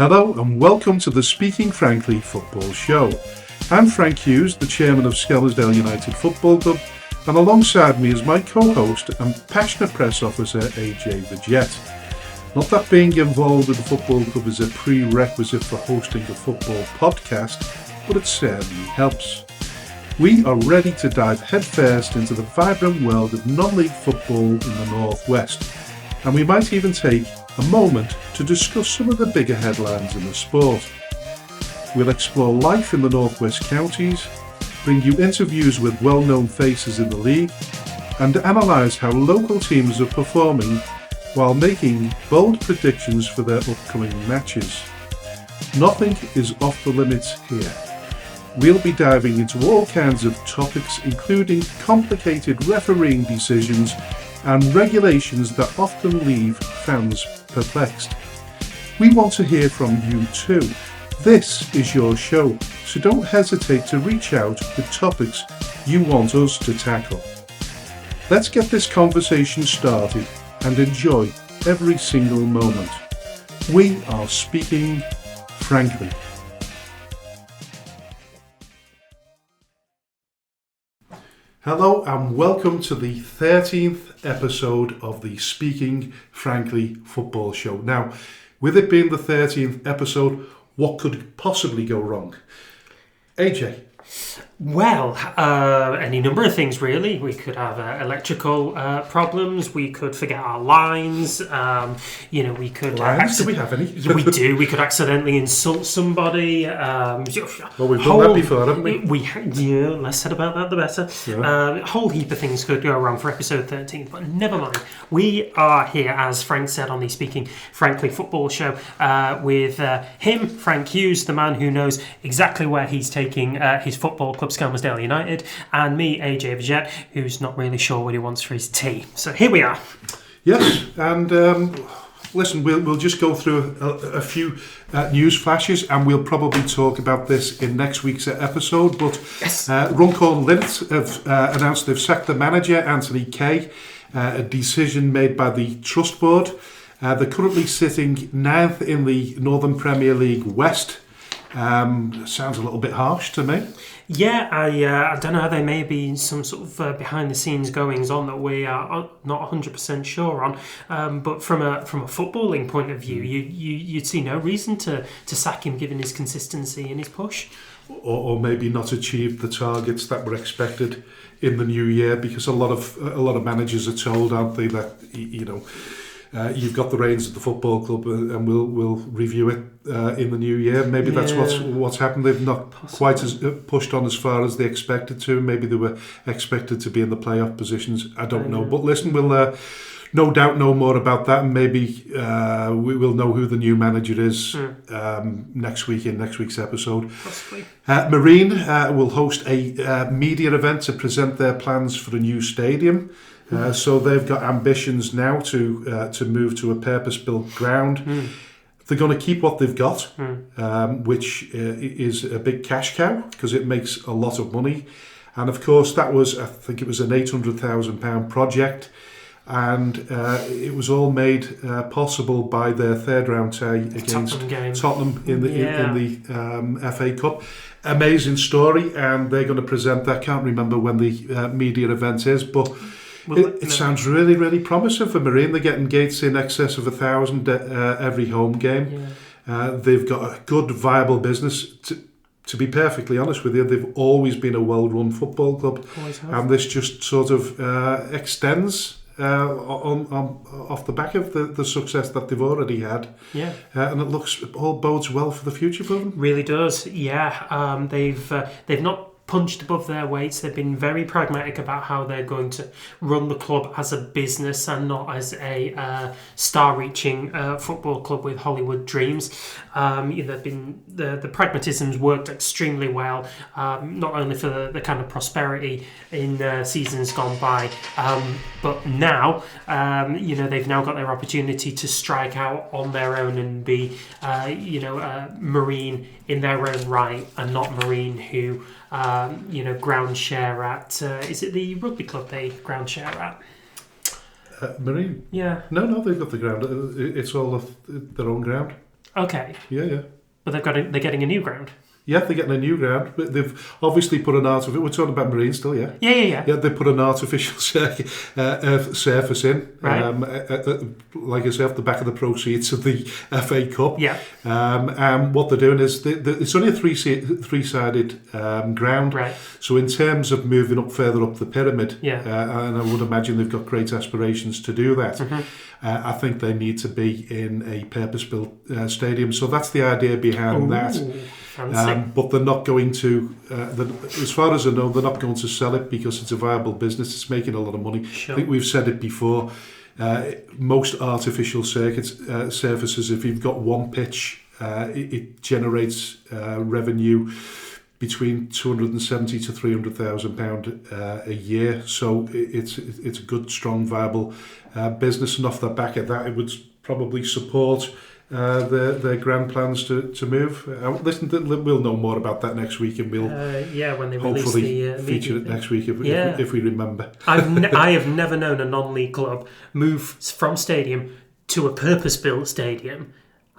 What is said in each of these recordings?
Hello and welcome to the Speaking Frankly Football Show. I'm Frank Hughes, the Chairman of Skelmersdale United Football Club, and alongside me is my co-host and passionate press officer AJ Vigette. Not that being involved with the football club is a prerequisite for hosting a football podcast, but it certainly helps. We are ready to dive headfirst into the vibrant world of non-league football in the Northwest, and we might even take a moment to discuss some of the bigger headlines in the sport. We'll explore life in the Northwest counties, bring you interviews with well-known faces in the league, and analyse how local teams are performing while making bold predictions for their upcoming matches. Nothing is off the limits here. We'll be diving into all kinds of topics, including complicated refereeing decisions and regulations that often leave fans perplexed. We want to hear from you too. This is your show, so don't hesitate to reach out with topics you want us to tackle. Let's get this conversation started and enjoy every single moment. We are speaking frankly. Hello and welcome to the 13th episode of the Speaking Frankly Football Show. Now, with it being the 13th episode, what could possibly go wrong? AJ? Well, any number of things really. We could have electrical problems. We could forget our lines. We could. Lines? Do we have any? We do. We could accidentally insult somebody. Well, we've done that before, haven't we? Less said about that, the better. Yeah. A whole heap of things could go wrong for episode 13, but never mind. We are here, as Frank said, on the Speaking Frankly Football Show with him, Frank Hughes, the man who knows exactly where he's taking his football club, Skelmersdale United, and me, AJ Vigette, who's not really sure what he wants for his tea. So here we are. Yes, and listen, we'll just go through a few news flashes, and we'll probably talk about this in next week's episode. But yes. Runcorn Lynch have announced they've sacked the manager, Anthony Kay, a decision made by the Trust Board. They're currently sitting 9th in the Northern Premier League West. Sounds a little bit harsh to me. Yeah, I don't know. There may be some sort of behind-the-scenes goings on that we are not 100% sure on. But from a footballing point of view, you'd see no reason to sack him, given his consistency and his push. Or maybe not achieve the targets that were expected in the new year, because a lot of managers are told, aren't they, that you've got the reins of the football club, and we'll review it in the new year. Maybe that's what's happened. They've not quite as pushed on as far as they expected to. Maybe they were expected to be in the playoff positions. I don't know. But listen, we'll no doubt know more about that, and maybe we will know who the new manager is next week in next week's episode. Possibly. Marine will host a media event to present their plans for a new stadium. So they've got ambitions now to move to a purpose-built ground. They're going to keep what they've got, which is a big cash cow, because it makes a lot of money. And of course, that was, I think it was an £800,000 project, and it was all made possible by their third-round tie against Tottenham in the FA Cup. Amazing story, and they're going to present that. Can't remember when the media event is, but it sounds really, really promising for Marine. They're getting gates in excess of 1,000 every home game. Yeah. They've got a good, viable business. To be perfectly honest with you, they've always been a well-run football club. And this just sort of extends off the back of the success that they've already had. Yeah. And it all bodes well for the future for them. Really does, yeah. They've not punched above their weights. They've been very pragmatic about how they're going to run the club as a business and not as a star-reaching football club with Hollywood dreams. They've been the pragmatism's worked extremely well, not only for the kind of prosperity in seasons gone by, but now they've now got their opportunity to strike out on their own and be Marine in their own right, and not Marine who ground share at, is it the rugby club they ground share at? Marine? Yeah. No, they've got the ground. It's all of their own ground. Okay. Yeah. But they're getting a new ground. Yeah, they're getting a new ground. But they've obviously put an artificial... We're talking about Marine still, yeah? Yeah. Yeah, they put an artificial surface in. Right. Like I say, off the back of the proceeds of the FA Cup. Yeah. And what they're doing is... it's only a three-sided ground. Right. So in terms of moving up further up the pyramid, Yeah. And I would imagine they've got great aspirations to do that, Mm-hmm. I think they need to be in a purpose-built stadium. So that's the idea behind that. Fancy. But they're not going to, as far as I know, they're not going to sell it because it's a viable business. It's making a lot of money. Sure. I think we've said it before. Most artificial surfaces, if you've got one pitch, it generates revenue between £270,000 to £300,000 a year. So it's a good, strong, viable business. And off the back of that, it would probably support their grand plans to move. Listen, we'll know more about that next week, and we'll when they hopefully release the feature it next week if we remember. I have never known a non-league club move from stadium to a purpose-built stadium.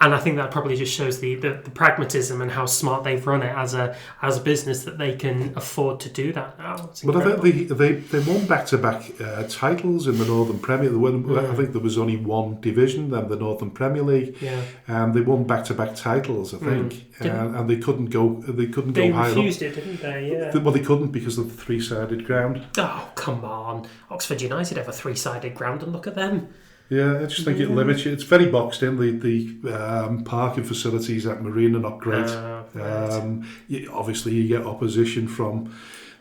And I think that probably just shows the pragmatism and how smart they've run it as a business, that they can afford to do that now. But I think they won back-to-back titles in the Northern Premier. I think there was only one division, then the Northern Premier League, and they won back-to-back titles, I think, and they couldn't go higher up. They refused it, didn't they? Yeah. Well, they couldn't because of the three-sided ground. Oh, come on! Oxford United have a three-sided ground, and look at them. Yeah, I just think it limits you. It's very boxed in. The parking facilities at Marine are not great. Right. Obviously, you get opposition from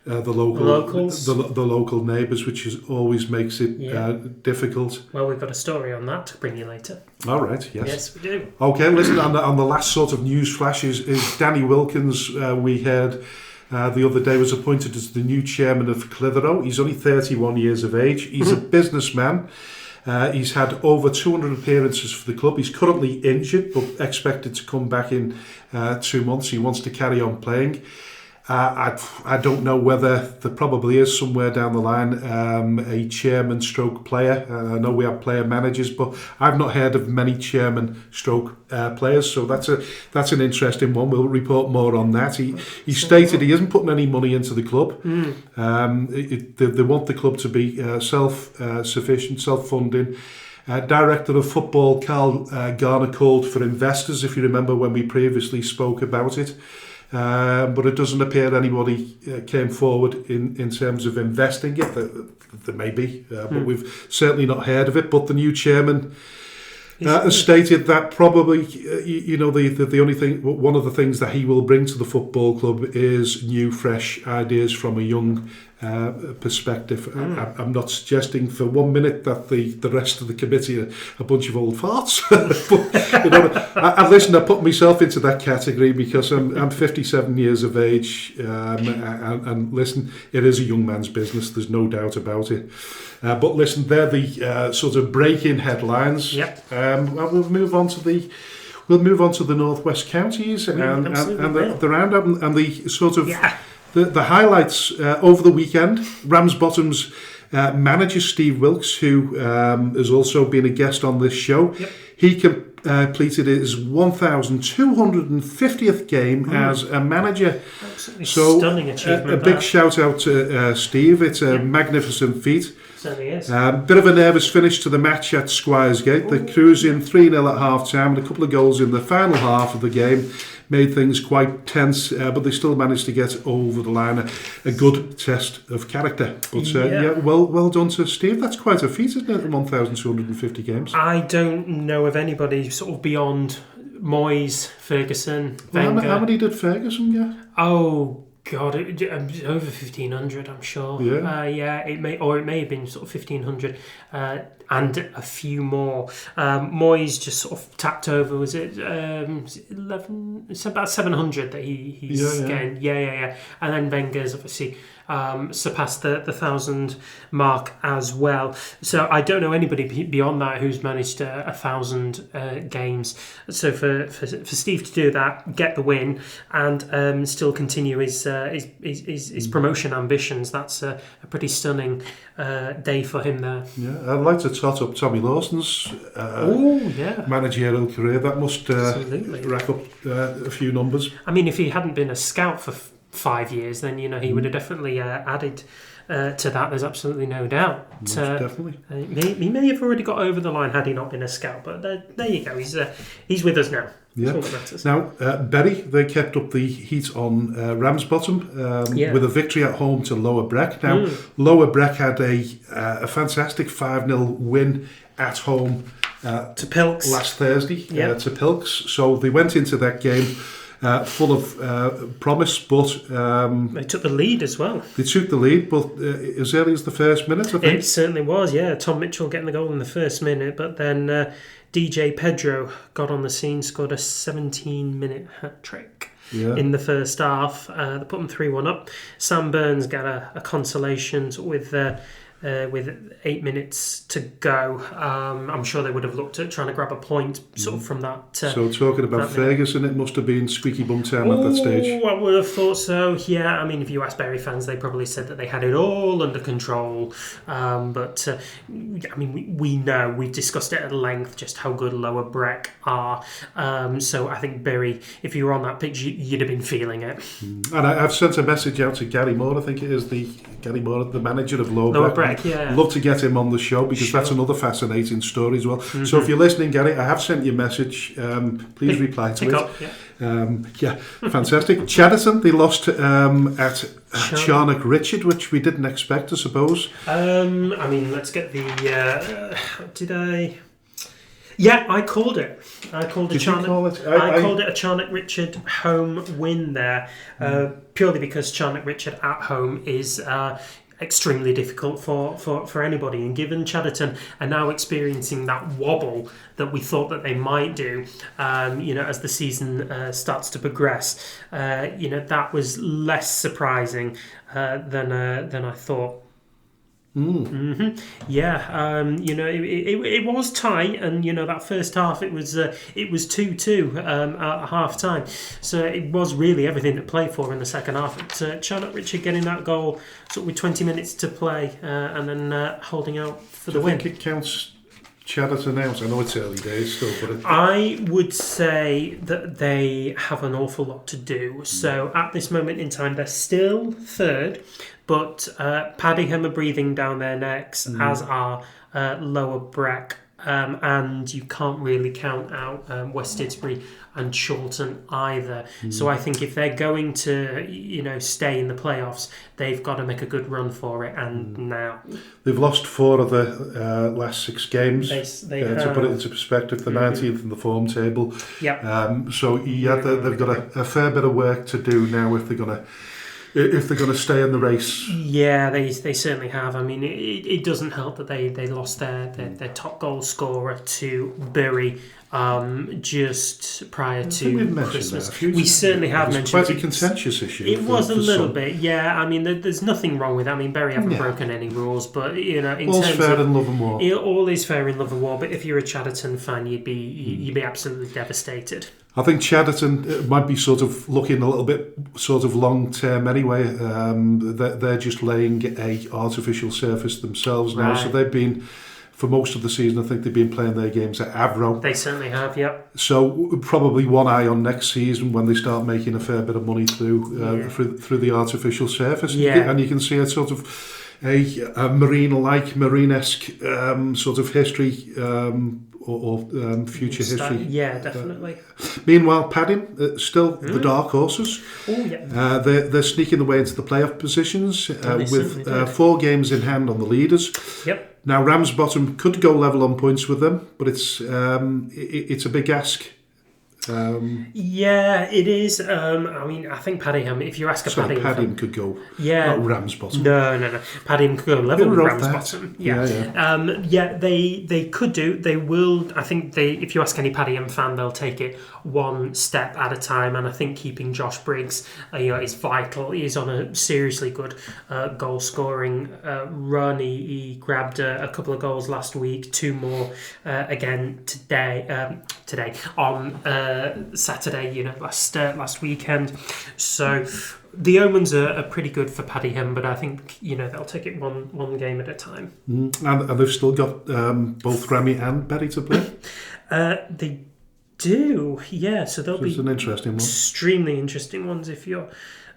the local neighbours, which always makes it difficult. Well, we've got a story on that to bring you later. All right, yes. Yes, we do. Okay, listen, on the last sort of news flash is Danny Wilkins, we heard the other day, was appointed as the new chairman of Clitheroe. He's only 31 years of age. He's a businessman. He's had over 200 appearances for the club. He's currently injured, but expected to come back in 2 months. He wants to carry on playing. I don't know whether there probably is somewhere down the line a chairman stroke player. I know we have player managers, but I've not heard of many chairman stroke players. So that's an interesting one. We'll report more on that. He stated he isn't putting any money into the club. They want the club to be self-sufficient, self-funding. Director of Football Carl Garner called for investors, if you remember when we previously spoke about it. But it doesn't appear anybody came forward in terms of investing it. There may be, but we've certainly not heard of it. But the new chairman has stated that probably, the only thing, one of the things that he will bring to the football club is new, fresh ideas from a young perspective. I'm not suggesting for 1 minute that the rest of the committee are a bunch of old farts. But listen, I put myself into that category because I'm 57 years of age, and listen, it is a young man's business. There's no doubt about it. But listen, they're the sort of break-in headlines. Yep. We'll move on to the Northwest counties and the roundup and the sort of the highlights over the weekend. Ramsbottom's manager Steve Wilkes, who has also been a guest on this show, he completed his 1,250th game as a manager. Absolutely stunning achievement. A big shout out to Steve. It's a magnificent feat. Certainly is. Bit of a nervous finish to the match at Squiresgate. The Crews in 3-0 at half-time and a couple of goals in the final half of the game made things quite tense, but they still managed to get over the line. A good test of character. But well done to Steve. That's quite a feat, isn't it, 1,250 games? I don't know of anybody sort of beyond Moyes, Ferguson, Wenger. How many did Ferguson get? Oh, God, over 1,500, I'm sure. It may have been sort of 1,500, and a few more. Moyes just sort of tapped over. Was it 11? It's about 700 that he's getting. Yeah. And then Wenger's obviously surpassed the 1,000 mark as well. So I don't know anybody beyond that who's managed 1,000 games. So for Steve to do that, get the win, and still continue his promotion ambitions, that's a pretty stunning day for him there. Yeah, I'd like to tot up Tommy Lawson's managerial career. That must rack up a few numbers. I mean, if he hadn't been a scout for 5 years, then he would have definitely added to that. There's absolutely no doubt. Definitely. He may have already got over the line had he not been a scout, but there you go. He's with us now. Yeah. That's all that matters. Now, Bury, they kept up the heat on Ramsbottom with a victory at home to Lower Breck. Now, Lower Breck had a fantastic 5-0 win at home to Pilks last Thursday to Pilks. So they went into that game full of promise, but they took the lead as well. They took the lead, but as early as the first minute, I think. It certainly was, yeah. Tom Mitchell getting the goal in the first minute, but then DJ Pedro got on the scene, scored a 17-minute hat-trick in the first half. They put them 3-1 up. Sam Burns got a consolation with 8 minutes to go. I'm sure they would have looked at trying to grab a point sort of from that. So talking about Ferguson, it must have been squeaky bum town at that stage. I would have thought so, yeah. I mean, if you ask Bury fans, they probably said that they had it all under control. But I mean, we know, we've discussed it at length, just how good Lower Breck are. So I think Bury, if you were on that pitch, you'd have been feeling it. And I've sent a message out to Gary Moore, I think it is Gary Moore, the manager of Lower Breck. Yeah. Love to get him on the show because that's another fascinating story as well. So if you're listening, Gary, I have sent you a message. Please reply to it. Up, Fantastic. Chadderton, they lost at Charnock Richard, which we didn't expect, I suppose. I mean, let's get the... did I... Yeah, I called it. I called it a Charnock Richard home win there, purely because Charnock Richard at home is extremely difficult for anybody. And given Chadderton are now experiencing that wobble that we thought that they might do, as the season starts to progress, that was less surprising than I thought. Yeah, it was tight, and that first half it was 2-2 at half time, so it was really everything to play for in the second half. But Charnock Richard getting that goal sort of with 20 minutes to play, and then holding out for the win. I think it counts Chadderton out. I know it's early days still, but I would say that they have an awful lot to do. So at this moment in time, they're still third, but Paddingham are breathing down their necks, as are Lower Breck, and you can't really count out West Didsbury and Chorlton either. So I think if they're going to, stay in the playoffs, they've got to make a good run for it, and now. They've lost 4 of the last 6 games. To put it into perspective, the 19th in the form table. Yep. So they've got a fair bit of work to do now if they're going to stay in the race. Yeah, they certainly have. I mean, it doesn't help that they lost their top goal scorer to Bury just prior to Christmas. We certainly have mentioned it. Quite a contentious issue. It was a little bit, yeah. I mean, there's nothing wrong with that. I mean, Bury haven't broken any rules, but in all's terms fair of in love and war. All is fair in love and war. But if you're a Chadderton fan, you'd be absolutely devastated. I think Chadderton might be sort of looking a little bit sort of long term anyway. They're just laying a artificial surface themselves now, so they've been, for most of the season, I think they've been playing their games at Avro. They certainly have, yep. So probably one eye on next season when they start making a fair bit of money through the artificial surface. Yeah. And you can see a sort of a marine-esque sort of history or future history. Yeah, definitely. Meanwhile, Padding, still the dark horses. Oh, yeah. They're sneaking their way into the playoff positions with 4 games in hand on the leaders. Yep. Now, Ramsbottom could go level on points with them, but it's a big ask Yeah, it is. I mean, I think Padiham, if you ask a Padiham... Padiham could go, yeah, not Ramsbottom. No. Padiham could go level with Ramsbottom. Yeah. They could do. They will. I think if you ask any Padiham fan, they'll take it one step at a time. And I think keeping Josh Briggs, is vital. He's on a seriously good goal scoring run. He grabbed a couple of goals last week. 2 more again today. On Saturday, last weekend. So the omens are pretty good for Padiham, but I think they'll take it one game at a time. And they've still got both Remy and Berry to play. They do, yeah. So they'll be an interesting one. Extremely interesting ones if you're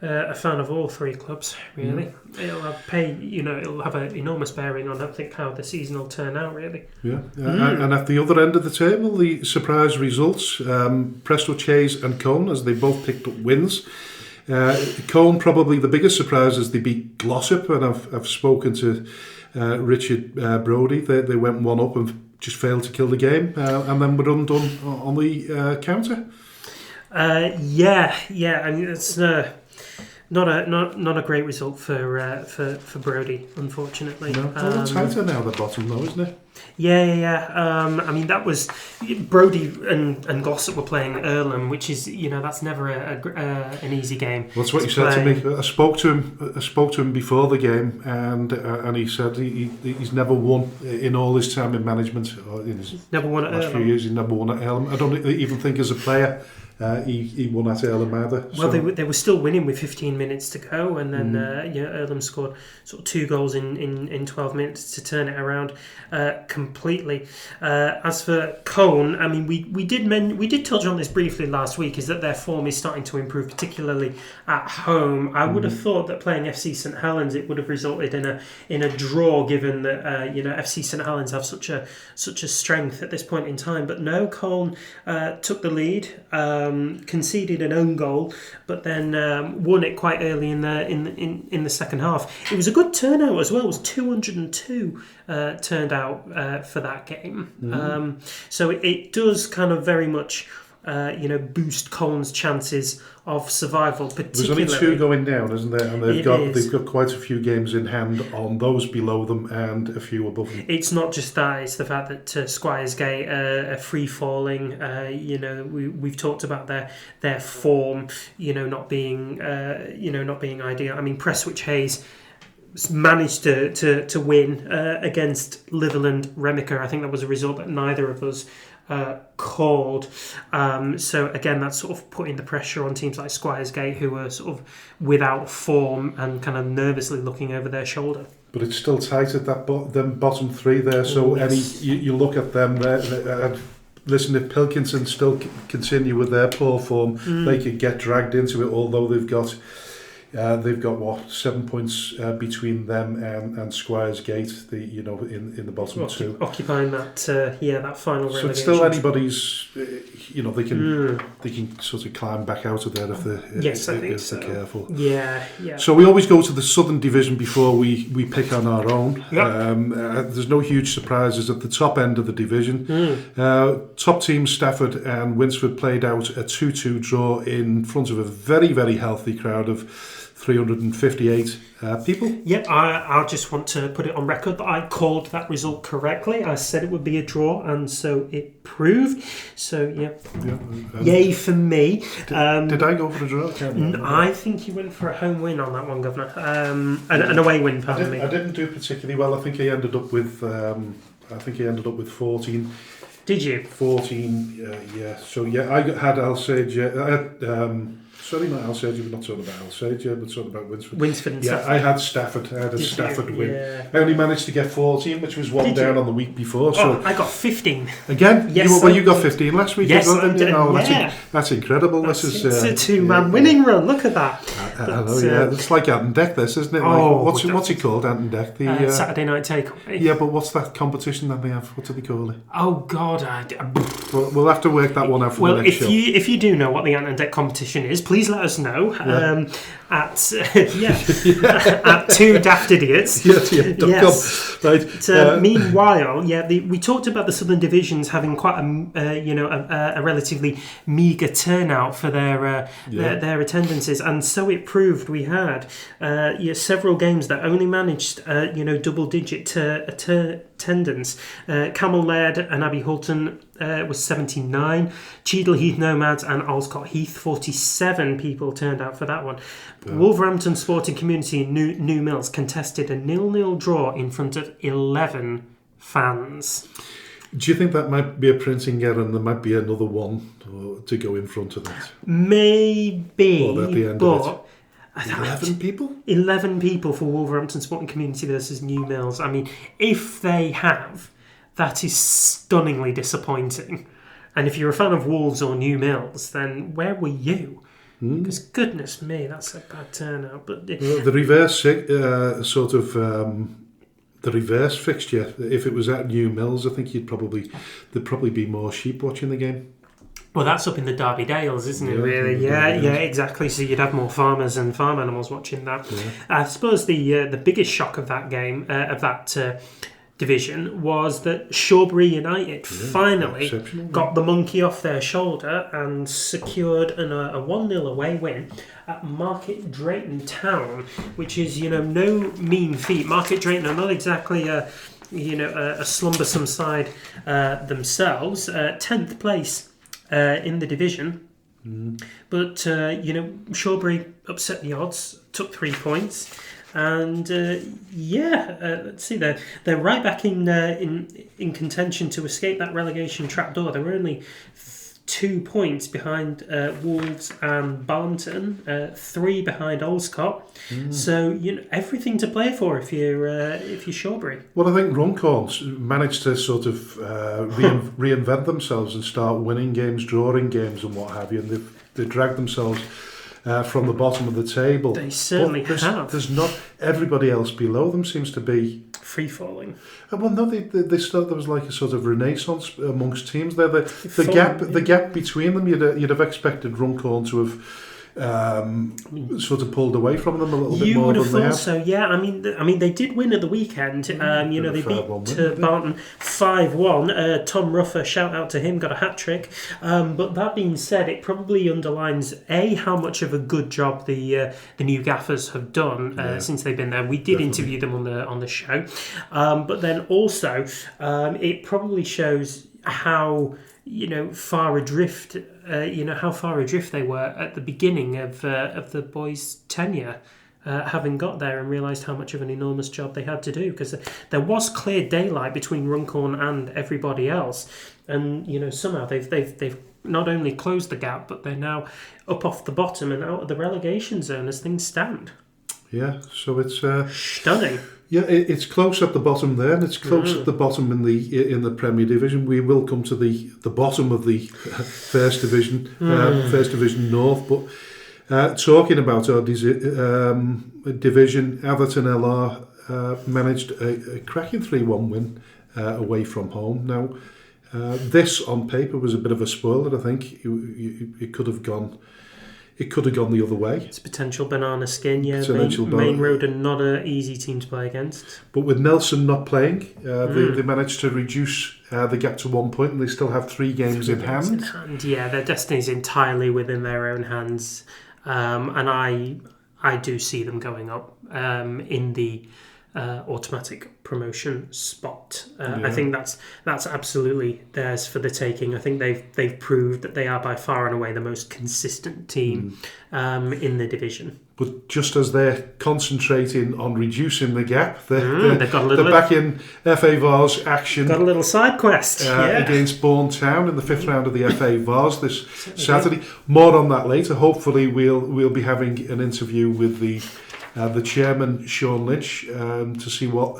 a fan of all 3 clubs. Really, it'll have an enormous bearing on I think how the season will turn out. Really, And at the other end of the table, the surprise results: Presto Chase and Cone, as they both picked up wins. Cone probably the biggest surprise as they beat Glossop, and I've spoken to Richard Brodie. They went 1 up and just failed to kill the game, and then were undone on the counter. I mean, it's not a great result for Brodie, unfortunately. No, it's tighter now, the bottom though, isn't it? Yeah. I mean, that was Brodie and Glossop were playing Earlham, which is that's never an easy game. Well, that's what you said to me. I spoke to him before the game, and he said he's never won in all his time in management. Or in his never won at last Earlham. Few years, he's never won at Earlham. I don't even think as a player. He won at Earlham either. Well, they were still winning with 15 minutes to go, and then Earlham scored sort of 2 goals in 12 minutes to turn it around completely. As for Cone, I mean, we did touch on this briefly last week. Is that their form is starting to improve, particularly at home. I would have thought that playing FC St Helens, it would have resulted in a draw, given that FC St Helens have such a strength at this point in time. But no, Cone took the lead. Conceded an own goal, but then won it quite early in the second half. It was a good turnout as well. It was 202 turned out for that game. So it does kind of very much boost Colne's chances of survival. Particularly, there's only 2 going down, isn't there? And they've got quite a few games in hand on those below them and a few above them. It's not just that; it's the fact that Squiresgate are free falling. We've talked about their form, not being ideal. I mean, Prestwich Hayes managed to win against Litherland Remica. I think that was a result that neither of us called. So again, that's sort of putting the pressure on teams like Squiresgate, who are sort of without form and kind of nervously looking over their shoulder. But it's still tight at that them bottom 3 there. So you look at them there. Listen, if Pilkinson still continue with their poor form, they could get dragged into it. Although they've got what 7 points between them and Squiresgate, in the bottom 2, occupying that that final relegation. So it's still anybody's. They can sort of climb back out of there if they're careful. Yeah. So we always go to the Southern Division before we pick on our own. Yep. There's no huge surprises at the top end of the division. Top teams Stafford and Winsford played out a 2-2 draw in front of a very, very healthy crowd of 358 people. Yeah, I just want to put it on record that I called that result correctly. I said it would be a draw, and so it proved. So, yay for me. Did I go for a draw? I think you went for a home win on that one, Governor. An away win, pardon me. I didn't do particularly well. I think I ended up with 14. Did you? 14, yeah. So, I had Alsage. Sorry, not Alsage. We're not talking about Alsage, but talking about Winsford. Winsford and Stafford. I had Stafford. I had a Stafford win. Yeah. I only managed to get 14, which was one down on the week before. So I got 15. Again? Yes. You got 15 last week. Yes, that's incredible. It's a 2-man winning run. Look at that. I know, yeah. It's like Ant and Deck, this, isn't it? What's it called, Ant and Deck? The Saturday Night Takeaway. Yeah, but what's that competition that they have? What do they call it? Oh, God. We'll have to work that one out for the next show. If you do know what the Ant and Deck competition is, please let us know. at at Two Daft Idiots. Yes. Right. But, meanwhile, we talked about the Southern Divisions having quite a relatively meagre turnout for their attendances, and so it proved. We had several games that only managed double-digit attendance. Camel Laird and Abbey Hulton was 79. Cheadle Heath Nomads and Alscott Heath, 47 people turned out for that one. Yeah. Wolverhampton Sporting Community in New Mills contested a 0-0 draw in front of 11 fans. Do you think that might be a printing error and there might be another one to go in front of that? Maybe, at the end but... of it. 11 people? 11 people for Wolverhampton Sporting Community versus New Mills. I mean, if they have, that is stunningly disappointing. And if you're a fan of Wolves or New Mills, then where were you? Because goodness me, that's a bad turnout. But the reverse the reverse fixture, if it was at New Mills, I think there'd probably be more sheep watching the game. Well, that's up in the Derby Dales, isn't it, really? Yeah, exactly. So you'd have more farmers and farm animals watching that. Yeah. I suppose the biggest shock of that game, of that division, was that Shawbury United finally got the monkey off their shoulder and secured a 1-0 away win at Market Drayton Town, which is, no mean feat. Market Drayton are not exactly a slumbersome side themselves. 10th place in the division, but Shawbury upset the odds, took 3 points, and let's see, they're right back in contention to escape that relegation trapdoor. They were only 2 points behind Wolves and Barnton, 3 behind Alscott. So everything to play for if you're Shawbury. Well, I think Runcorn's managed to sort of reinvent themselves and start winning games, drawing games, and what have you. And they've dragged themselves from the bottom of the table. They certainly have. There's not everybody else below them seems to be free falling. Well, no, they still, there was like a sort of renaissance amongst teams there. The gap between them, you'd have expected Runcorn to have sort of pulled away from them a little bit more than they have. You would have thought so, yeah. I mean, they did win at the weekend. They beat Barton 5-1. Tom Ruffer, shout out to him, got a hat trick. But that being said, it probably underlines how much of a good job the new gaffers have done since they've been there. We did interview them on the show, but then also it probably shows how far adrift they were at the beginning of the boys' tenure, having got there and realised how much of an enormous job they had to do, because there was clear daylight between Runcorn and everybody else, and somehow they've not only closed the gap, but they're now up off the bottom and out of the relegation zone as things stand. Yeah, so it's stunning. Yeah, it's close at the bottom there, and it's close at the bottom in the Premier Division. We will come to the bottom of the First Division, First Division North. But talking about our division, Atherton LR managed a cracking 3-1 win away from home. Now, this on paper was a bit of a spoiler. I think it could have gone. It could have gone the other way. It's potential banana skin, Main Road are not an easy team to play against. But with Nelson not playing, they managed to reduce the gap to 1 point, and they still have 3 games in hand. Yeah, their destiny's entirely within their own hands. And I do see them going up in the automatic promotion spot. I think that's absolutely theirs for the taking. I think they've proved that they are by far and away the most consistent team in the division. But just as they're concentrating on reducing the gap, they're back in FA Vars action. Got a little side quest against Bourne Town in the 5th round of the FA Vars this Saturday. More on that later. Hopefully we'll be having an interview with the chairman, Shaun Lynch, to see what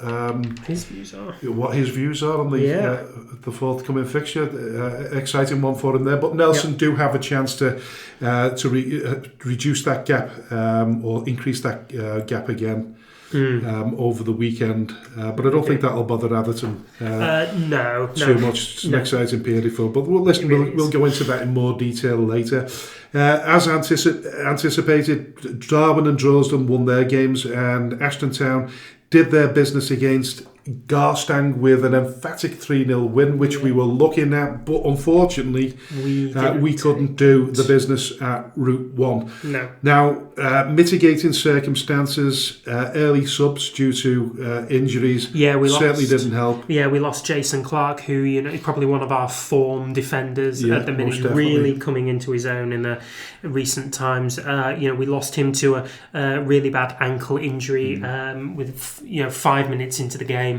his views are. What his views are on the forthcoming fixture. Exciting one for him there. But Nelson do have a chance to reduce that gap or increase that gap again over the weekend. But I don't think that'll bother Atherton too much. It's an exciting period for. But we'll go into that in more detail later. As anticipated, Darwin and Droylsden won their games, and Ashton Town did their business against Garstang with an emphatic 3-0 win, which we were looking at, but unfortunately we couldn't do the business at Route 1. No. Now, mitigating circumstances, early subs due to injuries certainly didn't help. Yeah, we lost Jason Clark, who is probably one of our form defenders at the minute, really coming into his own in the recent times. We lost him to a really bad ankle injury with 5 minutes into the game.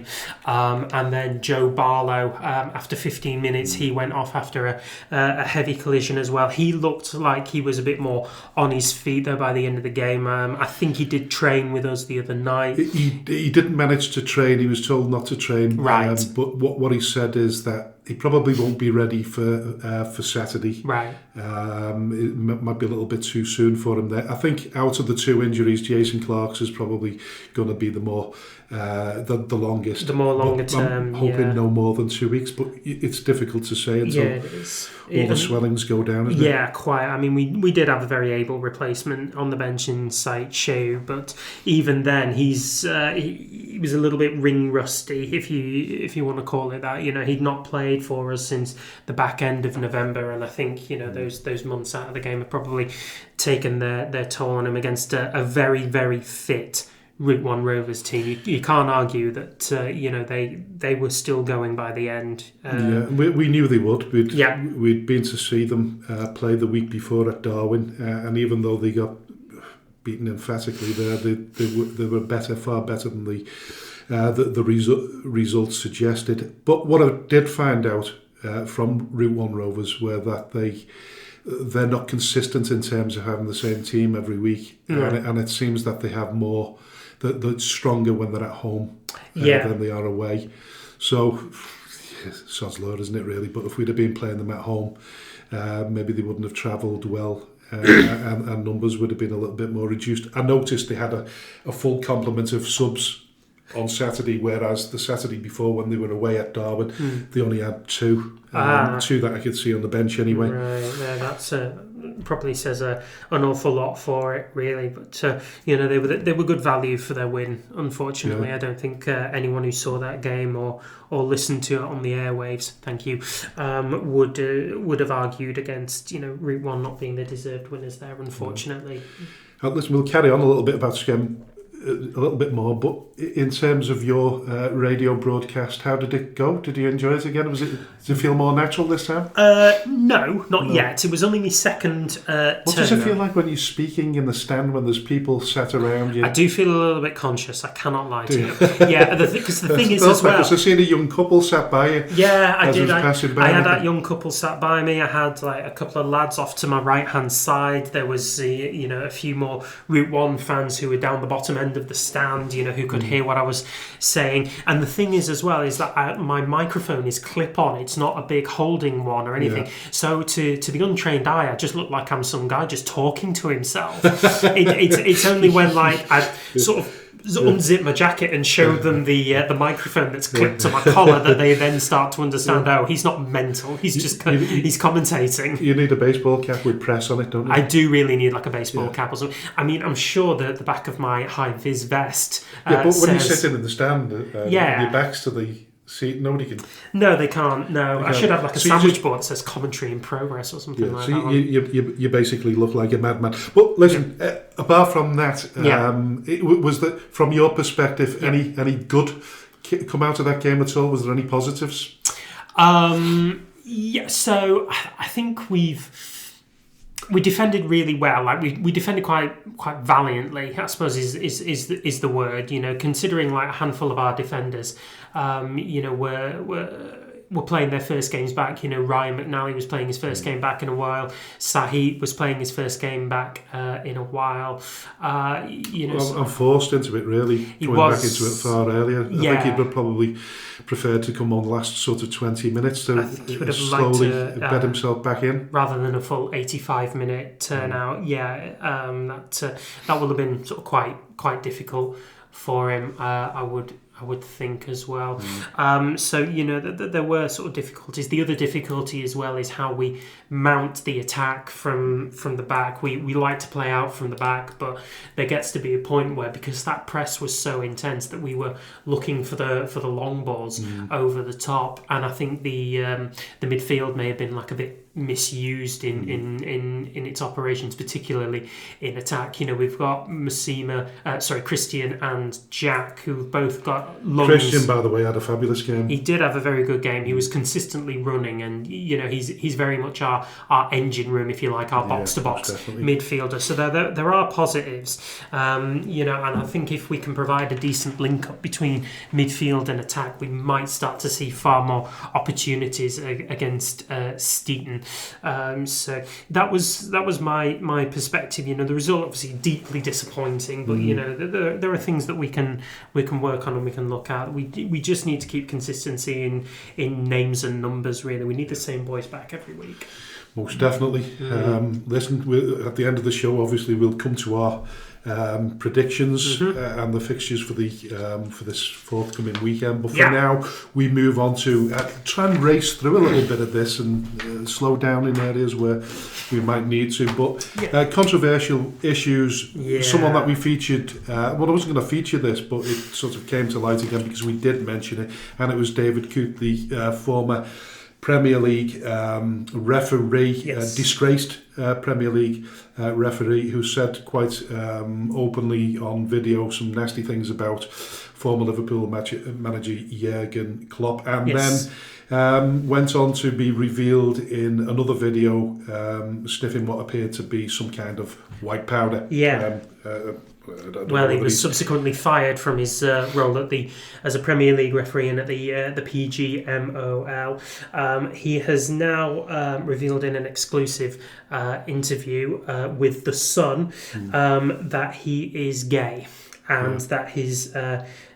And then Joe Barlow, after 15 minutes, he went off after a heavy collision as well. He looked like he was a bit more on his feet, though, by the end of the game. I think he did train with us the other night. He didn't manage to train. He was told not to train. Right. But what he said is that he probably won't be ready for Saturday. Right. It might be a little bit too soon for him there. I think out of the two injuries, Jason Clark's is probably going to be the more the longest. The more longer term. I'm hoping no more than 2 weeks, but it's difficult to say until all the swellings go down. Isn't it? Quite. I mean, we did have a very able replacement on the bench in Shaun, but even then, he was a little bit ring rusty, if you want to call it that. He'd not played for us since the back end of November, and I think those months out of the game have probably taken their toll on him against a very, very fit Route 1 Rovers team. You can't argue that they were still going by the end. We knew they would. We'd been to see them play the week before at Darwin, and even though they got beaten emphatically there, they were better, far better than the results suggested. But what I did find out from Route 1 Rovers were that they're not consistent in terms of having the same team every week, and it seems that they have more. They're stronger when they're at home than they are away. So, sod's law, isn't it, really? But if we'd have been playing them at home, maybe they wouldn't have travelled well, and numbers would have been a little bit more reduced. I noticed they had a full complement of subs on Saturday, whereas the Saturday before, when they were away at Darwin, they only had two that I could see on the bench anyway. Right, that's probably says an awful lot for it, really. But they were good value for their win. Unfortunately, I don't think anyone who saw that game or listened to it on the airwaves, thank you, would have argued against Route 1 not being the deserved winners there. Unfortunately. Listen, we'll carry on a little bit about Skem. A little bit more, but in terms of your radio broadcast, how did it go? Did you enjoy it again? Did it feel more natural this time? No, not yet. It was only my second What does it feel like when you're speaking in the stand when there's people sat around you? I do feel a little bit conscious, I cannot lie to you. Yeah, because the thing is as well... Because I seen a young couple sat by you. Yeah, I did. I had that young couple sat by me. I had a couple of lads off to my right-hand side. There was a few more Route 1 fans who were down the bottom end of the stand, who could hear what I was saying. And the thing is as well is that my microphone is clip-on. It's not a big holding one or anything. So to the untrained eye, I just look like I'm some guy just talking to himself. It's only when I sort of unzip my jacket and show them the microphone that's clipped to my collar that they then start to understand, he's not mental, he's just he's commentating. You need a baseball cap with press on it, don't you? I do really need a baseball cap or something. I mean, I'm sure that the back of my high-vis vest but when you're sitting in the stand, your back's to the seat, nobody can... No, they can't, no. I should have a sandwich board that says commentary in progress or something like that. You basically look like a madman. But listen, apart from that, was that, from your perspective, any good come out of that game at all? Was there any positives? So I think we defended really well. We defended quite valiantly, I suppose is the word. Considering a handful of our defenders, were playing their first games back. Ryan McNally was playing his first game back in a while. Sahit was playing his first game back in a while. I'm forced into it, really. Coming back into it far earlier. I think he'd probably preferred to come on the last sort of 20 minutes to slowly bed himself back in. Rather than a full 85-minute turnout. That would have been sort of quite difficult for him. I would think as well. So, you know, there were sort of difficulties. The other difficulty as well is how we mount the attack from the back. We like to play out from the back, but there gets to be a point where, because that press was so intense, that we were looking for the long balls over the top. And I think the midfield may have been like a bit misused in its operations, particularly in attack. You know, we've got Christian and Jack, who've both got lungs. Christian, by the way, had a fabulous game. He did have a very good game. He was consistently running, and you know, he's very much our engine room, if you like, our box to box midfielder. So there are positives, you know, and I think if we can provide a decent link up between midfield and attack, we might start to see far more opportunities against Steeton. So that was my perspective. You know, the result obviously deeply disappointing, but you know, there are things that we can work on and we can look at. We just need to keep consistency in names and numbers. Really, we need the same boys back every week. Most definitely. Listen, at the end of the show, obviously, we'll come to our predictions and the fixtures for this forthcoming weekend. But for now, we move on to try and race through a little bit of this and slow down in areas where we might need to. But controversial issues. Someone that we featured. Well, I wasn't going to feature this, but it sort of came to light again because we did mention it, and it was David Coote, the former Premier League referee, disgraced Premier League referee, who said quite openly on video some nasty things about former Liverpool manager Jurgen Klopp, and then went on to be revealed in another video sniffing what appeared to be some kind of white powder. Well, he was subsequently fired from his role as a Premier League referee and at the PGMOL. He has now revealed in an exclusive interview with The Sun that he is gay, and that his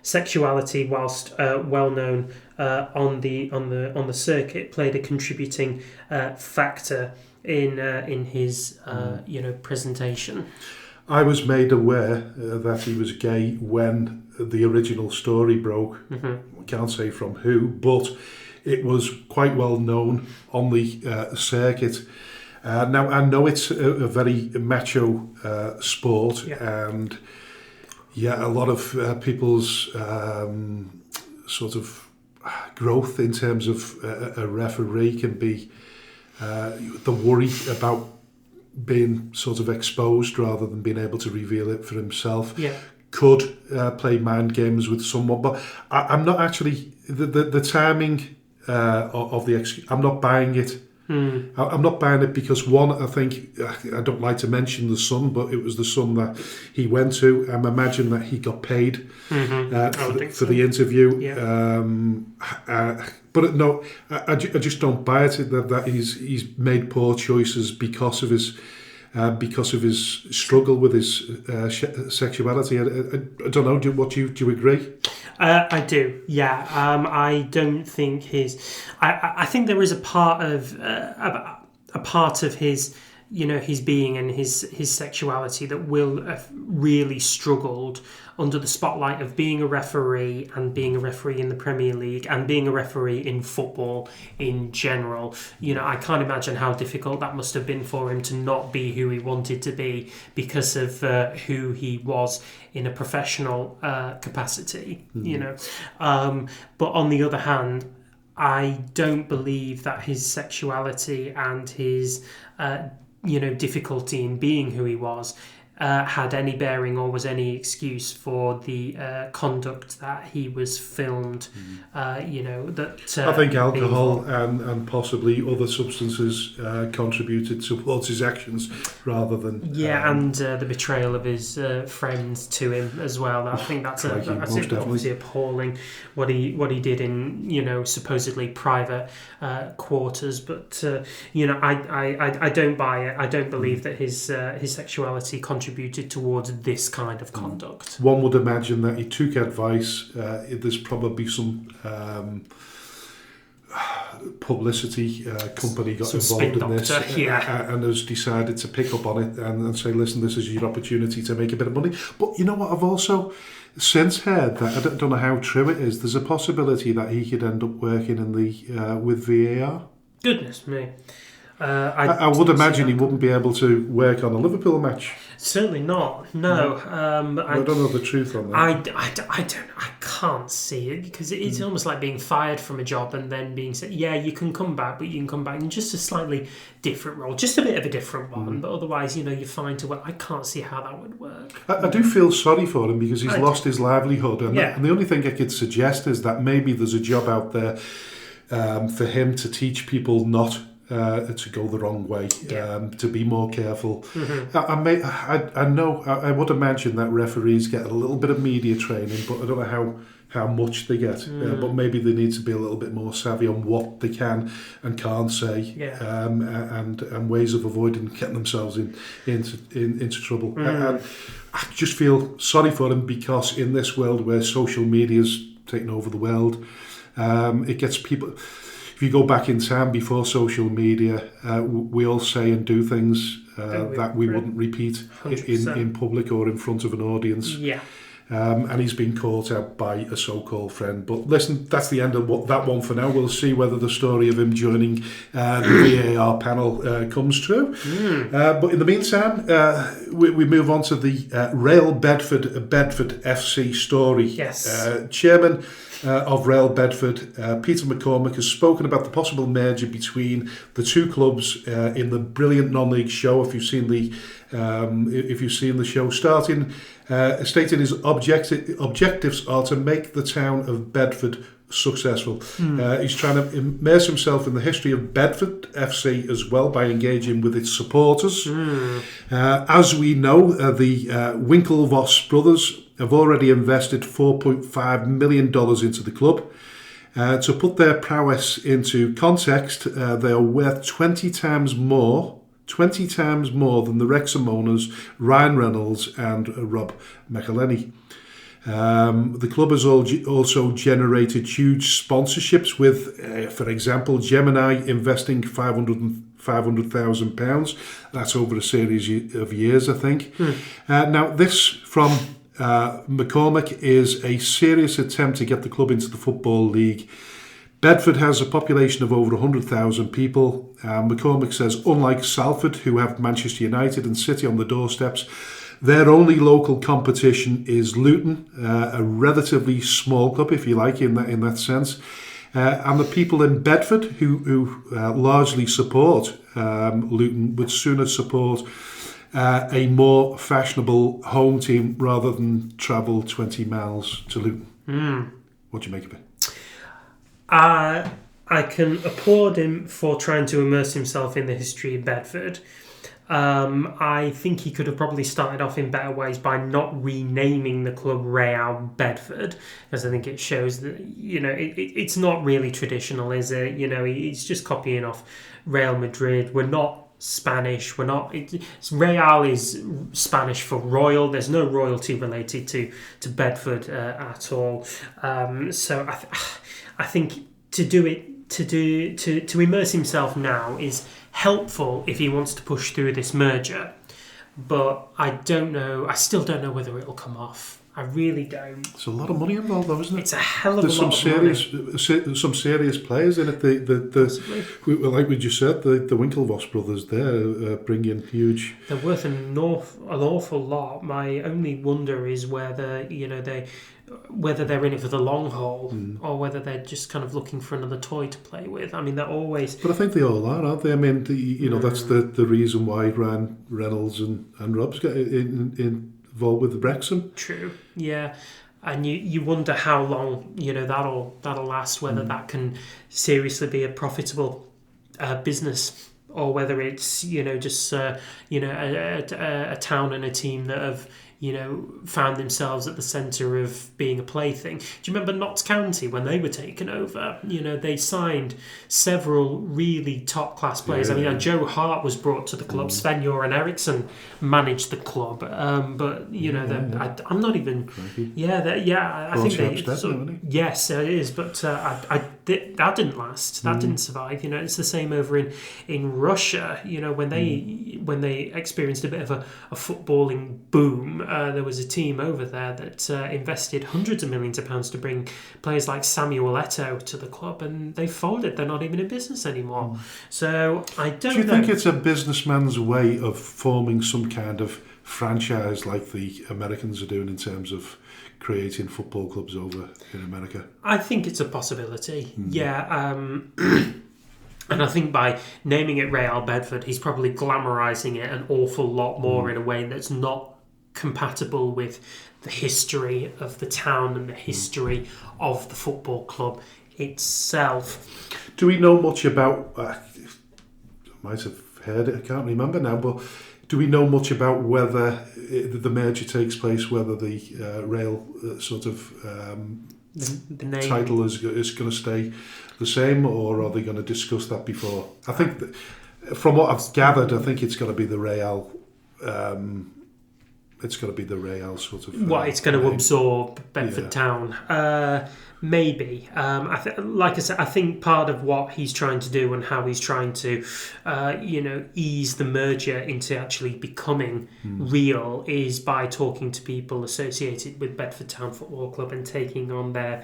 sexuality, whilst well known on the circuit, played a contributing factor in his presentation. I was made aware that he was gay when the original story broke. We can't say from who, but it was quite well known on the circuit. Now, I know it's a very macho sport, and a lot of people's sort of growth in terms of a referee can be the worry about being sort of exposed rather than being able to reveal it for himself. Could play mind games with someone, but I'm not actually the timing of the I'm not buying it. I'm not buying it because, one, I think, I don't like to mention The Sun, but it was The Sun that he went to. I imagine that he got paid for the interview. But no, I just don't buy it that he's made poor choices because of his struggle with his sexuality. I don't know. Do you agree? I do. Yeah. I don't think I think there is a part of his, you know, his being and his sexuality that will have really struggled under the spotlight of being a referee, and being a referee in the Premier League, and being a referee in football in general. You know, I can't imagine how difficult that must have been for him to not be who he wanted to be because of who he was in a professional capacity, you know. But on the other hand, I don't believe that his sexuality and his difficulty in being who he was had any bearing or was any excuse for the conduct that he was filmed. I think alcohol and possibly other substances contributed towards his actions rather than and the betrayal of his friends to him as well. I think that's obviously appalling what he did in supposedly private quarters. But I don't buy it. I don't believe that his sexuality contributed towards this kind of conduct. One would imagine that he took advice. There's probably some publicity company got Some involved in this and has decided to pick up on it and say, listen, this is your opportunity to make a bit of money. But you know what, I've also since heard that, I don't know how true it is, there's a possibility that he could end up working in the with VAR. Goodness me. I would imagine he wouldn't be able to work on a Liverpool match. Certainly not. No. I don't know the truth on that. I can't see it, because it's almost like being fired from a job and then being said, yeah, you can come back, but you can come back in just a slightly different role, just a bit of a different one. But otherwise, you're fine to work. I can't see how that would work. I do feel sorry for him, because he's lost his livelihood, and the only thing I could suggest is that maybe there's a job out there for him to teach people not to go the wrong way, to be more careful. I would imagine that referees get a little bit of media training, but I don't know how much they get. But maybe they need to be a little bit more savvy on what they can and can't say, and ways of avoiding getting themselves into trouble. And I just feel sorry for him, because in this world where social media's taken over the world, it gets people. If you go back in time before social media, we all say and do things that we wouldn't repeat in public or in front of an audience. Yeah. And he's been caught out by a so-called friend. But listen, that's the end of that one for now. We'll see whether the story of him joining the VAR panel comes true. But in the meantime, we move on to the Rail Bedford FC story. Yes. Chairman of Rail Bedford, Peter McCormick, has spoken about the possible merger between the two clubs in the brilliant non-league show. If you've seen the show, stating his objectives are to make the town of Bedford successful. He's trying to immerse himself in the history of Bedford FC as well by engaging with its supporters. As we know, the Winklevoss brothers have already invested $4.5 million into the club. To put their prowess into context, they are worth 20 times more than the Wrexham owners Ryan Reynolds and Rob McElhenney. The club has also generated huge sponsorships with, for example, Gemini investing £500,000. That's over a series of years, I think. Now, this from McCormick is a serious attempt to get the club into the Football League. Bedford has a population of over 100,000 people. McCormick says, unlike Salford, who have Manchester United and City on the doorsteps, their only local competition is Luton, a relatively small club, if you like, in that sense. And the people in Bedford who largely support Luton would sooner support a more fashionable home team rather than travel 20 miles to Luton. What do you make of it? I can applaud him for trying to immerse himself in the history of Bedford. I think he could have probably started off in better ways by not renaming the club Real Bedford, because I think it shows that, it's not really traditional, is it? He's just copying off Real Madrid. We're not Spanish. Real is Spanish for royal. There's no royalty related to Bedford at all. So I think to immerse himself now is helpful if he wants to push through this merger, but I still don't know whether it'll come off. I really don't. There's a lot of money involved, though, isn't it? It's a hell of a lot of money. Some serious players in it. Like we just said, the Winklevoss brothers there bring in huge. They're worth an awful lot. My only wonder is whether they're in it for the long haul, or whether they're just kind of looking for another toy to play with. I mean, they're always. But I think they all are, aren't they? I mean, that's the reason why Ryan Reynolds and Rob's got involved with the Wrexham. True. Yeah. And you wonder how long that'll last. Whether that can seriously be a profitable business, or whether it's just a town and a team that have found themselves at the centre of being a plaything. Do you remember Notts County when they were taken over? They signed several really top-class players. Joe Hart was brought to the club. Sven-Göran Eriksson managed the club. But, I'm not even... Crikey. I think they... Upstairs, yes, it is. But that didn't last. That didn't survive. It's the same over in Russia. When they experienced a bit of a footballing boom, there was a team over there that invested hundreds of millions of pounds to bring players like Samuel Eto'o to the club, and they folded. They're not even in business anymore. So I don't know. Do you think it's a businessman's way of forming some kind of franchise like the Americans are doing in terms of creating football clubs over in America? I think it's a possibility. Yeah. And I think by naming it Real Bedford, he's probably glamorising it an awful lot more in a way that's not compatible with the history of the town and the history of the football club itself. Do we know much about... I might have heard it, I can't remember now, but do we know much about whether the merger takes place, whether the Rail sort of the name title is going to stay the same, or are they going to discuss that before? I think, from what I've gathered, I think it's going to be the Real. It's going to be the Real sort of. It's going to absorb Bedford Town. Maybe. Like I said, I think part of what he's trying to do and how he's trying to, ease the merger into actually becoming real is by talking to people associated with Bedford Town Football Club and taking on their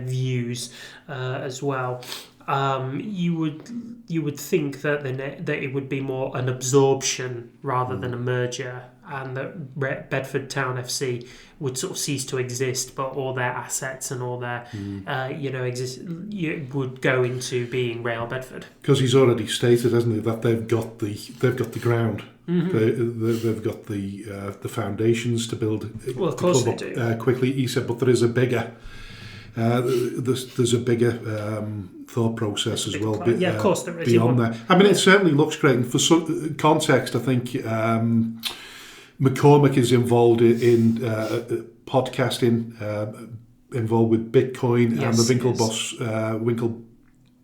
views as well. You would think that that it would be more an absorption rather than a merger, and that Bedford Town FC would sort of cease to exist, but all their assets and all their would go into being Real Bedford. Because he's already stated, hasn't he, that they've got the ground. They've got the foundations to build. Well, of course they do. Quickly, he said, but there is a bigger. There's a bigger thought process as well. Of course there is. Beyond that, I mean, it certainly looks great. And for some context, I think McCormick is involved in podcasting, involved with Bitcoin, and the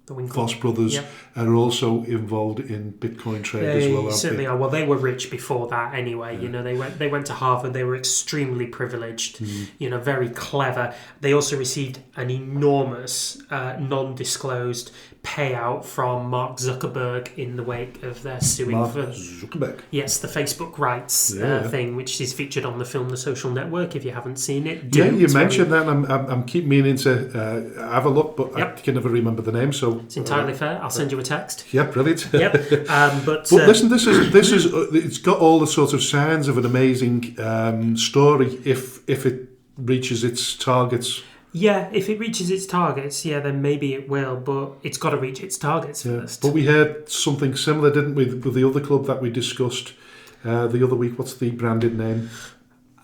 Winklevoss brothers are also involved in Bitcoin trade as well. They certainly are. Well, they were rich before that anyway. They went to Harvard. They were extremely privileged. Very clever. They also received an enormous, non-disclosed payout from Mark Zuckerberg in the wake of their suing Zuckerberg. Yes, the Facebook rights thing, which is featured on the film The Social Network. If you haven't seen it, you mentioned that. And I'm keep meaning to have a look, but I can never remember the name. So it's entirely fair. I'll send you a text. Yeah, brilliant. Yep. But listen, this is it's got all the sort of signs of an amazing story if it reaches its targets. Yeah, if it reaches its targets, then maybe it will, but it's got to reach its targets first. But we heard something similar, didn't we, with the other club that we discussed the other week. What's the branded name?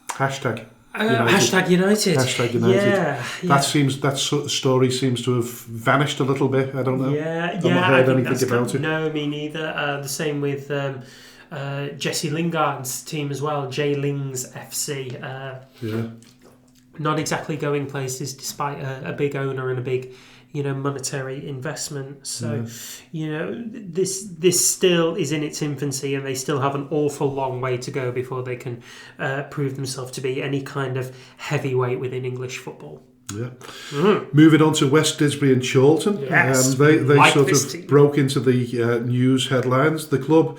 Hashtag United. Hashtag United. That story seems to have vanished a little bit. I don't know. I've not heard anything about it. No, me neither. The same with Jesse Lingard's team as well, J Lings FC. Not exactly going places despite a big owner and a big, monetary investment. So, this still is in its infancy, and they still have an awful long way to go before they can prove themselves to be any kind of heavyweight within English football. Yeah. Moving on to West Didsbury and Chorlton. Yes. They sort of broke into the news headlines. The club,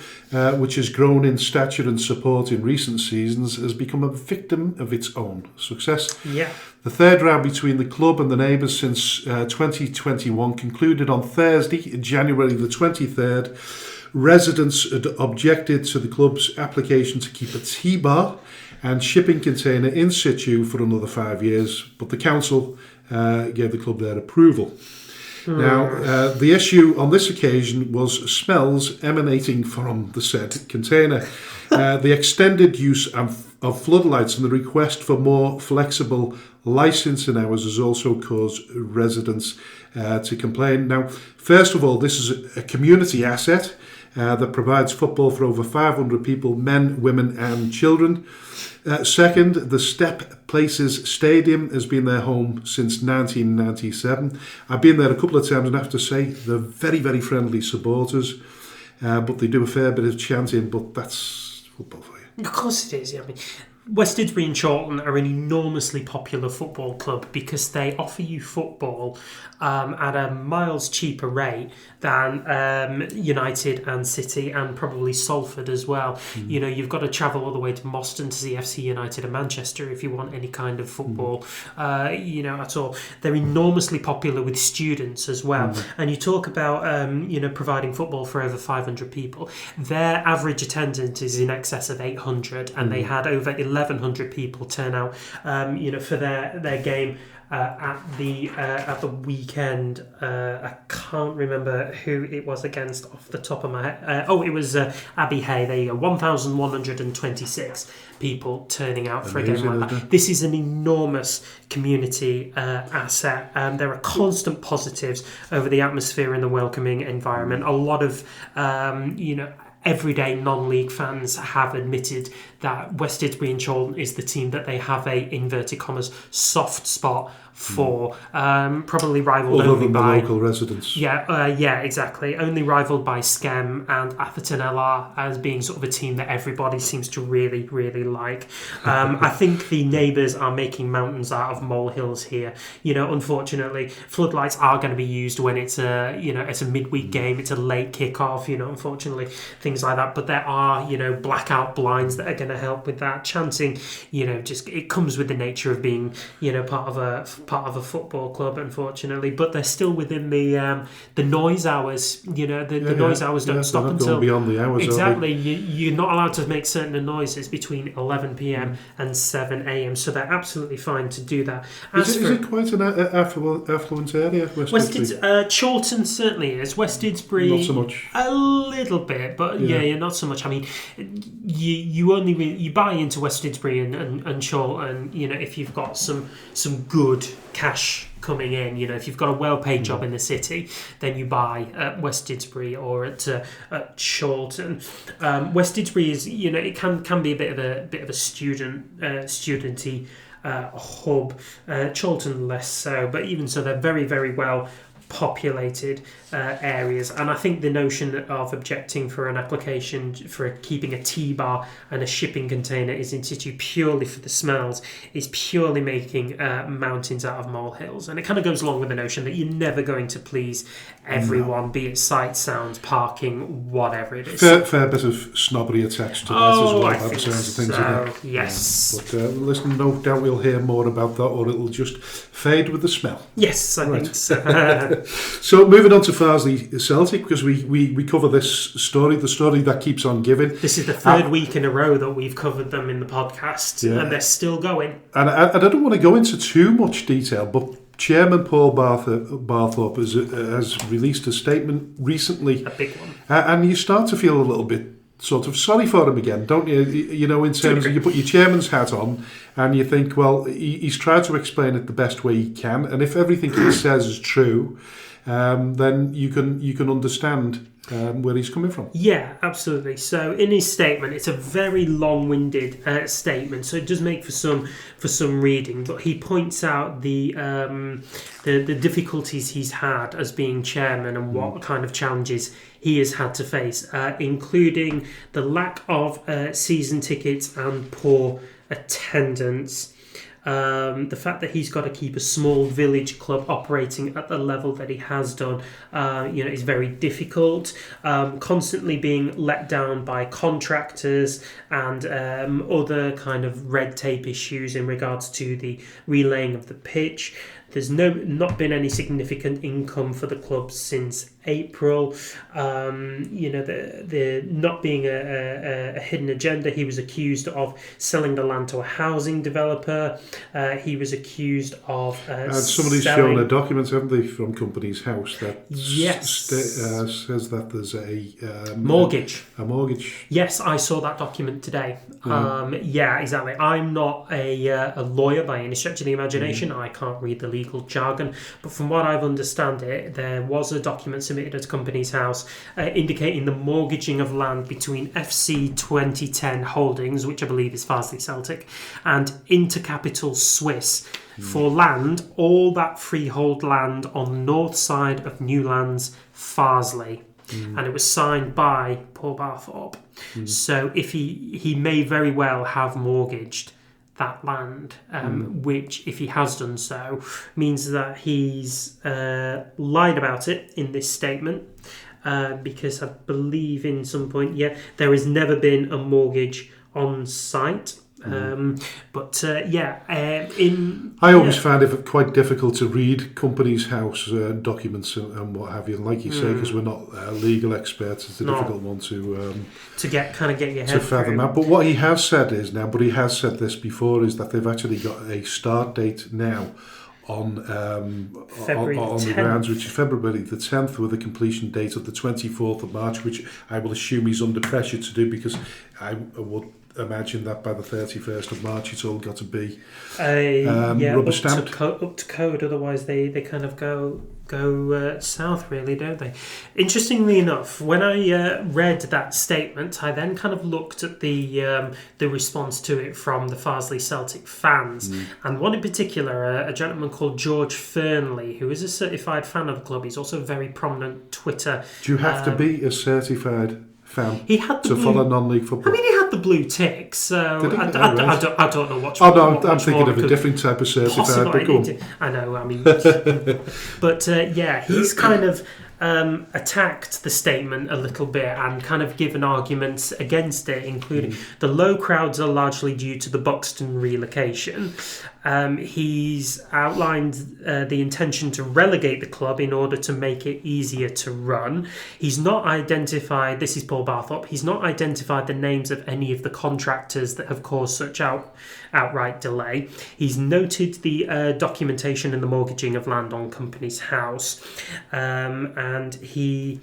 which has grown in stature and support in recent seasons, has become a victim of its own success. Yeah. The third round between the club and the neighbours since 2021 concluded on Thursday, January the 23rd. Residents had objected to the club's application to keep a T-bar and shipping container in situ for another 5 years, but the council gave the club their approval. Now, the issue on this occasion was smells emanating from the said container. The extended use of floodlights and the request for more flexible licensing hours has also caused residents to complain. Now, first of all, this is a community asset that provides football for over 500 people, men, women and children. Second, the Step Places Stadium has been their home since 1997. I've been there a couple of times and I have to say they're very, very friendly supporters, but they do a fair bit of chanting, but that's football for you. Of course it is. I mean, West Didsbury and Chorlton are an enormously popular football club because they offer you football at a miles cheaper rate than United and City and probably Salford as well. You know, you've got to travel all the way to Moston to see FC United and Manchester if you want any kind of football, at all. They're enormously popular with students as well. And you talk about, providing football for over 500 people. Their average attendance is in excess of 800, and they had over 1,100 people turn out, for their game at the weekend. I can't remember who it was against off the top of my head. It was Abbey Hay. There you go. 1,126 people turning out for a game like that. This is an enormous community asset. There are constant positives over the atmosphere and the welcoming environment. A lot of, everyday non-league fans have admitted that West Didsbury and Chorlton is the team that they have a, inverted commas, soft spot for, probably rivaled only by the local residents. Yeah, exactly. Only rivaled by Skem and Atherton LR as being sort of a team that everybody seems to really, really like. I think the neighbours are making mountains out of molehills here. Unfortunately, floodlights are going to be used when it's it's a midweek game, it's a late kickoff. Unfortunately, things like that. But there are blackout blinds that are going to help with that. Chanting, just it comes with the nature of being part of a football club, unfortunately, but they're still within the noise hours. The noise hours don't stop until beyond the hours. Exactly, you're not allowed to make certain noises between 11 p.m. and 7 a.m. So they're absolutely fine to do that. Is it quite an affluent area? West Chorlton certainly is. West Didsbury, not so much. A little bit, but yeah, not so much. I mean, you buy into West Didsbury and Chorlton, if you've got some good cash coming in. If you've got a well-paid job in the city, then you buy at West Didsbury or at Chorlton. West Didsbury is, it can be a bit of a studenty hub. Chorlton less so, but even so, they're very, very well populated areas, and I think the notion of objecting for an application for keeping a T-bar and a shipping container is in situ purely for the smells is purely making mountains out of molehills, and it kind of goes along with the notion that you're never going to please everyone, be it sight, sound, parking, whatever it is. Fair bit of snobbery attached to that as well. I think so. Yes. But listen, no doubt we'll hear more about that, or it'll just fade with the smell. Yes, I think so. So moving on to Farsley Celtic, because we cover this story, the story that keeps on giving. This is the third week in a row that we've covered them in the podcast, and they're still going. And I don't want to go into too much detail, but Chairman Paul Barthorpe has released a statement recently. A big one. And you start to feel a little bit sort of sorry for him again, don't you? In terms of you put your chairman's hat on and you think, well, he's tried to explain it the best way he can, and if everything he says is true, then you can understand where he's coming from. Yeah, absolutely. So in his statement, it's a very long-winded statement, so it does make for some reading. But he points out the difficulties he's had as being chairman and what kind of challenges he has had to face, including the lack of season tickets and poor attendance. The fact that he's got to keep a small village club operating at the level that he has done, is very difficult. Constantly being let down by contractors and other kind of red tape issues in regards to the relaying of the pitch. There's not been any significant income for the club since April. The not being a hidden agenda. He was accused of selling the land to a housing developer. He was accused of and somebody's shown a document, haven't they, from Company's House that says that there's a mortgage. A mortgage. Yes, I saw that document today. Yeah, exactly. I'm not a lawyer by any stretch of the imagination. I can't read the legal jargon, but from what I've understand it, there was a document submitted at Company's House indicating the mortgaging of land between FC 2010 Holdings, which I believe is Farsley Celtic, and Intercapital Swiss for land, all that freehold land on the north side of Newlands, Farsley. And it was signed by Paul Barthorpe. So if he may very well have mortgaged that land, which, if he has done so, means that he's lied about it in this statement, because I believe in some point, there has never been a mortgage on site. I always found it quite difficult to read Companies House documents and what have you. And like you say, because we're not legal experts, it's a difficult one to get your head to fathom out. But what he has said is now, but he has said this before, is that they've actually got a start date now on the grounds, which is February the 10th, with a completion date of the 24th of March, which I will assume he's under pressure to do, because I would imagine that by the 31st of March it's all got to be rubber stamped. Up to code, otherwise they kind of go south, really, don't they? Interestingly enough, when I read that statement, I then kind of looked at the response to it from the Farsley Celtic fans, and one in particular, a gentleman called George Fernley, who is a certified fan of the club. He's also a very prominent Twitter. Do you have to be a certified fan he had to follow non-league football? I mean, he had the blue tick, so I don't know what. I'm thinking of a different type of certified. I know. I mean, but he's kind of attacked the statement a little bit and kind of given arguments against it, including the low crowds are largely due to the Buxton relocation. He's outlined the intention to relegate the club in order to make it easier to run. He's not identified, this is Paul Barthorpe, he's not identified the names of any of the contractors that have caused such outright delay. He's noted the documentation and the mortgaging of land on Companies House, and he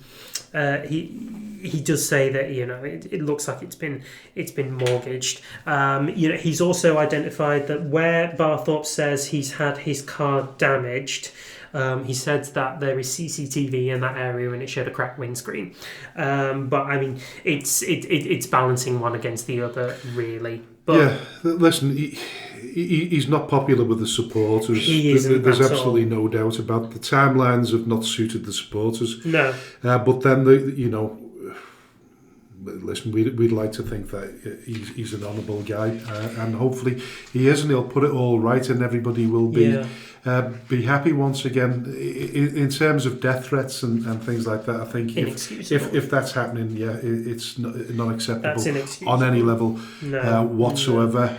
does say that it looks like it's been mortgaged. He's also identified that where Barthorpe says he's had his car damaged, he said that there is CCTV in that area and it showed a cracked windscreen. But I mean, it's balancing one against the other, really. But listen, he's not popular with the supporters. There's absolutely no doubt about the timelines have not suited the supporters. No. But then listen, we'd like to think that he's an honourable guy, and hopefully he is, and he'll put it all right, and everybody will be happy once again. In terms of death threats and things like that, I think if that's happening, it's not acceptable on any level whatsoever.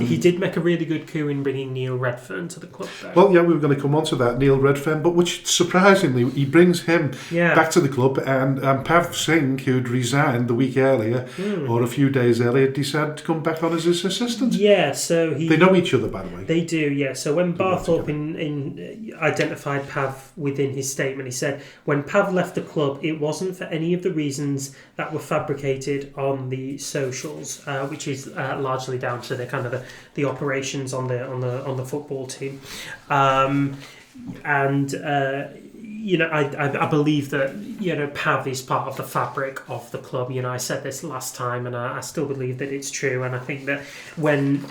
He did make a really good coup in bringing Neil Redfern to the club, though. Well, we were going to come on to that, Neil Redfern, but which surprisingly he brings him back to the club, and Pav Singh, who'd resigned the week earlier or a few days earlier, decided to come back on as his assistant. So they know each other, by the way. They do, So when Barthorpe identified Pav within his statement, he said, when Pav left the club, it wasn't for any of the reasons that were fabricated on the socials, which is largely down to the kind of the operations on the football team, I believe that Pav is part of the fabric of the club. I said this last time, and I still believe that it's true. And I think that when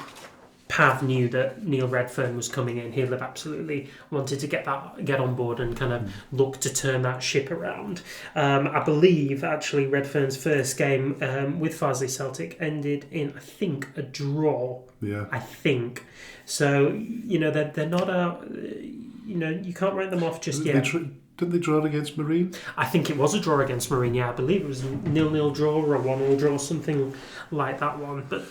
Pav knew that Neil Redfern was coming in, he'll have absolutely wanted to get on board and kind of look to turn that ship around. I believe actually Redfern's first game with Farsley Celtic ended in, I think, a draw. Yeah. I think. So they're not out. You can't write them off just yet. Didn't they draw against Marine? I think it was a draw against Marine, I believe it was a 0-0 draw or a 1-1 draw, something like that one. But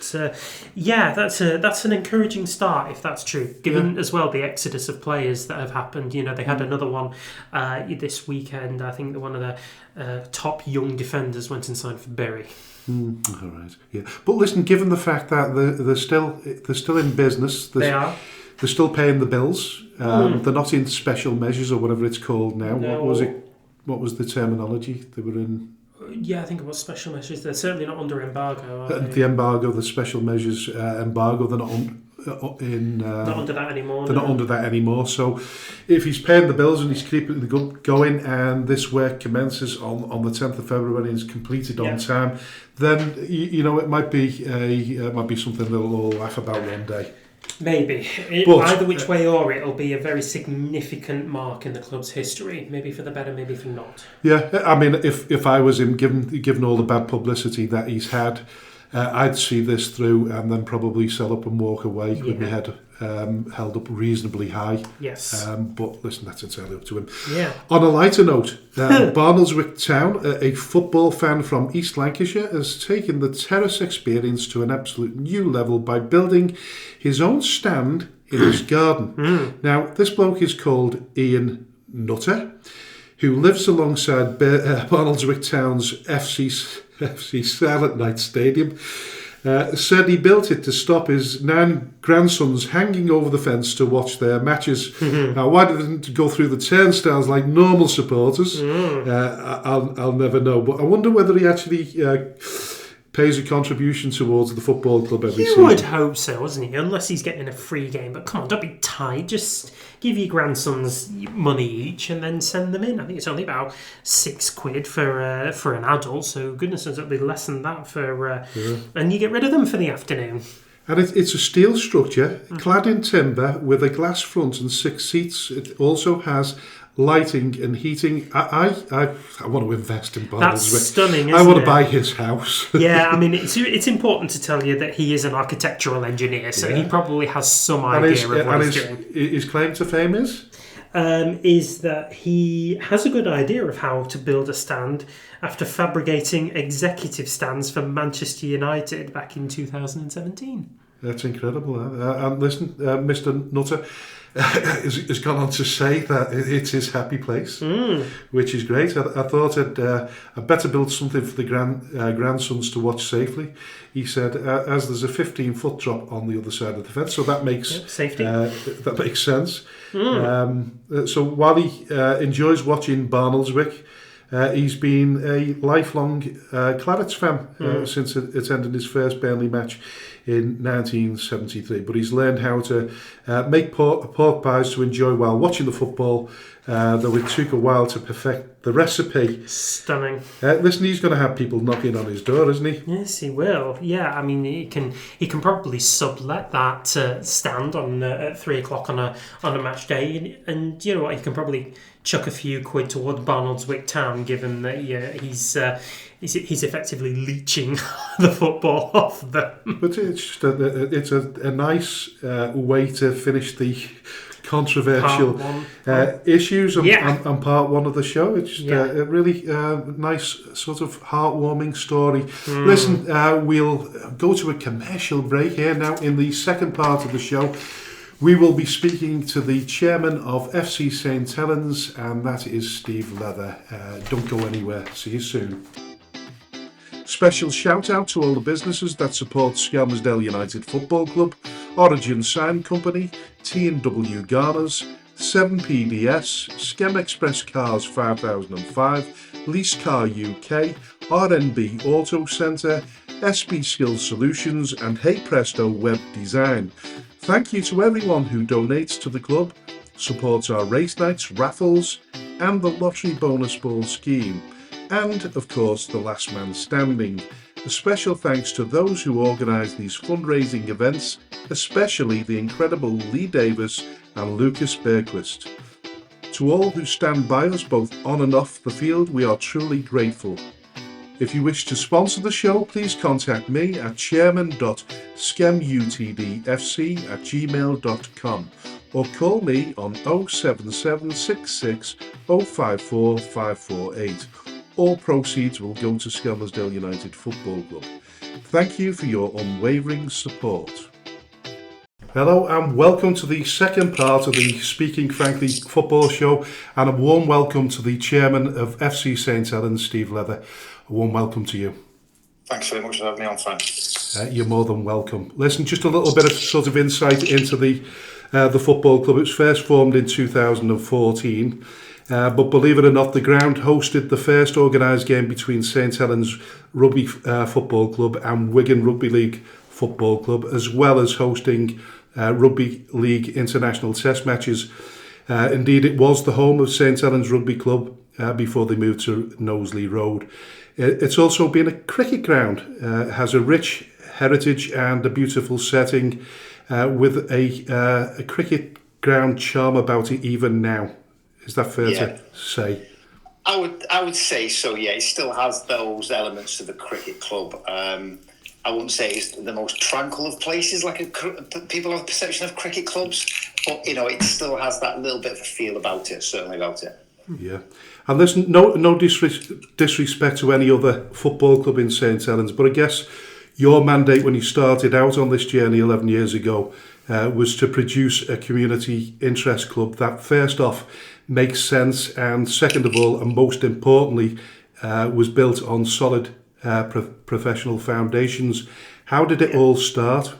that's an encouraging start, if that's true, given as well the exodus of players that have happened. They had another one this weekend. I think that one of the top young defenders went and signed for Bury. All right, yeah. But listen, given the fact that they're still in business, they are. They're still paying the bills. They're not in special measures or whatever it's called now. No. What was the terminology they were in? I think it was special measures. They're certainly not under embargo. The embargo, the special measures embargo. They're not not under that anymore. They're not under that anymore. So, if he's paying the bills and he's keeping the good going, and this work commences on the 10th of February and is completed on time, then it might be something they'll all laugh about one day. Maybe. Either which way or it'll be a very significant mark in the club's history. Maybe for the better, maybe for not. Yeah, I mean, if I was him, given all the bad publicity that he's had, I'd see this through and then probably sell up and walk away with my head held up reasonably high. Yes. But listen, that's entirely up to him. Yeah. On a lighter note, Barnoldswick Town, a football fan from East Lancashire, has taken the terrace experience to an absolute new level by building his own stand in his garden. Now, this bloke is called Ian Nutter, who lives alongside Barnoldswick Town's FC Silent Night Stadium. Said he built it to stop his 9 grandsons hanging over the fence to watch their matches. Now, why didn't go through the turnstiles like normal supporters? I'll never know. But I wonder whether he actually pays a contribution towards the football club every season. You would hope so, wouldn't he? Unless he's getting a free game. But come on, don't be tight. Just give your grandsons money each and then send them in. I think it's only about £6 for an adult. So goodness knows it'll be less than that for... And you get rid of them for the afternoon. And it's a steel structure, clad in timber, with a glass front and 6 seats. It also has lighting and heating. I want to invest in Barnoldswick. That's stunning, isn't it? I want to buy his house. Yeah, I mean, it's important to tell you that he is an architectural engineer, so he probably has some idea of what he's doing. His claim to fame is that he has a good idea of how to build a stand after fabricating executive stands for Manchester United back in 2017. That's incredible. And listen, Mr. Nutter has gone on to say that it's his happy place, which is great. I thought I'd better build something for the grandsons to watch safely. He said, as there's a 15-foot drop on the other side of the fence, so that makes safety. That makes sense. So while he enjoys watching Barnoldswick, he's been a lifelong Clarets fan since attending his first Burnley match in 1973. But he's learned how to make pork pies to enjoy while watching the football, though it took a while to perfect the recipe. Stunning. Listen, he's going to have people knocking on his door, isn't he? Yes, he will. Yeah, I mean, he can probably sublet that stand on at 3:00 on a match day, and you know what, he can probably chuck a few quid towards Barnoldswick Town, given that he's effectively leeching the football off them. But it's a nice way to finish the controversial issues on part 1 of the show. It's just a really nice sort of heartwarming story. Listen, we'll go to a commercial break here now. In the second part of the show, we will be speaking to the chairman of FC St Helens, and that is Steve Leather. Don't go anywhere. See you soon. Special shout out to all the businesses that support Skelmersdale United Football Club: Origin Sign Company, T&W Garners, 7PDS, Skem Express Cars 5005, Lease Car UK, RNB Auto Centre, SB Skills Solutions, and Hey Presto Web Design. Thank you to everyone who donates to the club, supports our race nights, raffles, and the lottery bonus ball scheme, and of course the last man standing. A special thanks to those who organise these fundraising events, especially the incredible Lee Davis and Lucas Berquist. To all who stand by us both on and off the field, we are truly grateful. If you wish to sponsor the show, please contact me at chairman.skemutdfc@gmail.com or call me on 07766 054 548. All proceeds will go to Skelmersdale United Football Club. Thank you for your unwavering support. Hello and welcome to the second part of the Speaking Frankly football show, and a warm welcome to the chairman of FC St Helens, Steve Leather. A warm welcome to you. Thanks very much for having me on, Frank. You're more than welcome. Listen, just a little bit of sort of insight into the football club. It was first formed in 2014. But believe it or not, the ground hosted the first organised game between St Helens Rugby Football Club and Wigan Rugby League Football Club, as well as hosting Rugby League international test matches. Indeed, it was the home of St Helens Rugby Club before they moved to Knowsley Road. It's also been a cricket ground, has a rich heritage and a beautiful setting with a cricket ground charm about it even now. Is that fair to say? I would say so, yeah. It still has those elements of the cricket club. I wouldn't say it's the most tranquil of places, like people have a perception of cricket clubs, but it still has that little bit of a feel about it, certainly about it. Yeah, and there's no disrespect to any other football club in St Helens, but I guess your mandate when you started out on this journey 11 years ago was to produce a community interest club that, first off, makes sense, and second of all, and most importantly, was built on solid professional foundations. How did it all start?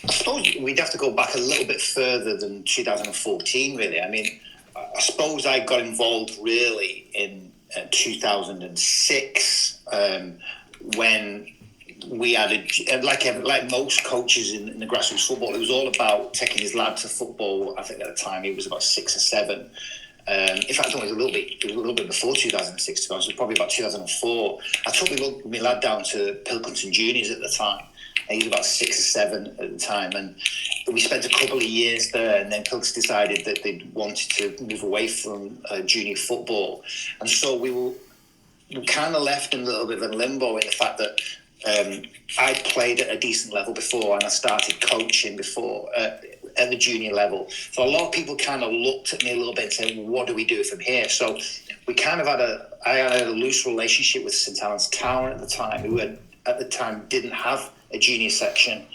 I suppose we'd have to go back a little bit further than 2014, really. I mean, I suppose I got involved really in 2006 when we had like most coaches in the grassroots football, it was all about taking his lad to football. I think at the time he was about 6 or 7. In fact, it was a little bit before 2006. It was probably about 2004. I took my lad down to Pilkington Juniors at the time. And he was about 6 or 7 at the time, and we spent a couple of years there. And then Pilkington decided that they wanted to move away from junior football, and so we kind of left in a little bit of a limbo in the fact that I'd played at a decent level before, and I started coaching before at the junior level. So a lot of people kind of looked at me a little bit and said, well, what do we do from here? So we kind of I had a loose relationship with St Helens Town at the time, who at the time didn't have a junior section.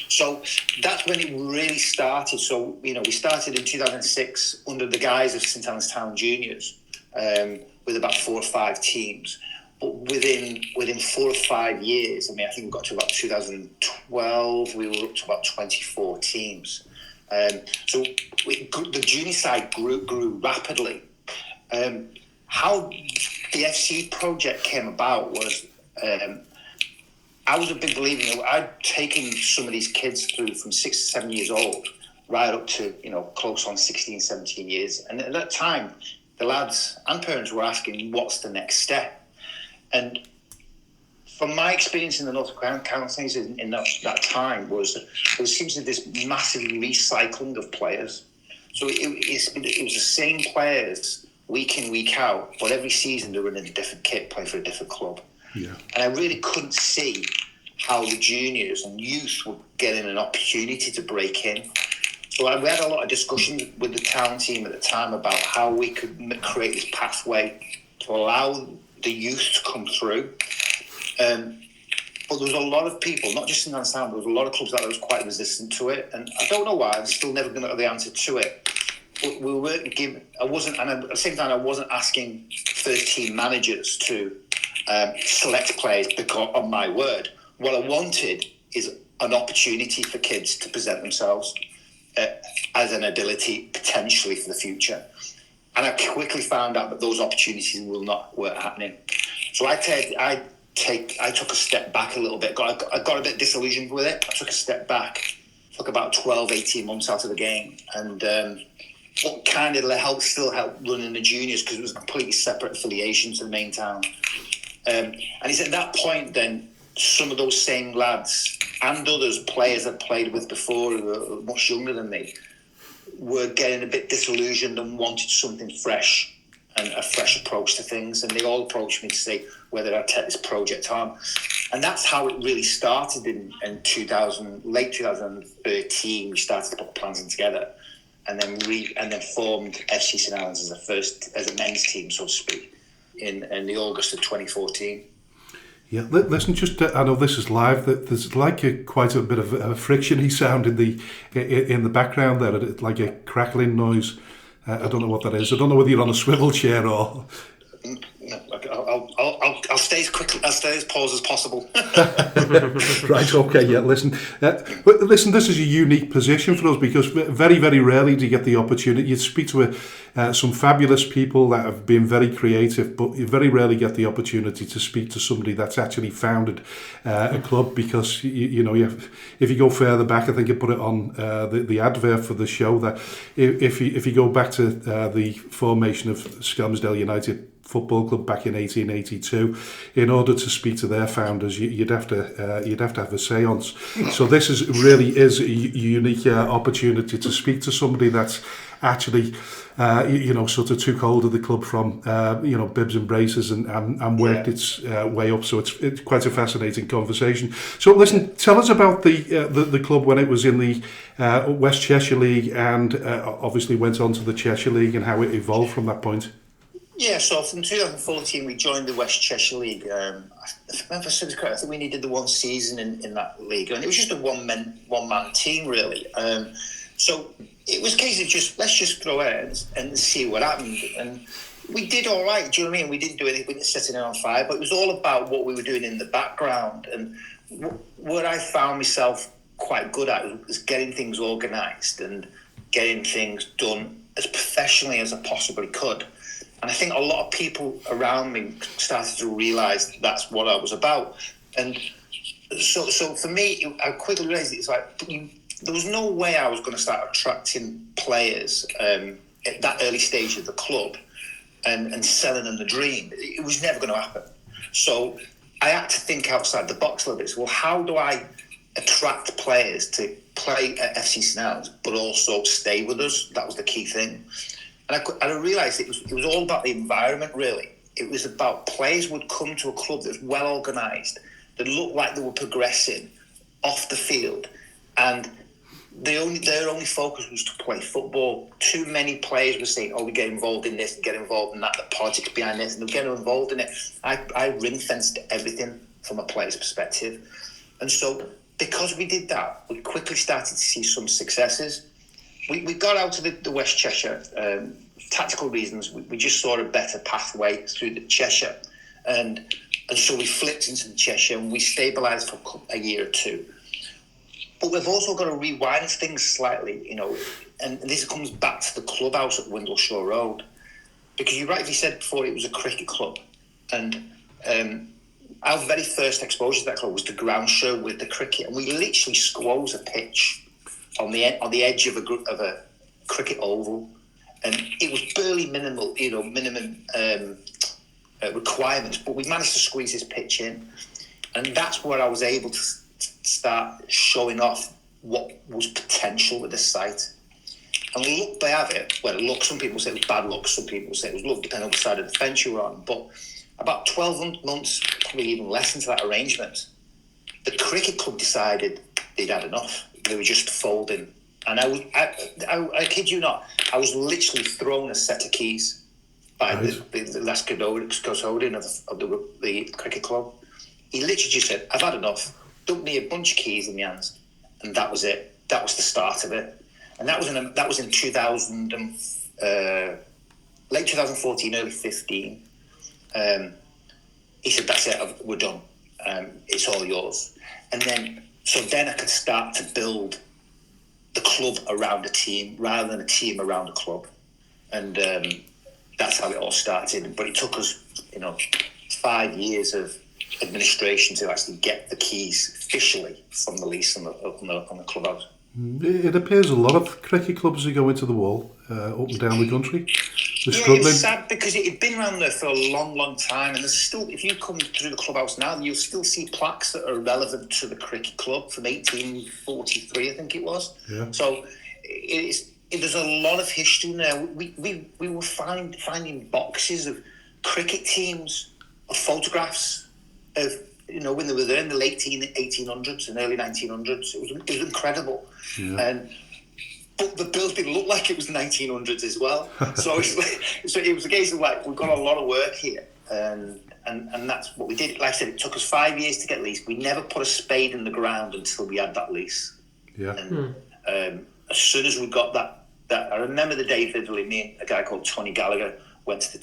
So that's when it really started. So, we started in 2006 under the guise of St Helens Town Juniors with about 4 or 5 teams. But within 4 or 5 years, I think we got to about 2012, we were up to about 24 teams. So the junior side grew rapidly. How the FC project came about was I was a big believer. I'd taken some of these kids through from 6 to 7 years old right up to close on 16, 17 years. And at that time, the lads and parents were asking, what's the next step? And from my experience in the North Counties in that time was there seems to be this massive recycling of players. So it was the same players week in, week out, but every season they were in a different kit playing for a different club. Yeah. And I really couldn't see how the juniors and youth were getting an opportunity to break in. So we had a lot of discussions with the town team at the time about how we could create this pathway to allow the youth to come through. But there was a lot of people, not just in Helens Town, but there was a lot of clubs that was quite resistant to it. And I don't know why, I'm still never going to know the answer to it. But we weren't given, at the same time, I wasn't asking first team managers to select players because on my word. What I wanted is an opportunity for kids to present themselves as an ability potentially for the future. And I quickly found out that those opportunities weren't happening. So I took a step back a little bit. I got a bit disillusioned with it. I took a step back, took about 12, 18 months out of the game, and what kind of still helped running the juniors because it was a completely separate affiliation to the main town. And it's at that point then some of those same lads and others, players I'd played with before who were much younger than me, were getting a bit disillusioned and wanted something fresh and a fresh approach to things. And they all approached me to say whether I'd take this project on. And that's how it really started in late 2013. We started to put plans in together and then formed FC St Helens as a men's team, so to speak, in the August of 2014. Yeah, listen, I know this is live. There's quite a bit of a frictiony sound in the background there, like a crackling noise. I don't know what that is. I don't know whether you're on a swivel chair or. I'll stay as paused as possible. Right. Okay. Yeah. Listen. Listen. This is a unique position for us because very, very rarely do you get the opportunity. You speak to some fabulous people that have been very creative, but you very rarely get the opportunity to speak to somebody that's actually founded a club. Because if you go further back, I think you put it on the advert for the show that if you go back to the formation of Skelmersdale United Football Club back in 1882, in order to speak to their founders, you'd have to have a séance. So this really is a unique opportunity to speak to somebody that's actually, sort of took hold of the club from, bibs and braces and worked its way up. So it's quite a fascinating conversation. So listen, tell us about the club when it was in the West Cheshire League and obviously went on to the Cheshire League and how it evolved from that point. Yeah, so from 2014 we joined the West Cheshire League. If I said this correct, I think we only did the one season in that league, and it was just a one-man team really. So it was a case of let's just throw it and see what happened. And we did all right, do you know what I mean? We didn't do anything, we didn't set it on fire, but it was all about what we were doing in the background. And what I found myself quite good at was getting things organised and getting things done as professionally as I possibly could. And I think a lot of people around me started to realise that's what I was about. And so for me, I quickly realised it's like there was no way I was going to start attracting players at that early stage of the club and selling them the dream. It was never going to happen. So I had to think outside the box a little bit. So, well, how do I attract players to play at FC St Helens but also stay with us? That was the key thing. And I realised it was all about the environment, really. It was about players would come to a club that was well organised, that looked like they were progressing off the field, and their only focus was to play football. Too many players were saying, we get involved in this and get involved in that, the politics behind this, and they'll get involved in it. I ring-fenced everything from a player's perspective. And so because we did that, we quickly started to see some successes. We got out of the West Cheshire, tactical reasons. We just saw a better pathway through the Cheshire. And so we flipped into the Cheshire and we stabilised for a year or two. But we've also got to rewind things slightly, and this comes back to the clubhouse at Windleshaw Road. Because you rightly said before it was a cricket club. And our very first exposure to that club was the ground show with the cricket. And we literally squoze a pitch on the edge of a cricket oval, and it was barely minimum requirements, but we managed to squeeze this pitch in, and that's where I was able to start showing off what was potential with the site. And look, they have it. Well, look, some people say it was bad luck, some people say it was luck, depending on the side of the fence you were on. But about 12 months, probably even less into that arrangement, the cricket club decided they'd had enough. They were just folding. And I kid you not, I was literally thrown a set of keys by the last custodian of the cricket club. He literally just said, I've had enough. Dumped me a bunch of keys in my hands. And that was it. That was the start of it. And that was in 2000, late 2014, early 15. He said, that's it, we're done. It's all yours. And then I could start to build the club around a team rather than a team around a club. And that's how it all started. But it took us, 5 years of administration to actually get the keys officially from the lease on the clubhouse. It appears a lot of cricket clubs are going to the wall up and down the country. It's sad because it had been around there for a long, long time, and there's still, if you come through the clubhouse now, you'll still see plaques that are relevant to the cricket club from 1843, I think it was. Yeah. So there's a lot of history there. We were finding boxes of cricket teams, of photographs of when they were there in the late 1800s and early 1900s. It was incredible. Yeah. But the building looked like it was 1900s as well. So it was a case of we've got a lot of work here, and that's what we did. Like I said, it took us 5 years to get leased. We never put a spade in the ground until we had that lease. Yeah. And as soon as we got that, I remember the day vividly. Me and a guy called Tony Gallagher went to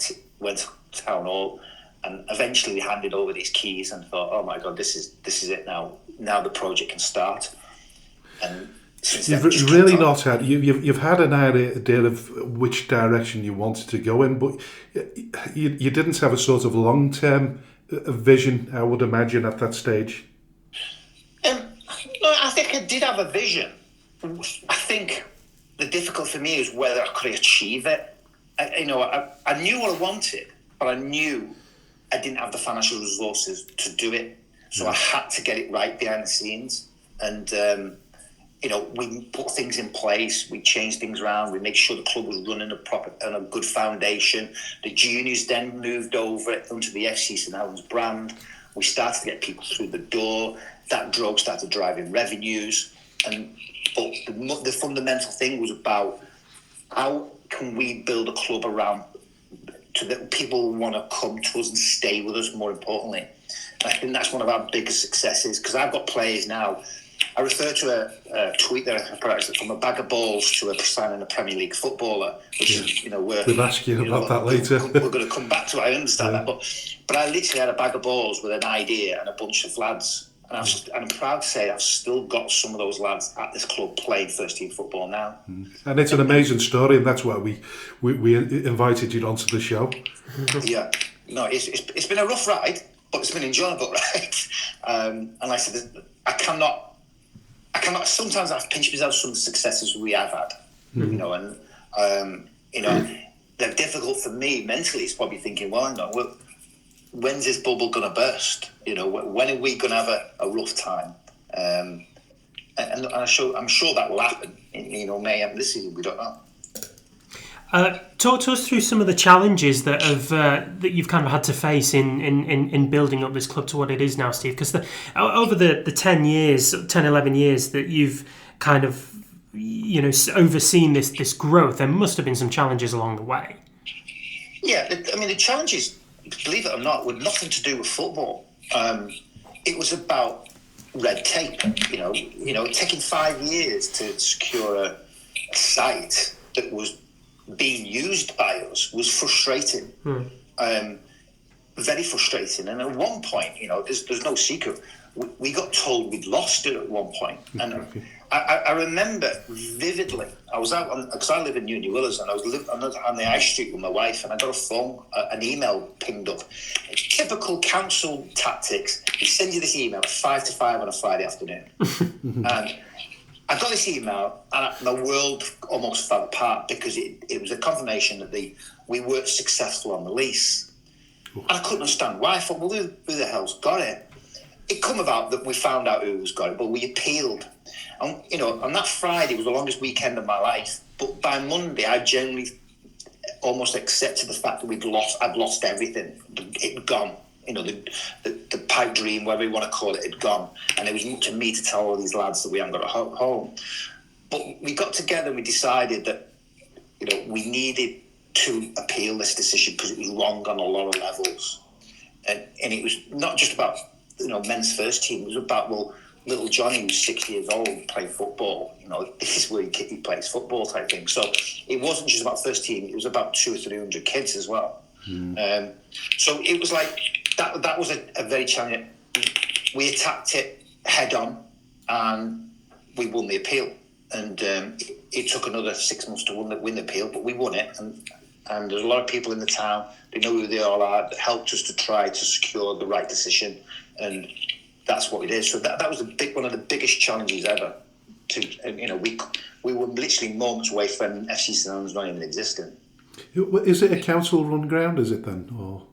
town hall, and eventually we handed over these keys and thought, oh my God, this is it now. Now the project can start. And you've really not had you've had an idea of which direction you wanted to go in, but you didn't have a sort of long-term vision, I would imagine, at that stage. I think I did have a vision. I think the difficult for me is whether I could achieve it. I knew what I wanted, but I knew I didn't have the financial resources to do it. So I had to get it right behind the scenes, and we put things in place, we changed things around, we make sure the club was running on a good foundation. The juniors then moved over onto the FC St Helens brand. We started to get people through the door. That started driving revenues. But the fundamental thing was about how can we build a club around so that people want to come to us and stay with us, more importantly. And I think that's one of our biggest successes, because I've got players now. I refer to a tweet that I put from a bag of balls to a signing a Premier League footballer, which is, we'll ask you about that later. We're going to come back to it, I understand that. But I literally had a bag of balls with an idea and a bunch of lads. And I'm proud to say I've still got some of those lads at this club playing first team football now. And it's an amazing story, and that's why we invited you onto the show. Yeah, no, it's been a rough ride, but it's been an enjoyable ride. And like I said, I cannot. Sometimes I have to pinch myself some of the successes we have had, they're difficult for me mentally. It's probably thinking, when's this bubble going to burst? When are we going to have a rough time? And I'm sure that will happen. May this season, we don't know. Talk to us through some of the challenges that you've kind of had to face in building up this club to what it is now, Steve. Because over the 10, 11 years that you've kind of overseen this growth, there must have been some challenges along the way. Yeah, the challenges, believe it or not, were nothing to do with football. It was about red tape. Taking 5 years to secure a site that was being used by us was frustrating. Very frustrating. And at one point, there's no secret, we got told we'd lost it at one point. And I remember vividly, I was out because I live in New Willers, and I was on the high street with my wife, and I got an email pinged up. Typical council tactics. They send you this email at 5 to 5 on a Friday afternoon. And I got this email, and my world almost fell apart, because it was a confirmation that we weren't successful on the lease. And I couldn't understand why. I thought, who the hell's got it? It come about that we found out who's got it, but we appealed. And, on that Friday was the longest weekend of my life. But by Monday, I generally almost accepted the fact that I'd lost everything. It'd gone. The pipe dream, whatever you want to call it, had gone. And it was up to me to tell all these lads that we hadn't got a home. But we got together and we decided that, we needed to appeal this decision, because it was wrong on a lot of levels. And it was not just about, men's first team. It was about, little Johnny, who's 6 years old, playing football. This is where he plays football type thing. So it wasn't just about first team. It was about 200 or 300 kids as well. So it was like, that was a very challenging. We attacked it head on, and we won the appeal. And it took another 6 months to win the appeal, but we won it. And there's a lot of people in the town, they know who they all are, that helped us to try to secure the right decision. And that's what it is. So that was one of the biggest challenges ever. We were literally moments away from FC St Helens not even existing. Is it a council-run ground, is it then? Or?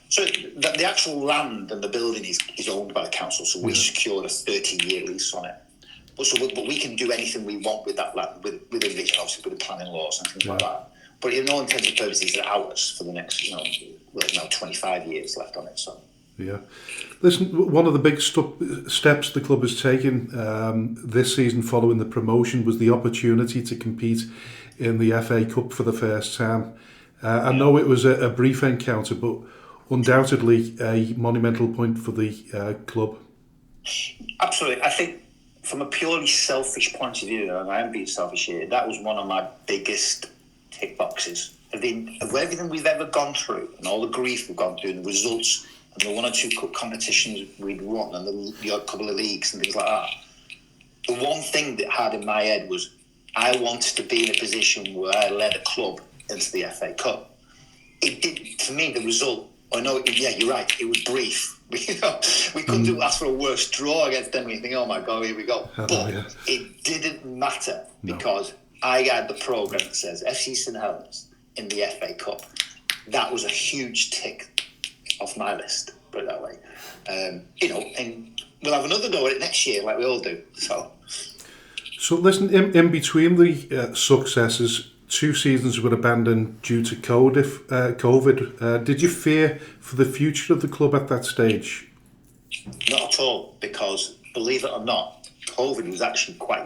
So the actual land and the building is owned by the council, so we secured a 30-year lease on it. But we can do anything we want with that land, with envision, obviously, with the planning laws and things like that. But in all intents and purposes, it's ours for the next, now 25 years left on it. So. Yeah. Listen, one of the big steps the club has taken this season following the promotion was the opportunity to compete in the FA Cup for the first time. I know it was a brief encounter, but undoubtedly a monumental point for the club. Absolutely. I think from a purely selfish point of view, and I am being selfish here, that was one of my biggest tick boxes. Of everything we've ever gone through, and all the grief we've gone through, and the results, and the 1 or 2 cup competitions we'd won, and the odd couple of leagues and things like that. The one thing that had in my head was I wanted to be in a position where I led a club into the FA Cup. It did, for me, the result. I know, you're right. It was brief. We couldn't ask for a worse draw against them. We think, oh my God, here we go. It didn't matter because I had the programme that says FC St Helens in the FA Cup. That was a huge tick off my list, put it that way. And we'll have another go at it next year, like we all do. So listen, in between the successes, 2 seasons were abandoned due to COVID. Did you fear for the future of the club at that stage? Not at all, because believe it or not, COVID was actually quite,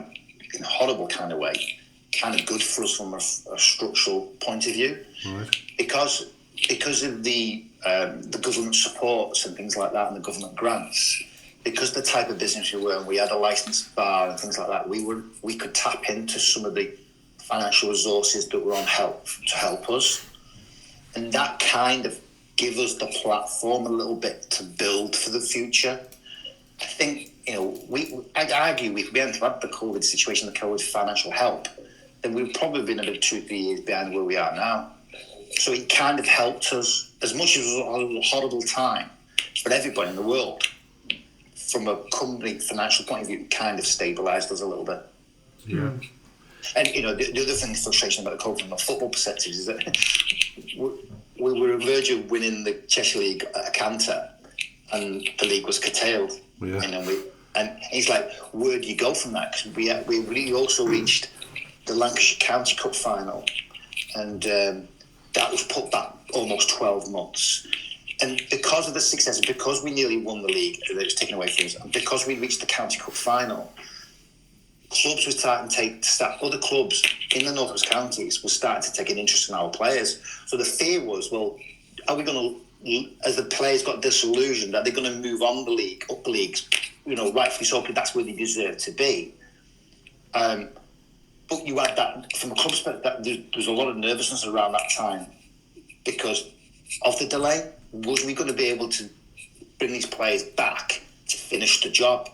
in a horrible kind of way, kind of good for us from a structural point of view. Right. Because of the government supports and things like that, and the government grants, because the type of business we were, and we had a licensed bar and things like that, we could tap into some of the financial resources that were on to help us, and that kind of give us the platform a little bit to build for the future. I think, I'd argue if we hadn't had the COVID situation, the COVID financial help, then we've probably been about 2-3 years behind where we are now. So it kind of helped us, as much as it was a horrible time for everybody in the world. From a company financial point of view, it kind of stabilised us a little bit. Yeah. And, the other thing, frustration about the COVID from a football perspective is that we were on the verge of winning the Cheshire League at a canter, and the league was curtailed. Yeah. And he's like, where do you go from that? Because we also reached the Lancashire County Cup final, and that was put back almost 12 months. And because of the success, and because we nearly won the league, it was taken away from us, and because we reached the County Cup final, clubs were starting to other clubs in the North West Counties were starting to take an interest in our players. So the fear was, well, are we going to, as the players got disillusioned, are they going to move on the league, up the leagues? Rightfully so, because that's where they deserve to be. But you had that, from a club perspective, there was a lot of nervousness around that time because of the delay. Was we going to be able to bring these players back to finish the job?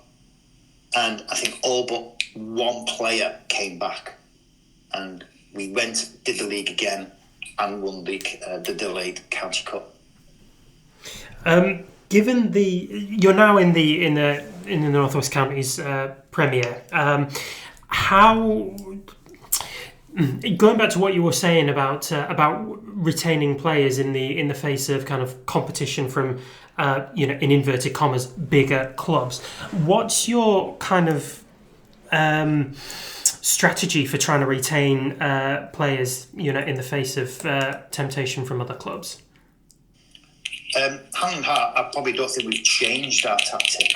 And I think all but one player came back, and we did the league again, and won the delayed County Cup. Given you're now in the North West Counties Premier, how, going back to what you were saying about retaining players in the face of kind of competition from in inverted commas bigger clubs, what's your kind of strategy for trying to retain players in the face of temptation from other clubs? Hand on heart, I probably don't think we've changed our tactic.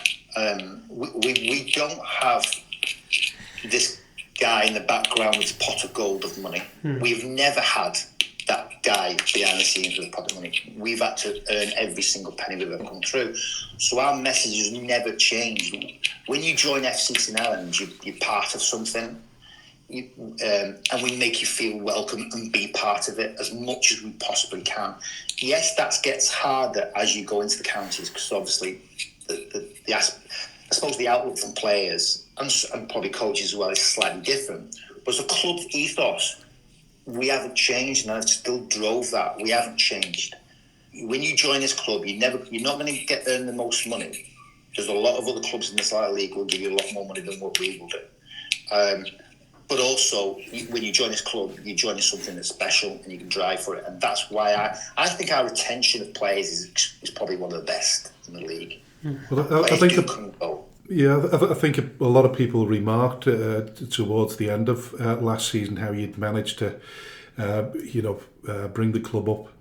We don't have this guy in the background with a pot of gold of money. We've never had that guy behind the scenes with a pot of money. We've had to earn every single penny we've ever come through. So our message has never changed. When you join FC St Helens, you're part of something. And we make you feel welcome and be part of it as much as we possibly can. Yes, that gets harder as you go into the counties, because obviously I suppose the outlook from players and probably coaches as well is slightly different. But as a club ethos, we haven't changed, and I still drove that. We haven't changed. When you join this club, you're not going to earn the most money. There's a lot of other clubs in this league will give you a lot more money than what we will do. But also, when you join this club, you're joining something that's special and you can drive for it. And that's why I think our retention of players is probably one of the best in the league. Well, I think I think a lot of people remarked towards the end of last season how you'd managed to, bring the club up,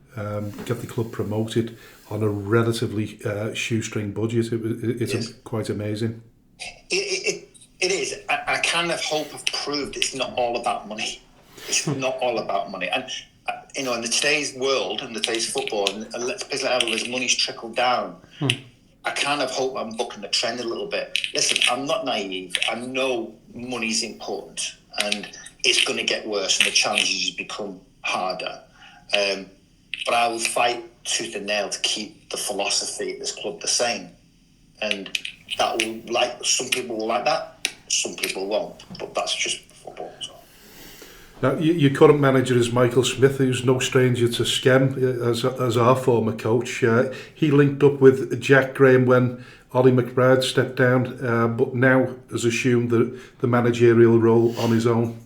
get the club promoted on a relatively shoestring budget. It's quite amazing. It is. I kind of hope I've proved it's not all about money. It's not all about money. And, in today's world and today's football, and let's put it out, as money's trickled down, I kind of hope I'm bucking the trend a little bit. Listen, I'm not naive. I know money's important and it's going to get worse and the challenges become harder. But I will fight tooth and nail to keep the philosophy of this club the same. And that will, some people will like that. Some people won't, but that's just football. So. Now, your current manager is Michael Smith, who's no stranger to Skem as our former coach. He linked up with Jack Graham when Ollie McBride stepped down, but now has assumed the managerial role on his own.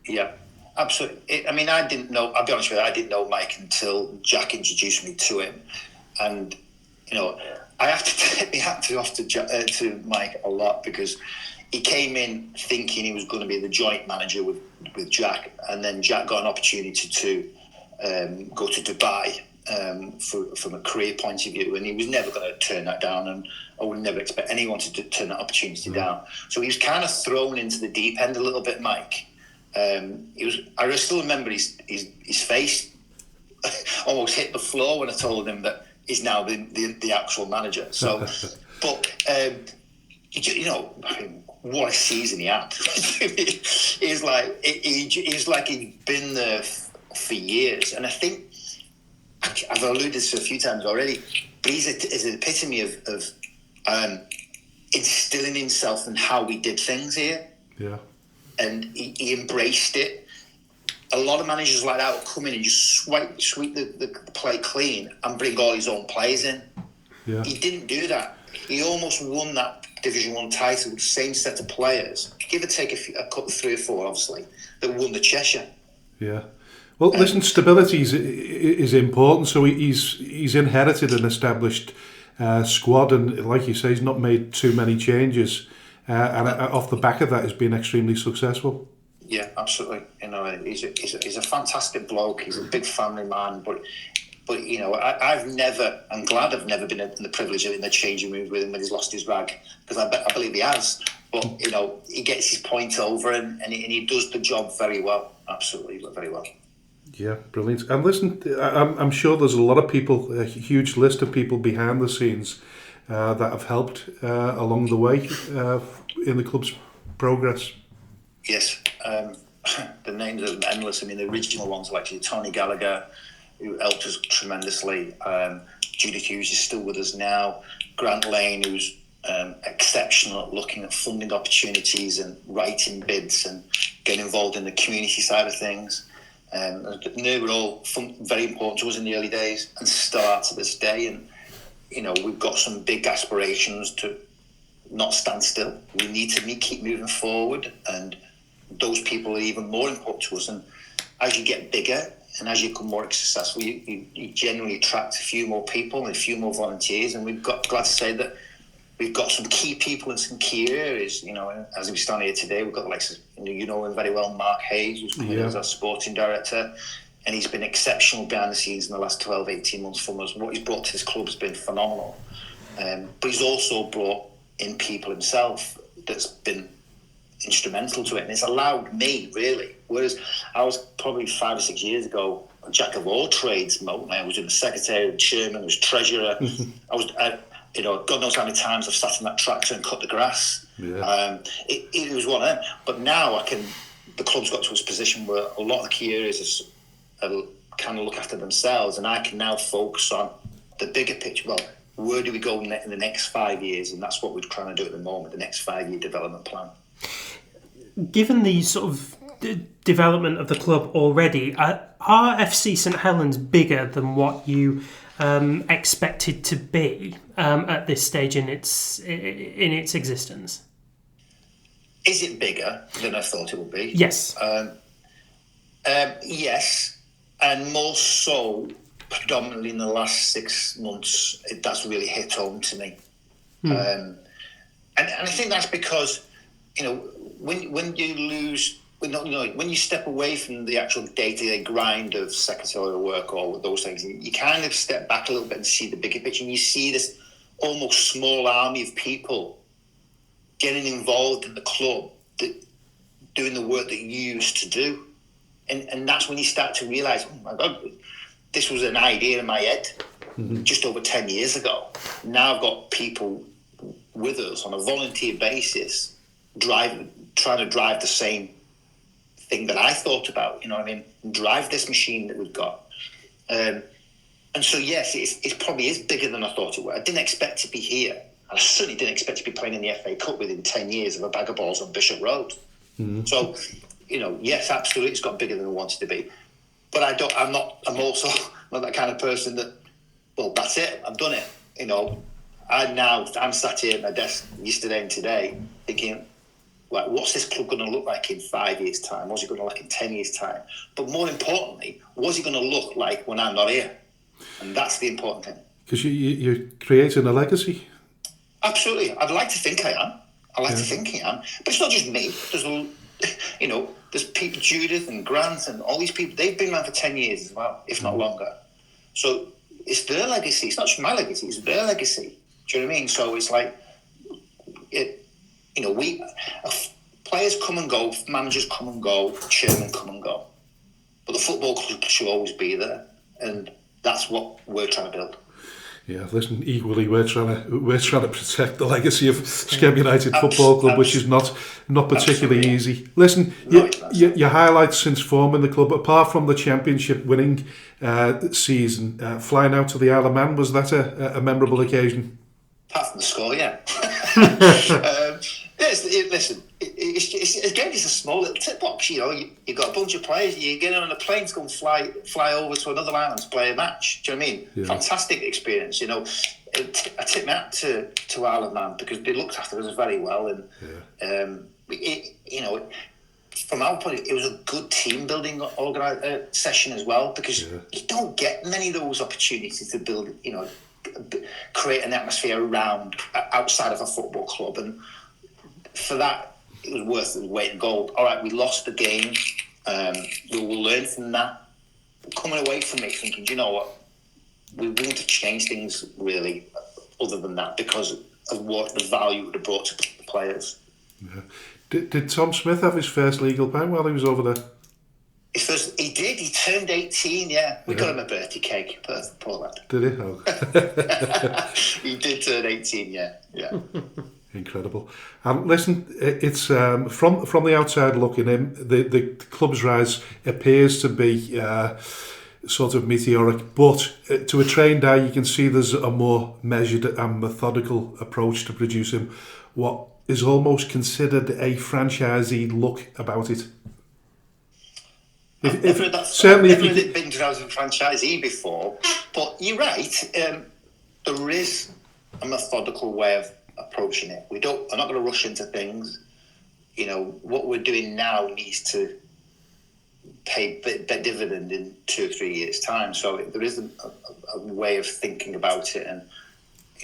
Yeah, absolutely. I didn't know. I'll be honest with you. I didn't know Mike until Jack introduced me to him, and I have to take my hat off to Mike a lot, because he came in thinking he was going to be the joint manager with Jack, and then Jack got an opportunity to go to Dubai from a career point of view, and he was never going to turn that down, and I would never expect anyone to turn that opportunity down. So he was kind of thrown into the deep end a little bit, Mike. I still remember his face almost hit the floor when I told him that he's now the actual manager. So, but you know, what a season he had! He's like he'd been there for years, and I think I've alluded to this a few times already. But he's an epitome of instilling himself in how we did things here. Yeah. And he embraced it. A lot of managers like that will come in and just sweep the play clean and bring all his own players in. Yeah. He didn't do that. He almost won that Division 1 title with the same set of players, give or take a couple, 3 or 4, obviously, that won the Cheshire. Yeah. Well, listen, stability is important. So he's inherited an established squad, and like you say, he's not made too many changes. And off the back of that, has been extremely successful. Yeah, absolutely. You know, he's a fantastic bloke. He's a big family man, but you know, I'm glad I've never been in the privilege of in the changing room with him when he's lost his rag, because I believe he has. But you know, he gets his point over, and he does the job very well. Absolutely, very well. Yeah, brilliant. And listen, I'm sure there's a lot of people, a huge list of people behind the scenes that have helped along the way in the club's progress. Yes, the names are endless. I mean, the original ones are actually Tony Gallagher, who helped us tremendously. Judith Hughes is still with us now. Grant Lane, who's exceptional at looking at funding opportunities and writing bids and getting involved in the community side of things. They were all very important to us in the early days and still are to this day. And you know, we've got some big aspirations to not stand still. We need to keep moving forward, and those people are even more important to us. And as you get bigger and as you become more successful, you generally attract a few more people and a few more volunteers. And glad to say that we've got some key people in some key areas. You know, as we stand here today, we've got the likes of, you know him very well, Mark Hayes, who's come in as our sporting director. And he's been exceptional behind the scenes in the last 12, 18 months from us. What he's brought to this club has been phenomenal. But he's also brought in people himself that's been instrumental to it. And it's allowed me, really. Whereas I was probably 5 or 6 years ago, a jack of all trades. I was doing the secretary, the chairman, I was treasurer. You know, God knows how many times I've sat in that tractor and cut the grass. Yeah. It was one of them. But now the club's got to its position where a lot of the key areas kind of look after themselves, and I can now focus on the bigger picture. Well, where do we go in the next 5 years? And that's what we're trying to do at the moment, the next 5-year development plan. Given the sort of development of the club already, are FC St Helens bigger than what you expected to be at this stage in its existence? Is it bigger than I thought it would be? Yes. Yes. And more so, predominantly in the last 6 months, that's really hit home to me. And I think that's because, you know, when you step away from the actual day-to-day grind of secretarial work or those things, you kind of step back a little bit and see the bigger picture, and you see this almost small army of people getting involved in the club, doing the work that you used to do. And that's when you start to realise, oh my God, this was an idea in my head just over 10 years ago. Now I've got people with us on a volunteer basis trying to drive the same thing that I thought about, you know what I mean? Drive this machine that we've got. And so, yes, it probably is bigger than I thought it would. I didn't expect to be here. I certainly didn't expect to be playing in the FA Cup within 10 years of a bag of balls on Bishop Road. So, you know, yes, absolutely, it's got bigger than I wanted to be. But I'm also not that kind of person that, well, that's it, I've done it. You know, I'm sat here at my desk yesterday and today thinking, like, what's this club going to look like in 5 years' time? What's it going to look like in 10 years' time? But more importantly, what's it going to look like when I'm not here? And that's the important thing. Because you're creating a legacy. Absolutely. I'd like to think I am. I like to think I am. But it's not just me. There's people, Judith and Grant and all these people, they've been around for 10 years as well, if not longer. So it's their legacy. It's not just my legacy, it's their legacy. Do you know what I mean? So it's like, players come and go, managers come and go, chairmen come and go. But the football club should always be there. And that's what we're trying to build. Yeah, listen, equally we're trying to protect the legacy of Skep United Football Club, which is not particularly easy. Listen, your highlights since forming the club, apart from the championship winning season, flying out to the Isle of Man, was that a memorable occasion? Apart from the score, yeah. Listen, it's a small little tip box. You've got a bunch of players. You get on a plane to go and fly over to another island to play a match. Do you know what I mean? Yeah. Fantastic experience. I tip my hat to Isle of Man because they looked after us very well, and from our point of view, it was a good team building session as well because you don't get many of those opportunities to build. Create an atmosphere outside of a football club, and for that it was worth the weight in gold. All right, we lost the game. We will learn from that. Coming away from it thinking, do you know what? We wouldn't have changed things really, other than that, because of what the value it would have brought to the players. Yeah. Did Tom Smith have his first legal pen while he was over there? He did. He turned 18. Yeah, we got him a birthday cake. Poor lad. Did he? Oh. He did turn 18. Yeah. Incredible. And listen, it's from the outside looking in, the club's rise appears to be sort of meteoric, but to a trained eye, you can see there's a more measured and methodical approach to producing what is almost considered a franchisee look about it. I've never been to as a franchisee before, but you're right. There is a methodical way of approaching it. I'm not going to rush into things. What we're doing now needs to pay dividend in 2 or 3 years' time. So there is a way of thinking about it, and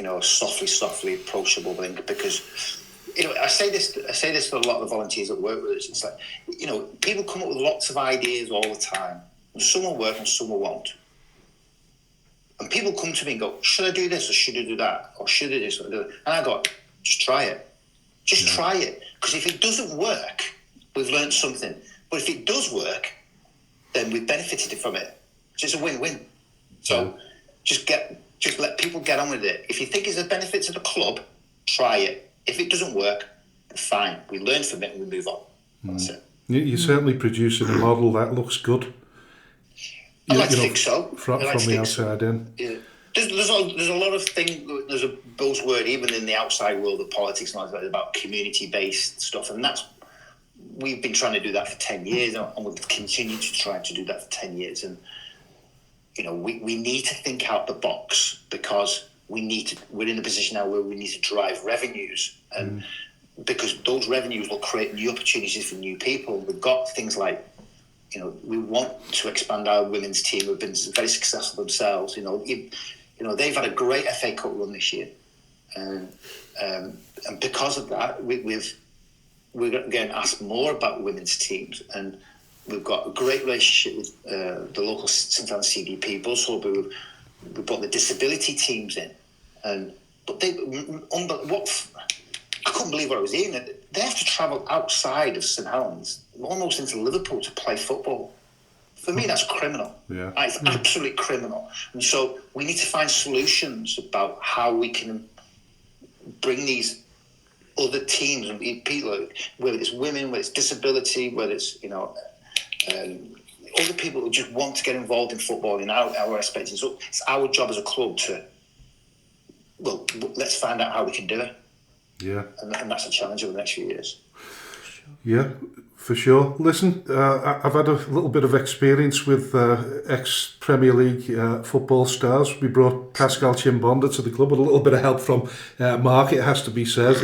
a softly approachable thing. Because I say this to a lot of the volunteers that work with us. It's like people come up with lots of ideas all the time, and some will work and some will won't. And people come to me and go, should I do this or should I do that? Or should I do this or do that? And I go, just try it. Try it. Because if it doesn't work, we've learned something. But if it does work, then we've benefited from it. So it's a win-win. So just let people get on with it. If you think it's a benefit to the club, try it. If it doesn't work, fine. We learn from it and we move on. That's it. You're certainly producing a model that looks good. I like to think so. From the outside in. Yeah. There's a lot of things. There's a buzzword even in the outside world of politics and all that about community-based stuff, and we've been trying to do that for 10 years, and we'll continue to try to do that for 10 years. And we need to think out the box because we're in a position now where we need to drive revenues, and because those revenues will create new opportunities for new people. We've got things like, we want to expand our women's team. We've been very successful themselves. They've had a great FA Cup run this year, and because of that, we're getting asked more about women's teams, and we've got a great relationship with the local St Anne's CDP bus hub. We brought the disability teams in, but I couldn't believe what I was hearing. They have to travel outside of St Helens, almost into Liverpool, to play football. For me, that's criminal. Yeah. It's absolutely criminal. And so we need to find solutions about how we can bring these other teams and people, whether it's women, whether it's disability, whether it's other people who just want to get involved in football in our aspects. And so it's our job as a club let's find out how we can do it. Yeah. And that's a challenge over the next few years. Yeah, for sure. Listen, I've had a little bit of experience with ex-Premier League football stars. We brought Pascal Chimbonda to the club with a little bit of help from Mark, it has to be said.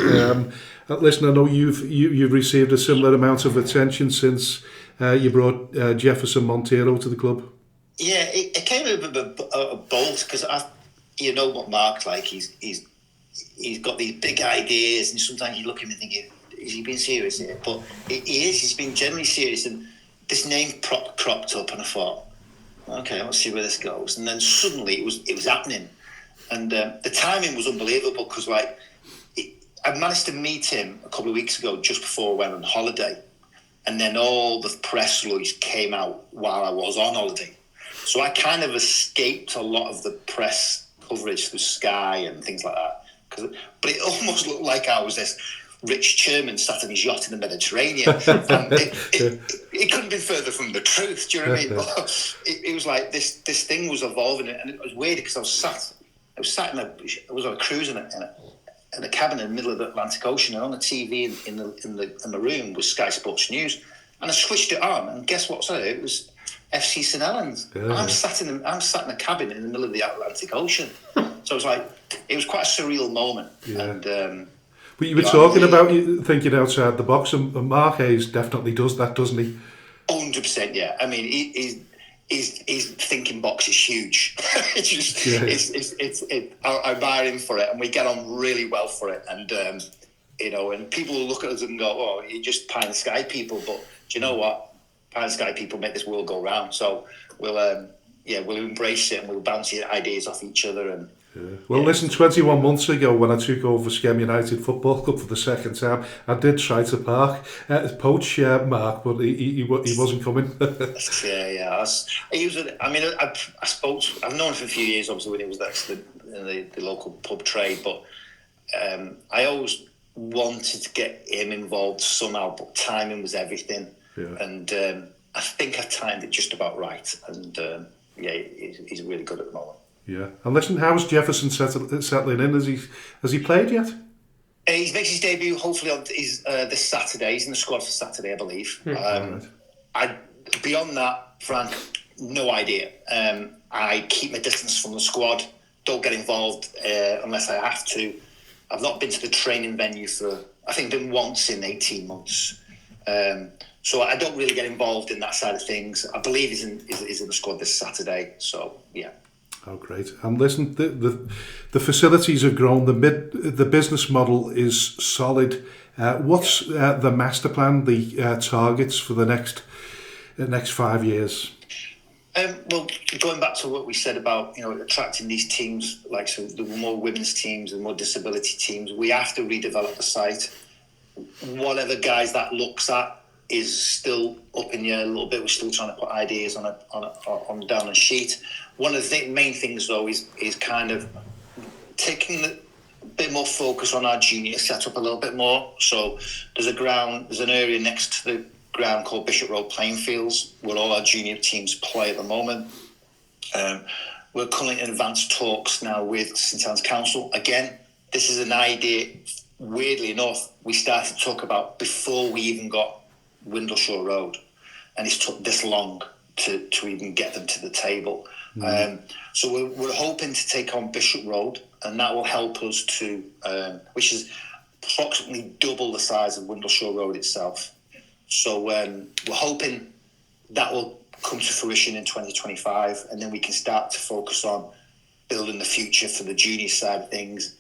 Listen, I know you've received a similar amount of attention since you brought Jefferson Montero to the club. Yeah, it came a bit of a bolt because you know what Mark's like. He's he's got these big ideas, and sometimes you look at him and thinking, is he being serious here? But he is. He's been generally serious, and this name cropped up, and I thought, okay, let's see where this goes. And then suddenly it was happening, and the timing was unbelievable because I managed to meet him a couple of weeks ago just before I went on holiday, and then all the press release came out while I was on holiday, so I kind of escaped a lot of the press coverage through Sky and things like that. But it almost looked like I was this rich chairman sat on his yacht in the Mediterranean. And it couldn't be further from the truth. Do you know what I mean? But it was like this thing was evolving, and it was weird because I was on a cruise in a cabin in the middle of the Atlantic Ocean, and on the TV in the room was Sky Sports News, and I switched it on, and guess what? Sorry, it was FC St Helens. Yeah. I'm sat in a cabin in the middle of the Atlantic Ocean. So it was quite a surreal moment. Yeah. And but you were talking about thinking outside the box, and Mark Hayes definitely does that, doesn't he? 100%, yeah. I mean, his thinking box is huge. I admire him for it, and we get on really well for it. And and people will look at us and go, "Oh, you're just pie in the sky people." But do you know what? Pie in the sky people make this world go round. So we'll embrace it, and we'll bounce ideas off each other. And well, listen, 21 months ago when I took over Skem United Football Club for the second time, I did try to poach Mark, but he wasn't coming. I suppose I've known him for a few years, obviously, when he was the local pub trade, but I always wanted to get him involved somehow, but timing was everything. Yeah. And I think I timed it just about right. And he's really good at the moment. Yeah, and listen, how's Jefferson settling in? Has he played yet? He's making his debut hopefully on this Saturday. He's in the squad for Saturday, I believe. Right. Beyond that, Frank, no idea. I keep my distance from the squad. Don't get involved unless I have to. I've not been to the training venue for, I think, been once in 18 months. So I don't really get involved in that side of things. I believe he's in the squad this Saturday. So yeah. Oh, great. And listen, the facilities have grown, the business model is solid. What's the master plan, the targets for the next 5 years? Well, going back to what we said about attracting these teams, like the more women's teams and more disability teams, we have to redevelop the site. Whatever guys that looks at is still up in the air a little bit. We're still trying to put ideas down a sheet. One of the main things, though, is kind of taking a bit more focus on our junior setup a little bit more. So there's an area next to the ground called Bishop Road Playing Fields where all our junior teams play at the moment. We're currently in advanced talks now with St Helens Council. Again, this is an idea, weirdly enough, we started to talk about before we even got Windleshore Road, and it's took this long to even get them to the table. So we're hoping to take on Bishop Road, and that will help us to, which is approximately double the size of Windleshore Road itself. So we're hoping that will come to fruition in 2025, and then we can start to focus on building the future for the junior side of things,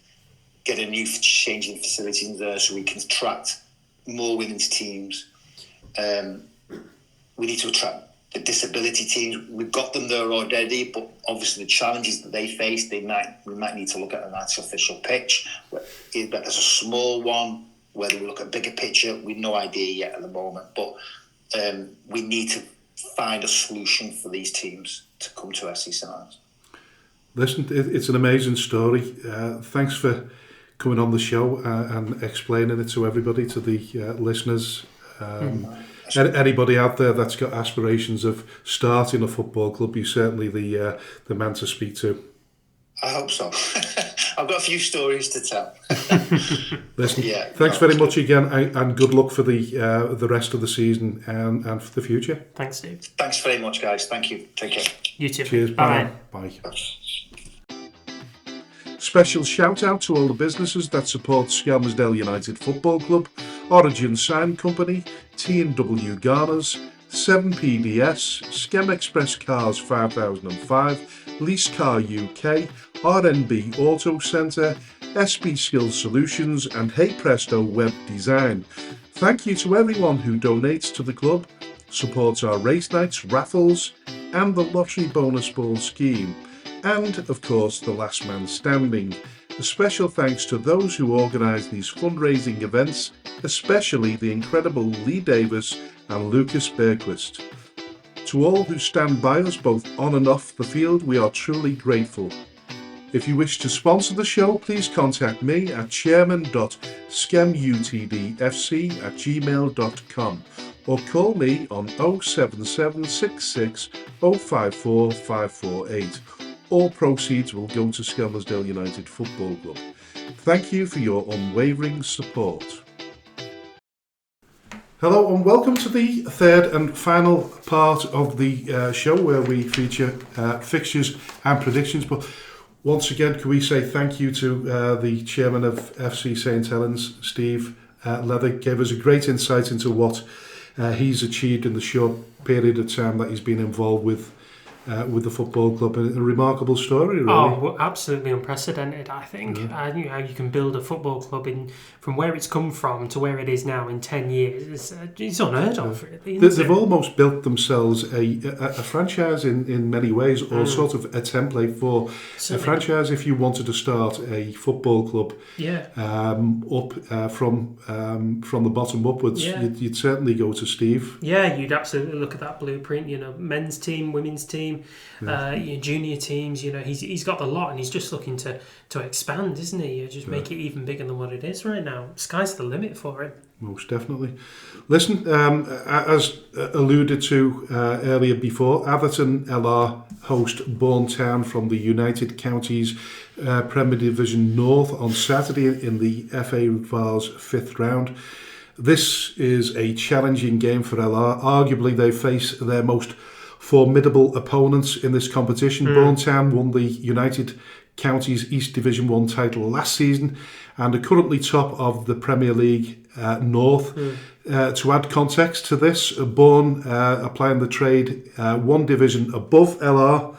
get a new changing facility in there so we can attract more women's teams. We need to attract the disability teams. We've got them there already, but obviously the challenges that they face, we might need to look at an artificial pitch. There's a small one, whether we look at a bigger picture, we've no idea yet at the moment, but we need to find a solution for these teams to come to FC St Helens. Listen, it's an amazing story. Thanks for coming on the show and explaining it to everybody, to the listeners. Anybody out there that's got aspirations of starting a football club, you're certainly the man to speak to. I hope so. I've got a few stories to tell. Listen, thanks very much again, and good luck for the rest of the season and for the future. Thanks, Steve. Thanks very much, guys. Thank you. Take care. You too. Cheers. Bye. Bye. Special shout out to all the businesses that support Skelmersdale United Football Club: Origin Sign Company, T&W Garners, 7PDS, Skem Express Cars 5005, Lease Car UK, RNB Auto Centre, SB Skills Solutions and Hey Presto Web Design. Thank you to everyone who donates to the club, supports our race nights, raffles and the lottery bonus ball scheme, and of course the last man standing. A special thanks to those who organise these fundraising events, especially the incredible Lee Davis and Lucas Berquist. To all who stand by us both on and off the field, we are truly grateful. If you wish to sponsor the show, please contact me at chairman.skemutdfc@gmail.com or call me on 07766 054 548. All proceeds will go to Skelmersdale United Football Club. Thank you for your unwavering support. Hello and welcome to the third and final part of the show where we feature fixtures and predictions. But once again, can we say thank you to the chairman of FC St Helens, Steve Leather, gave us a great insight into what he's achieved in the short period of time that he's been involved with the football club. A remarkable story, really. Oh, absolutely unprecedented, I think. Yeah. How you can build a football club from where it's come from to where it is now in 10 years. It's unheard of, really. They've almost built themselves a franchise in many ways, or sort of a template for a franchise if you wanted to start a football club up from the bottom upwards. Yeah. You'd certainly go to Steve. Yeah, you'd absolutely look at that blueprint, men's team, women's team, junior teams. He's got the lot, and he's just looking to expand, isn't he? Just make it even bigger than what it is right now. Sky's the limit for him. Most definitely. Listen, as alluded to earlier before, Atherton LR host Bourne Town from the United Counties Premier Division North on Saturday in the FA Vars 5th round. This is a challenging game for LR. Arguably, they face their most formidable opponents in this competition. Bourne Town won the United Counties East Division 1 title last season and are currently top of the Premier League North. To add context to this, Bourne are playing the trade one division above LR.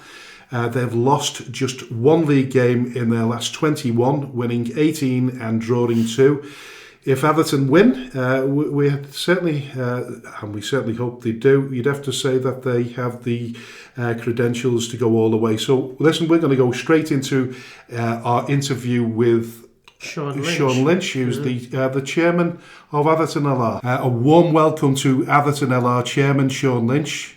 They've lost just one league game in their last 21, winning 18 and drawing 2. If Atherton win, we certainly hope they do. You'd have to say that they have the credentials to go all the way. So listen, we're going to go straight into our interview with Shaun Lynch, who's the chairman of Atherton LR. A warm welcome to Atherton LR chairman Shaun Lynch.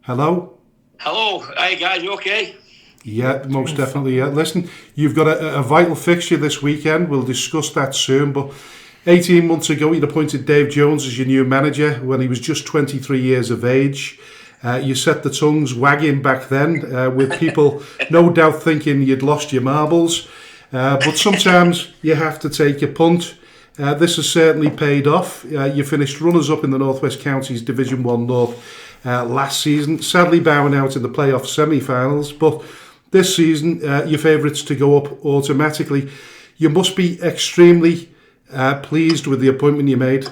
Hello. Hello. Hey guys, you okay? Yeah, most definitely. Yeah. Listen, you've got a vital fixture this weekend. We'll discuss that soon, but 18 months ago, you'd appointed Dave Jones as your new manager when he was just 23 years of age. You set the tongues wagging back then, with people no doubt thinking you'd lost your marbles. But sometimes you have to take a punt. This has certainly paid off. You finished runners-up in the North West Counties Division 1 North last season, sadly bowing out in the playoff semi-finals. But this season, your favourites to go up automatically. You must be extremely pleased with the appointment you made.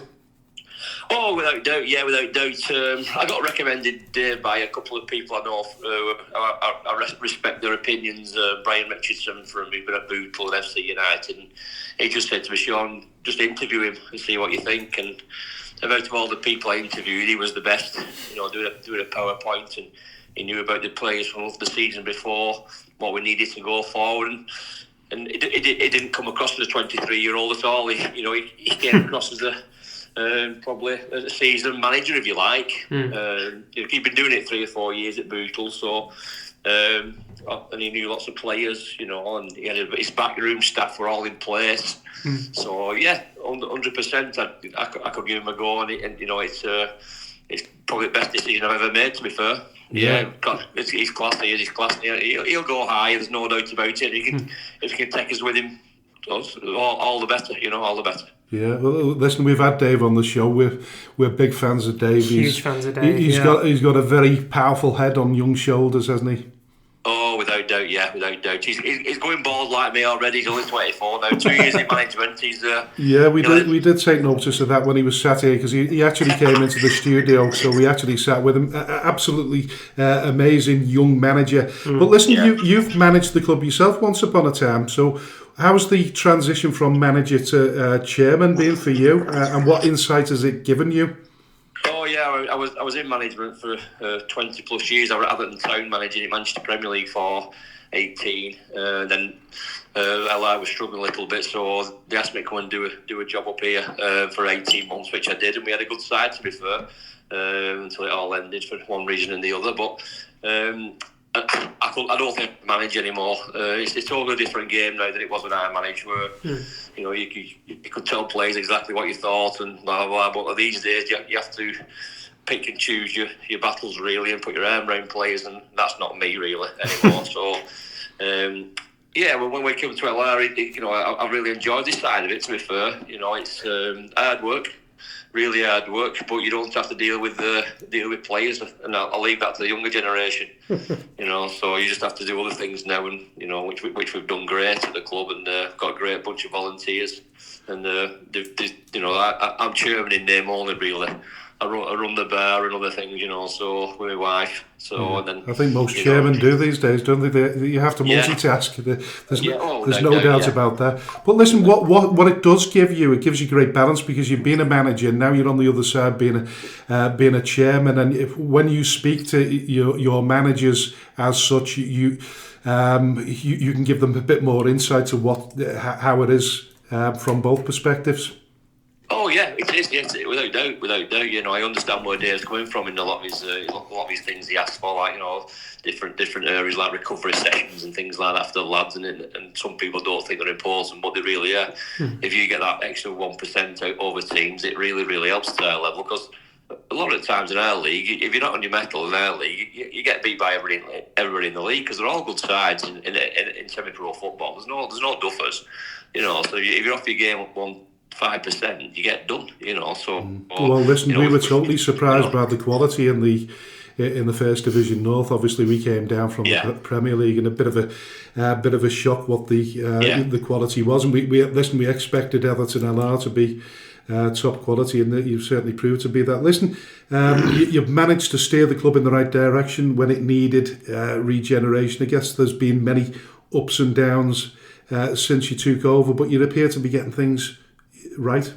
Oh, without doubt, yeah, without doubt. I got recommended by a couple of people I know. I respect their opinions. Brian Richardson from who's been at Bootle and FC United, and he just said to me, Shaun, just interview him and see what you think. And out of all the people I interviewed, he was the best. Doing a PowerPoint, and he knew about the players from the season before, what we needed to go forward. And it didn't come across as a 23-year-old at all. He came across as probably a seasoned manager, if you like. He'd been doing it 3 or 4 years at Bootle, so and he knew lots of players, and he had his backroom staff were all in place. So yeah, 100%. I could give him a go, and it's probably the best decision I've ever made, to be fair. Yeah, he's classy. He's classy. He'll go high. There's no doubt about it. If he can take us with him, all the better. All the better. Yeah. Well, listen, we've had Dave on the show. We're big fans of Dave. Huge fans of Dave. He's got a very powerful head on young shoulders, hasn't he? Oh, without doubt, yeah, without doubt. He's going bald like me already. He's only 24 now. 2 years in management. He's yeah, we did take notice of that when he was sat here, because he actually came into the studio, so we actually sat with him. Absolutely amazing young manager. But listen, you've managed the club yourself once upon a time, so how's the transition from manager to chairman been for you, and what insight has it given you? Oh yeah, I was in management for 20 plus years. I was at Atherton Town managing it, Manchester Premier League for 18. Then LI was struggling a little bit, so they asked me to come and do a job up here for 18 months, which I did, and we had a good side, to be fair, until it all ended for one reason and the other. But I don't think I manage anymore. It's a totally different game now than it was when I managed, where you could tell players exactly what you thought and blah blah blah. But these days you have to pick and choose your battles really, and put your arm around players, and that's not me really anymore. So when we came to LR, I really enjoyed this side of it. To be fair, it's hard work. Really hard work, but you don't have to deal with players, and I'll leave that to the younger generation. So you just have to do other things now, and which we've done great at the club, and got a great bunch of volunteers, and I'm chairman in name only really. I run the bar and other things, so with my wife. So and then I think most chairmen do these days, don't they? You have to multitask. There's no doubt about that. But listen, what it does give you, it gives you great balance, because you've been a manager and now you're on the other side being a chairman. And when you speak to your managers as such, you can give them a bit more insight to how it is from both perspectives. Oh yeah, it is. Yes, without doubt. I understand where Dave's coming from in a lot of his things he asks for, like different areas like recovery sessions and things like that for the lads, and some people don't think they're important, but they really are. If you get that extra 1% out over teams, it really really helps at our level, because a lot of the times in our league, if you're not on your mettle in our league, you get beat by everybody in the league, because they're all good sides in semi-pro football. There's no duffers, So if you're off your game 5%, you get done, So well, listen, we were totally surprised by the quality in the First Division North. Obviously, we came down from the Premier League, and a bit of a shock what the quality was. And we expected Everton LR to be top quality, and you've certainly proved to be that. Listen, you've managed to steer the club in the right direction when it needed regeneration. I guess there's been many ups and downs since you took over, but you appear to be getting things right.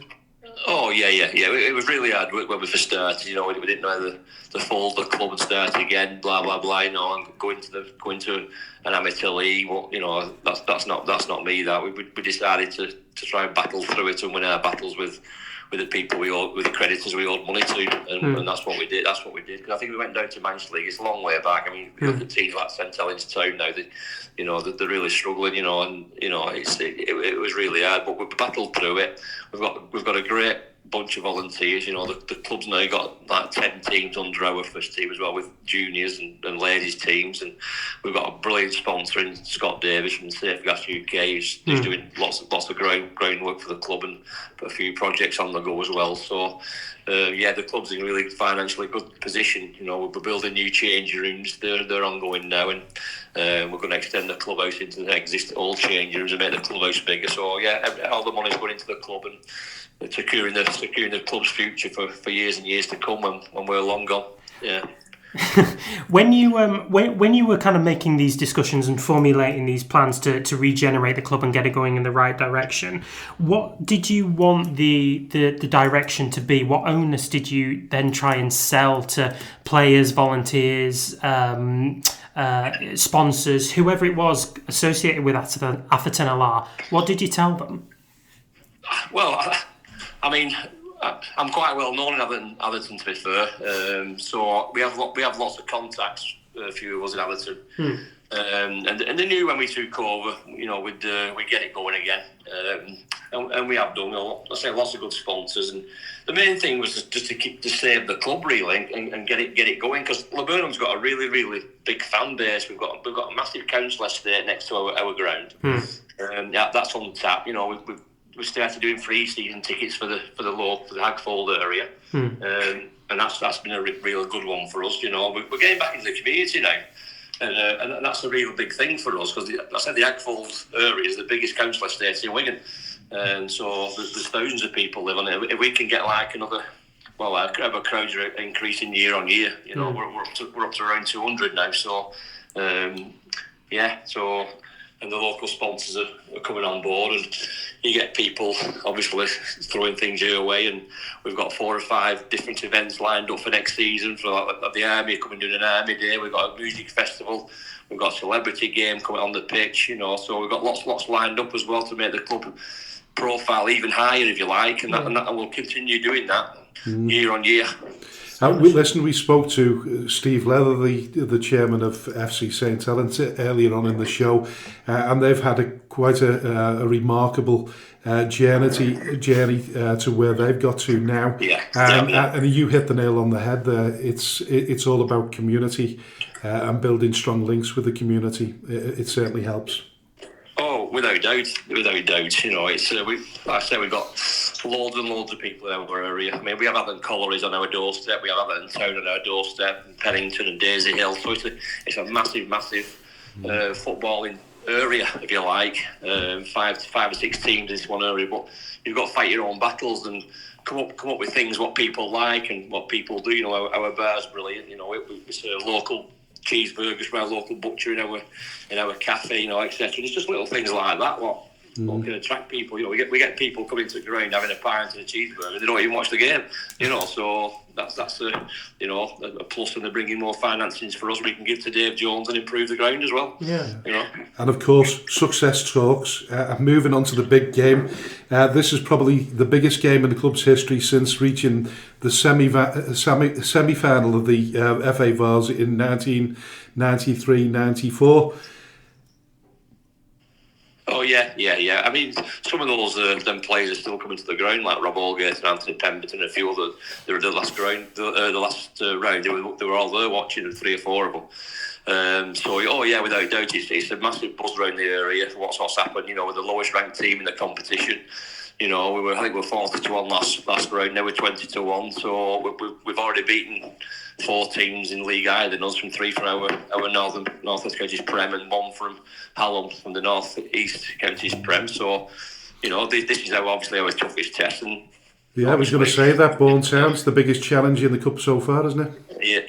Oh yeah. It was really hard when we first started. We didn't know how to fold the club and start again. Blah blah blah. And going to an amateur league. Well, that's not me. That we decided to try and battle through it and win our battles with the people with the creditors we owed money to, and that's what we did. Because I think we went down to Manchester League. It's a long way back. I mean, look at teams like St Helens Town now. They're really struggling. It was really hard, but we battled through it. We've got a great bunch of volunteers. The club's now got like 10 teams under our first team as well, with juniors and ladies teams, and we've got a brilliant sponsor in Scott Davis from Safegas UK. He's doing lots of groundwork for the club, and put a few projects on the go as well. So the club's in a really financially good position. We're building new changing rooms. They're ongoing now, and we're going to extend the clubhouse into the existing old changing rooms and make the clubhouse bigger. So all the money's going into the club and securing the club's future for years and years to come when we're long gone. Yeah. When you were kind of making these discussions and formulating these plans to regenerate the club and get it going in the right direction, what did you want the direction to be? What onus did you then try and sell to players, volunteers, sponsors, whoever it was associated with Atherton LR? What did you tell them? Well, I mean, I'm quite well known in Atherton, to be fair. So we have lots of contacts. A few of us in Atherton, and they knew when we took over, we'd get it going again, and we have done. I say lots of good sponsors, and the main thing was just to save the club really and get it going, because Laburnum's got a really really big fan base. We've got a massive council estate next to our ground. That's on tap. We started doing free season tickets for the Hagfold area, and that's been a real good one for us. We're getting back into the community now. And that's a real big thing for us, because I said the Agfold area is the biggest council estate in Wigan, and so there's thousands of people live on it. If we can get like another, well, our crowds are increasing year on year. You know, we're up to around 200 now. So so. And the local sponsors are coming on board, and you get people obviously throwing things your way, and we've got 4 or 5 different events lined up for next season. For like the Army coming doing an Army Day, we've got a music festival, we've got a celebrity game coming on the pitch, you know, so we've got lots lined up as well to make the club profile even higher, if you like, and we'll continue doing that year on year. We spoke to Steve Leather, the chairman of FC St Helens, earlier on in the show, and they've had quite a remarkable journey to where they've got to now. And you hit the nail on the head there. It's all about community and building strong links with the community. It certainly helps. Oh, without doubt. You know, it's like I say, we've got loads and loads of people in our area. I mean, we have Atherton Collieries on our doorstep. We have Atherton Town on our doorstep, and Pennington and Daisy Hill. So it's a massive footballing area, if you like. 5 or 6 teams in this one area, but you've got to fight your own battles and come up with things what people like and what people do. You know, our bar's brilliant. You know, we serve local cheeseburgers from our local butcher in our cafe, you know, etc. It's just little things like that what can attract people. You know, we get people coming to the ground having a pint and a cheeseburger. They don't even watch the game. You know, so that's a plus, and they're bringing more financings for us. We can give to Dave Jones and improve the ground as well. Yeah, you know. And of course, success talks. Moving on to the big game. This is probably the biggest game in the club's history since reaching the semi-final of the FA Vase in 1993-94. Oh yeah. I mean, some of those them players are still coming to the ground, like Rob Allgate and Anthony Pemberton and a few others. They were the last round. They were all there watching, 3 or 4 of them. Without doubt, it's a massive buzz around the area for what's happened. You know, we're the lowest ranked team in the competition. You know, I think we were 40-1 last round. Now we're 20-1. So we've already beaten 4 teams in League I than us, from 3 from our North-West Counties Prem and 1 from Hallam from the North-East Counties Prem. So, you know, this is obviously our toughest test. And yeah, I was going to say that Bourne Town's the biggest challenge in the cup so far, isn't it?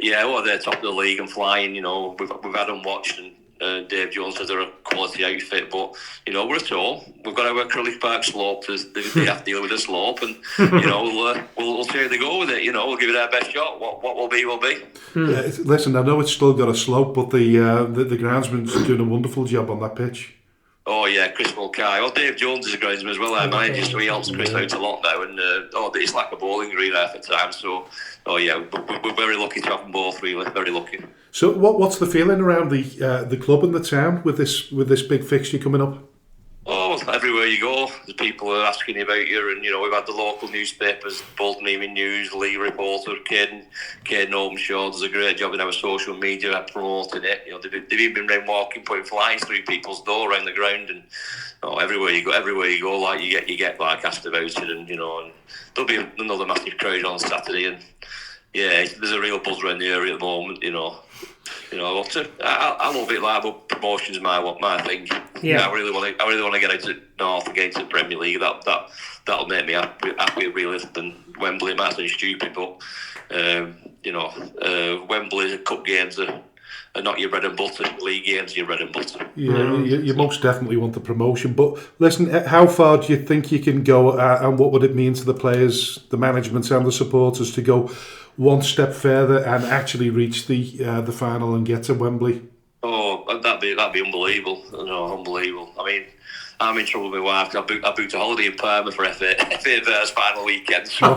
Yeah. Well, they're top of the league and flying. You know, we've had them watched, and Dave Jones says they're a quality outfit, but you know, we're at home. We've got our Crowley Park slope. They have to deal with the slope, and you know, we'll see how they go with it. You know, we'll give it our best shot. What will be, will be. Yeah, listen, I know it's still got a slope, but the groundsman's doing a wonderful job on that pitch. Oh yeah, Chris Mulcahy. Well, Dave Jones is a groundsman as well, our manager, so he helps Chris out a lot now. And it's like a bowling green half the time. So, we're very lucky to have them both. Really, very lucky. So, what's the feeling around the club and the town with this big fixture coming up? Oh, everywhere you go, the people are asking about you, and you know, we've had the local newspapers, Bolton Evening News, League Reporter, Caden Openshaw does a great job in our social media at promoting it. You know, they've even been round walking, putting flies through people's door around the ground, and everywhere you go, like you get like asked about it, and you know, and there'll be another massive crowd on Saturday, and yeah, there's a real buzz around the area at the moment, you know. You know, I love it like, but promotion's my thing. Yeah, I really want to get out to North and get into the Premier League. That'll make me happy really than Wembley. It might sound stupid, but Wembley cup games are not your bread and butter. League games are your bread and butter. Yeah, you most definitely want the promotion. But listen, how far do you think you can go, and what would it mean to the players, the management, and the supporters to go one step further and actually reach the final and get to Wembley? Oh, that'd be unbelievable. Unbelievable. I mean, I'm in trouble with my wife. I booked a holiday in Parma for FA V's final weekend. So.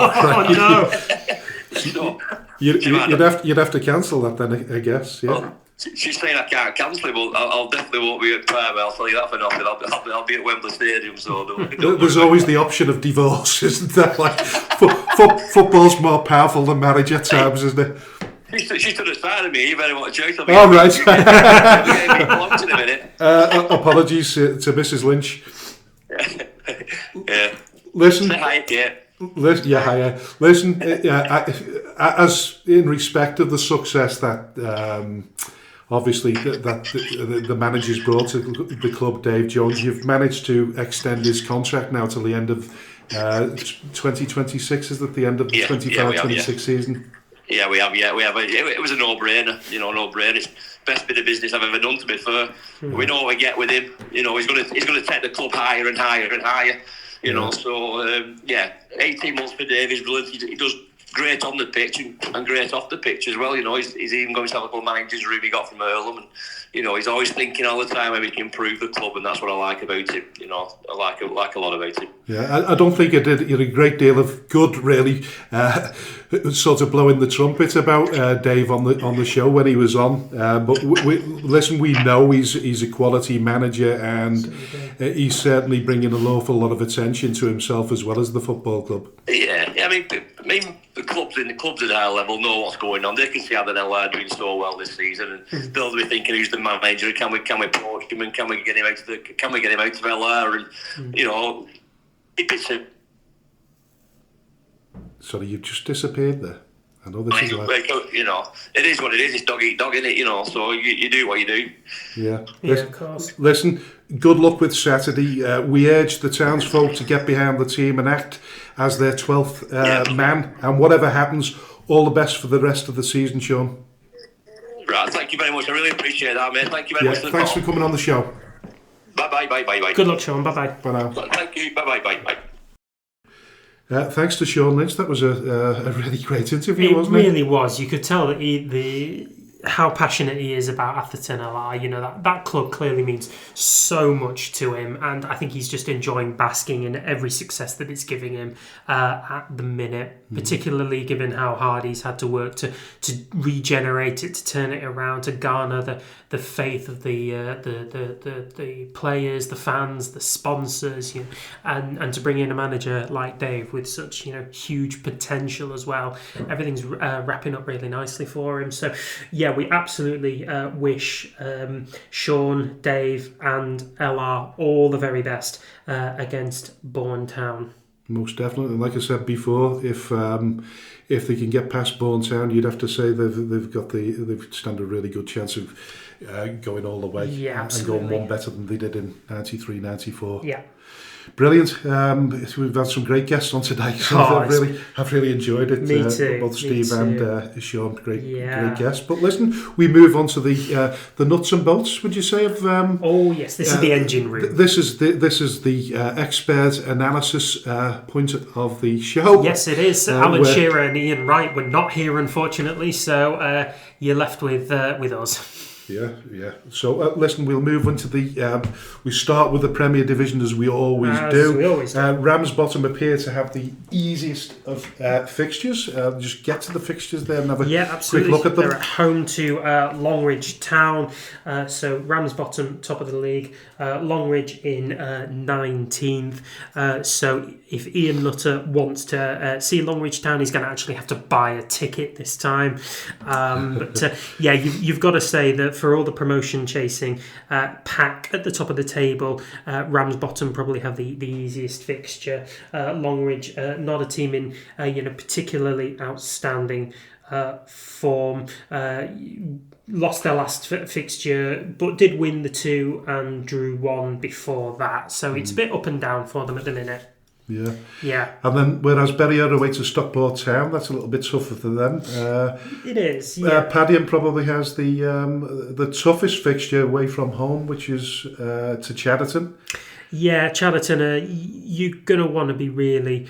So, you'd have to cancel that then, I guess. Yeah. Well, she's saying I can't cancel it, but I'll definitely won't be at Parma. I'll tell you that for nothing. I'll be at Wembley Stadium. So there's always the option of divorce, isn't there? Like football's more powerful than marriage at times, isn't it? She stood aside of me. You better want to joke. Oh right. Apologies to Mrs. Lynch. Yeah. Listen. Say hi, yeah. Listen, as in respect of the success that obviously the manager's brought to the club, Dave Jones. You've managed to extend his contract now till the end of 2026. Is that the end of the 25-26 season? Yeah, we have. It was a no-brainer. No-brainer. It's the best bit of business I've ever done, to be fair. We know what we get with him. He's going to take the club higher and higher and higher. So 18 months for Dave is brilliant. He does great on the pitch and great off the pitch as well. He's even got himself a little manager's room he got from Earlham, and he's always thinking all the time how he can improve the club, and that's what I like about him. I like a lot about him. Yeah, I don't think he did a great deal of good, really, sort of blowing the trumpet about Dave on the show when he was on. But we know he's a quality manager, and he's certainly bringing an awful lot of attention to himself as well as the football club. Yeah. I mean, the clubs at our level know what's going on. They can see how the NL are doing so well this season, and they'll be thinking, who's the manager? Can we poach him, and can we get him out of LR? And it's a. Sorry, you've just disappeared there. I know this is it is what it is. It's dog eat dog, isn't it? So you do what you do. Yeah. Of course. Listen, good luck with Saturday. We urge the townsfolk to get behind the team and act as their 12th man. And whatever happens, all the best for the rest of the season, Shaun. Right, thank you very much. I really appreciate that, mate. Thank you very much for the thanks call. for coming on the show. Bye. Good luck, Shaun. Bye. Bye now. Thank you. Bye. Thanks to Shaun Lynch. That was a really great interview, wasn't it? It really was. You could tell that how passionate he is about Atherton LR. That club clearly means so much to him, and I think he's just enjoying basking in every success that it's giving him at the minute, particularly given how hard he's had to work to regenerate it, to turn it around, to garner the faith of the players, the fans, the sponsors, and to bring in a manager like Dave with such huge potential as well. Everything's wrapping up really nicely for him. So we absolutely wish Shaun, Dave and LR all the very best against Bourne Town. Most definitely. And like I said before, if they can get past Bourne Town, you'd have to say they've stand a really good chance of going all the way and going one better than they did in 93-94. Yeah. Brilliant. We've had some great guests on today, so I've really enjoyed it. Me too. Both Steve and Shaun, great guests. But listen, we move on to the nuts and bolts. Would you say of? This is the engine room. This is the expert analysis point of the show. Yes, it is. Alan Shearer and Ian Wright were not here, unfortunately, so you're left with us. Yeah. So listen, we'll move into we start with the Premier Division as we always do. Ramsbottom appear to have the easiest of fixtures. Just get to the fixtures there and have a quick look at them. They're at home to Longridge Town. So Ramsbottom, top of the league. Longridge in 19th. So if Ian Nutter wants to see Longridge Town, he's going to actually have to buy a ticket this time. You've got to say that for all the promotion chasing pack at the top of the table, Ramsbottom probably have the easiest fixture. Longridge, not a team in particularly outstanding form. Lost their last fixture, but did win the 2 and drew 1 before that. So it's a bit up and down for them at the minute. Yeah. And then, whereas Bury are away to Stockport Town, that's a little bit tougher for them. It is. Yeah. Padiham probably has the toughest fixture away from home, which is to Chadderton. Yeah, Chadderton. You're gonna want to be really.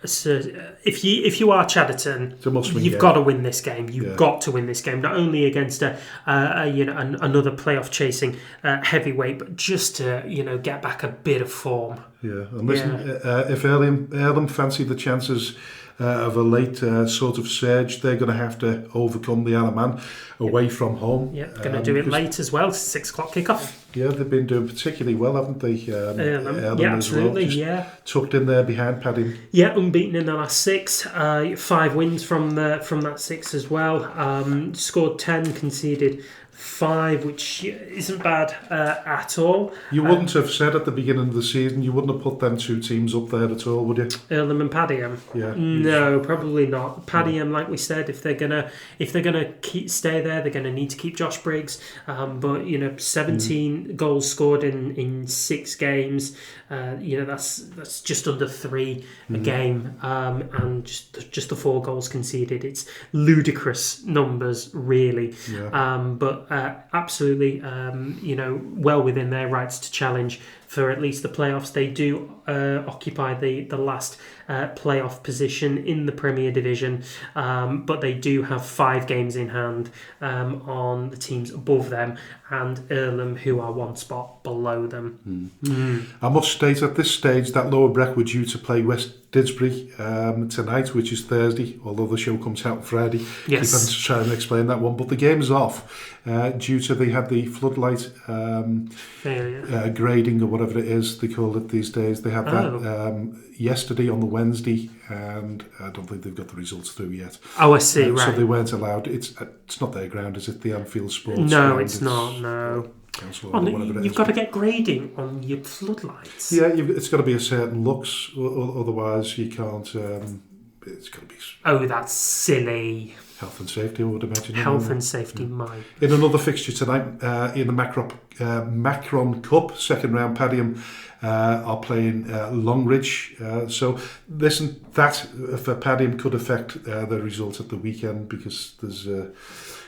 So if you are Chadderton, you've got to win this game. You've got to win this game, not only against another playoff chasing heavyweight, but just to get back a bit of form. Yeah, and listen, if Earlham fancy the chances of a late sort of surge, they're going to have to overcome the Alaman away from home. Yeah, going to do it late as well. 6 o'clock kickoff. Yeah, they've been doing particularly well, haven't they? Helens yeah, absolutely, as well. yeah. Tucked in there behind Paddy. Yeah, unbeaten in the last 6. 5 wins from that 6 as well. Scored 10, conceded 5, which isn't bad at all. You wouldn't have said at the beginning of the season, you wouldn't have put them 2 teams up there at all, would you? Earlham and Padiham. Yeah. No, probably not. Padiham, like we said, if they're gonna stay there, they're gonna need to keep Josh Briggs. But 17 goals scored in 6 games. That's just under 3 a game, and just the 4 goals conceded. It's ludicrous numbers, really. Yeah. But absolutely, well within their rights to challenge for at least the playoffs. They do occupy the last playoff position in the Premier Division, but they do have 5 games in hand on the teams above them and Earlham, who are 1 spot below them. I must state at this stage that Lower Breck were due to play West Didsbury tonight, which is Thursday, although the show comes out Friday. Yes. Keep on to try and explain that one, but the game is off due to they had the floodlight grading or whatever it is they call it these days. They had that yesterday on the Wednesday, and I don't think they've got the results through yet. Oh, I see. Right. So they weren't allowed. It's not their ground, is it? The Anfield Sports No, ground. it's not. No. You've got to get grading on your floodlights. Yeah, it's got to be a certain lux, otherwise you can't. It's got to be. Oh, that's silly. Health and safety, I would imagine. Health and safety might. In another fixture tonight, in the Macron Cup, second round, Padiham are playing Longridge. So that for Padiham could affect the result at the weekend because there's a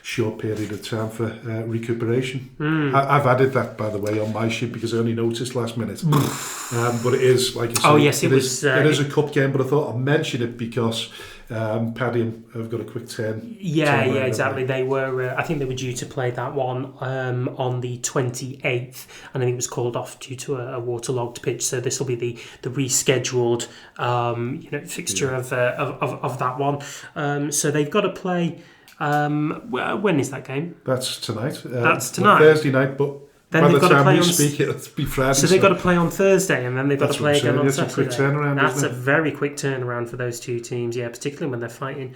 short period of time for recuperation. I've added that, by the way, on my sheet because I only noticed last minute. But it is, like you said, it is a cup game, but I thought I'd mention it because Padiham have got a quick turn. Yeah, exactly. They were, I think they were due to play that one on the 28th, and I think it was called off due to a waterlogged pitch. So this will be the rescheduled, fixture of that one. So they've got to play. When is that game? That's tonight. That's tonight. Thursday night, but then by they've the got to time play we on speak, it'll be Friday. So they've got to play on Thursday, and then they've got to play again on Saturday. That's a quick turnaround. That's a very quick turnaround for those 2 teams, yeah, particularly when they're fighting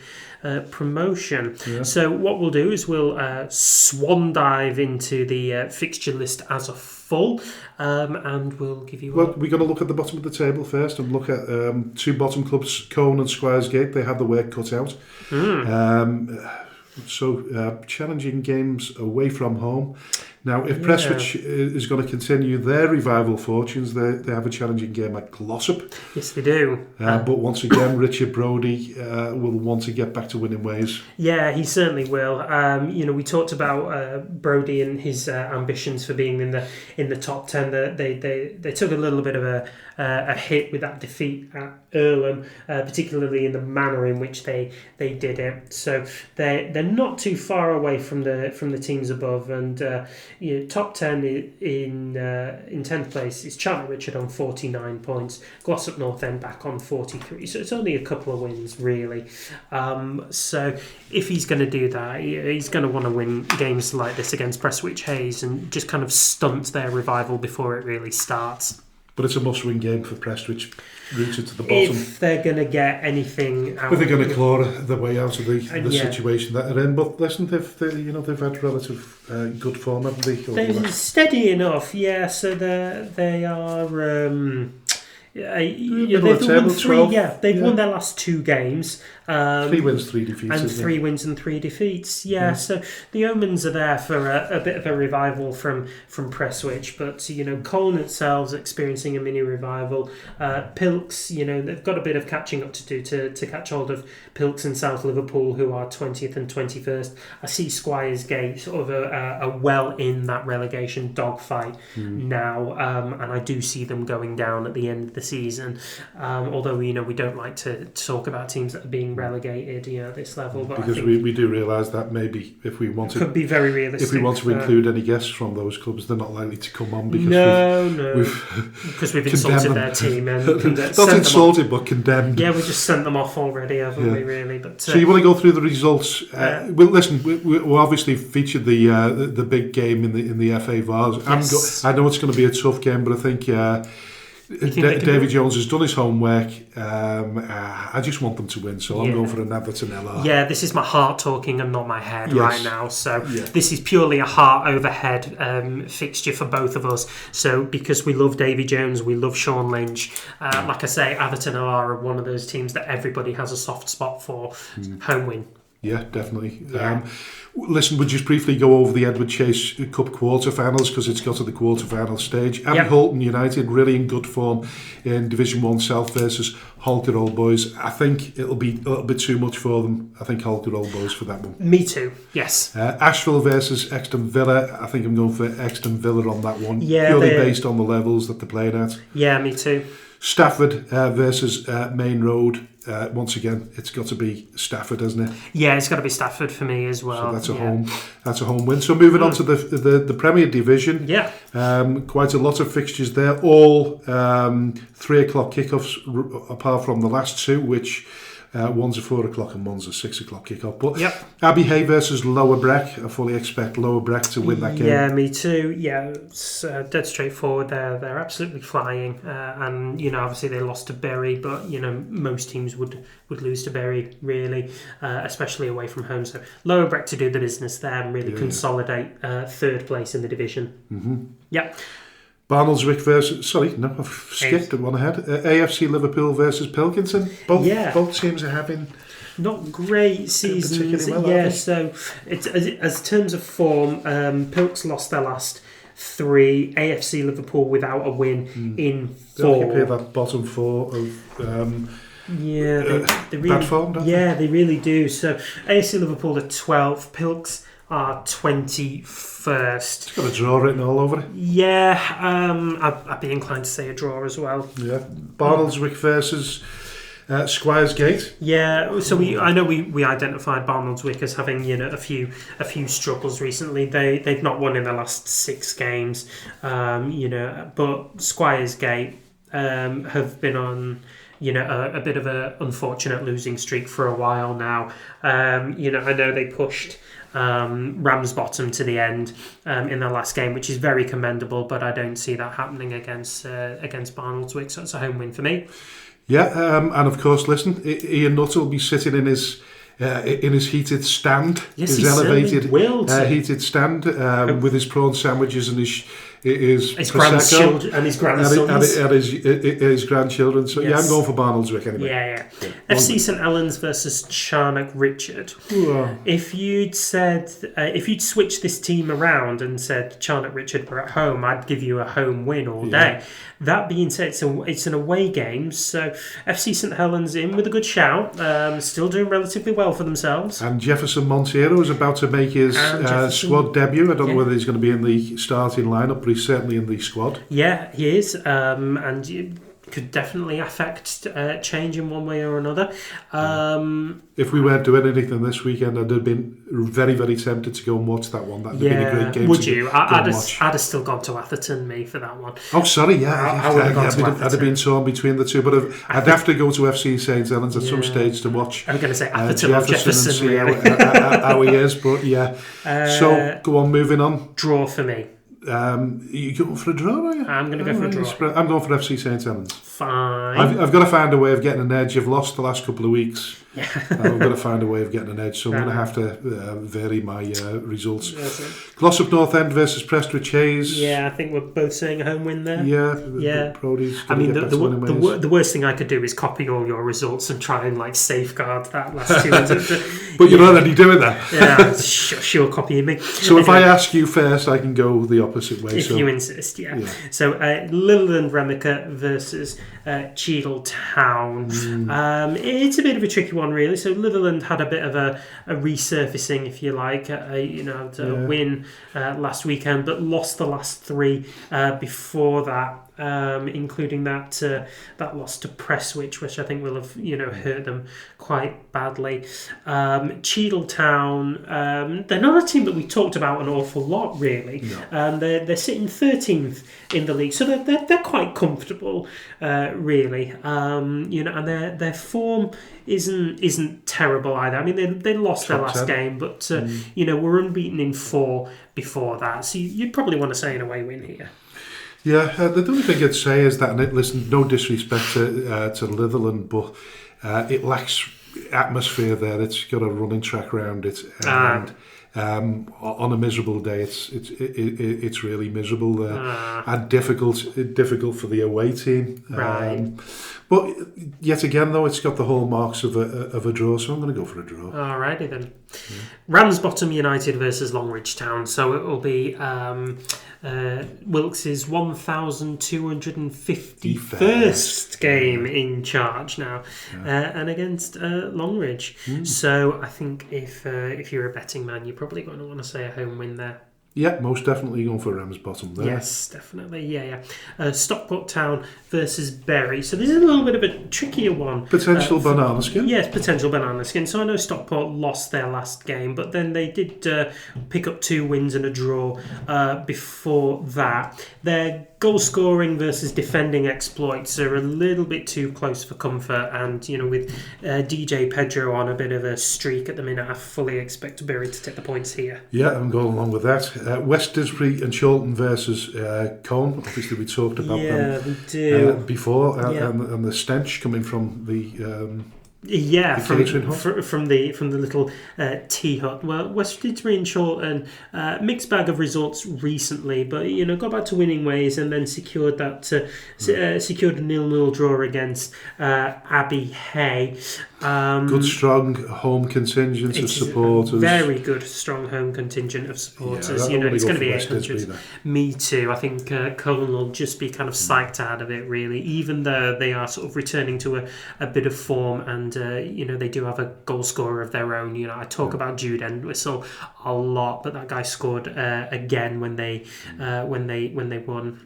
promotion. Yeah. So what we'll do is we'll swan dive into the fixture list as a full, and we'll give you. Well, we're going to look at the bottom of the table first, and look at 2 bottom clubs, Colne and Squiresgate. They have the work cut out. So challenging games away from home. Now, if Prestwich is going to continue their revival fortunes, they have a challenging game at Glossop. Yes, they do. But once again, Richard Brodie will want to get back to winning ways. Yeah, he certainly will. We talked about Brodie and his ambitions for being in the top 10. They took a little bit of a hit with that defeat at Earlham, particularly in the manner in which they did it. So they're not too far away from the teams above, and top 10 in 10th place is Charlotte Richard on 49 points, Glossop North End back on 43. So it's only a couple of wins really. So if he's going to do that, he's going to want to win games like this against Prestwich Hayes and just kind of stunt their revival before it really starts. But it's a must-win game for Prestwich, rooted to the bottom. If they're going to get anything out, but they're going to claw their way out of the situation that they're in. But listen, they've had relative good form, haven't they? They're steady enough, yeah. So they are. They've won 3. They've won their last 2 games. 3 wins, 3 defeats. And 3 wins and 3 defeats. Yeah, so the omens are there for a bit of a revival from Prestwich. But, Colne itself is experiencing a mini revival. Pilks, they've got a bit of catching up to do to catch hold of Pilks and South Liverpool, who are 20th and 21st. I see Squiresgate sort of a well in that relegation dogfight now. And I do see them going down at the end of the the season. Although we don't like to talk about teams that are being relegated at this level, but because I think we do realise that maybe if we want to, could be very realistic. If we want to include any guests from those clubs, they're not likely to come on because because we've insulted their team and not insulted but condemned. Yeah, we just sent them off already, haven't we? Really, but so you want to go through the results? Well, listen, we obviously featured the big game in the FA Vars. Yes. I know it's going to be a tough game, but I think David Jones has done his homework. I just want them to win, so I'm going for an Everton LR. Yeah, this is my heart talking and not my head right now. So this is purely a heart over head fixture for both of us. So because we love David Jones, we love Shaun Lynch. Like I say, Everton are one of those teams that everybody has a soft spot for. Home win. Yeah, definitely. Yeah. Listen, we'll just briefly go over the Edward Chase Cup quarter-finals because it's got to the quarter-final stage. Holton United really in good form in Division 1 South versus Holker Old Boys. I think it'll be a little bit too much for them. I think Holker Old Boys for that one. Me too, yes. Asheville versus Exton Villa. I think I'm going for Exton Villa on that one. Yeah, purely based on the levels that they're playing at. Yeah, me too. Stafford versus Main Road. Once again, it's got to be Stafford, hasn't it? Yeah, it's got to be Stafford for me as well. So that's a home. That's a home win. So moving on to the Premier Division. Yeah. Quite a lot of fixtures there. All 3 o'clock kickoffs, apart from the last two, which one's a 4 o'clock and one's a 6 o'clock kickoff. But Abbey Hay versus Lower Breck. I fully expect Lower Breck to win that game. Yeah, me too. Yeah, it's dead straightforward. They're absolutely flying, and obviously they lost to Bury, but most teams would lose to Bury really, especially away from home. So Lower Breck to do the business there and really consolidate third place in the division. Mm-hmm. Yeah. Barnoldswick versus... Sorry, no, I've skipped one ahead. AFC Liverpool versus Pilkington. Both teams are having... Not great seasons. So it's as terms of form, Pilks lost their last 3. AFC Liverpool without a win in 4. They occupy that bottom 4 of... they really, bad form, don't they? They really do. So AFC Liverpool are 12th. Pilks are 21st. It's got a draw written all over it. Yeah, I'd be inclined to say a draw as well. Yeah, Barnoldswick versus Squires Gate. Yeah, so I know we identified Barnoldswick as having a few struggles recently. They've not won in the last 6 games, but Squires Gate have been on a bit of an unfortunate losing streak for a while now. I know they pushed Ramsbottom to the end in their last game, which is very commendable, but I don't see that happening against Barnoldswick, so it's a home win for me. Yeah, and of course, listen, Ian Nutt will be sitting in his heated stand, yes, his elevated heated stand with his prawn sandwiches and his grandchildren and his grandsons and his grandchildren. So I'm going for Barnoldswick anyway. Yeah. FC St Helens versus Charnock Richard. If you'd switched this team around and said Charnock Richard were at home, I'd give you a home win all day. That being said, it's an away game, so FC St Helens in with a good shout, still doing relatively well for themselves. And Jefferson Monteiro is about to make his squad debut. I don't know whether he's going to be in the starting lineup, but he's certainly in the squad. Yeah, he is, and it could definitely affect change in one way or another. If we weren't doing anything this weekend, I'd have been very, very tempted to go and watch that one. That'd have been a great game. Would you? I'd have still gone to Atherton, me, for that one. Oh, sorry, I'd have been torn between the two, but I'd have to go to FC St Helens at some stage to watch. I'm going to say Atherton or Jefferson, and see really. how he is, but so, go on, moving on. Draw for me. You going for a draw, are you? I'm going to go for a draw. I'm going for FC St Helens. Fine. I've got to find a way of getting an edge. I've lost the last couple of weeks. I've got to find a way of getting an edge, so I'm going to have to vary my results. Glossop North End versus Prestwich Hayes. Yeah, I think we're both saying a home win there. Yeah. I mean, the worst thing I could do is copy all your results and try and safeguard that last 2. But you're already doing that. Yeah, sure, copying me. So if I ask you first, I can go the opposite way. If you insist, yeah. So Litherland Remica versus Cheadle Town. It's a bit of a tricky one, really. So Litherland had a bit of a resurfacing, if you like, to win last weekend, but lost the last 3 before that. including that loss to Prestwich, which I think will have hurt them quite badly. Cheadletown, they're not a team that we talked about an awful lot, really. No. They're sitting 13th in the league, so they're quite comfortable, really. And their form isn't terrible either. I mean, they lost their last game, but were unbeaten in 4 before that. So you'd probably want to say an away win here. Yeah, the only thing I'd say is that, and listen, no disrespect to Litherland, but it lacks atmosphere there. It's got a running track around it, and on a miserable day, it's really miserable there, and difficult for the away team. Right. But yet again, though, it's got the hallmarks of a draw, so I'm going to go for a draw. Alrighty then. Yeah. Ramsbottom United versus Longridge Town. So it will be Wilkes' 1,251st game in charge now, and against Longridge. So I think if you're a betting man, you're probably going to want to say a home win there. Yeah, most definitely going for Ramsbottom there. Yes, definitely. Yeah. Stockport Town versus Bury. So this is a little bit of a trickier one. Potential banana skin. Yes, potential banana skin. So I know Stockport lost their last game, but then they did pick up 2 wins and a draw before that. Their goal scoring versus defending exploits are a little bit too close for comfort, and with DJ Pedro on a bit of a streak at the minute, I fully expect Bury to take the points here. Yeah, I'm going along with that. West Didsbury and Chorlton versus Cone. Obviously, we talked about them we do. Before, and the stench coming from the from the little tea hut. Well, West Didsbury and Chorlton, mixed bag of results recently, but got back to winning ways and then secured a 0-0 draw against Abbey Hay. Good strong home contingent of supporters. Very good strong home contingent of supporters. It's going to be 800. Me too. I think Cullen will just be kind of psyched out of it, really, even though they are sort of returning to a bit of form, and they do have a goal scorer of their own. I talk about Jude Entwistle a lot, but that guy scored again when they won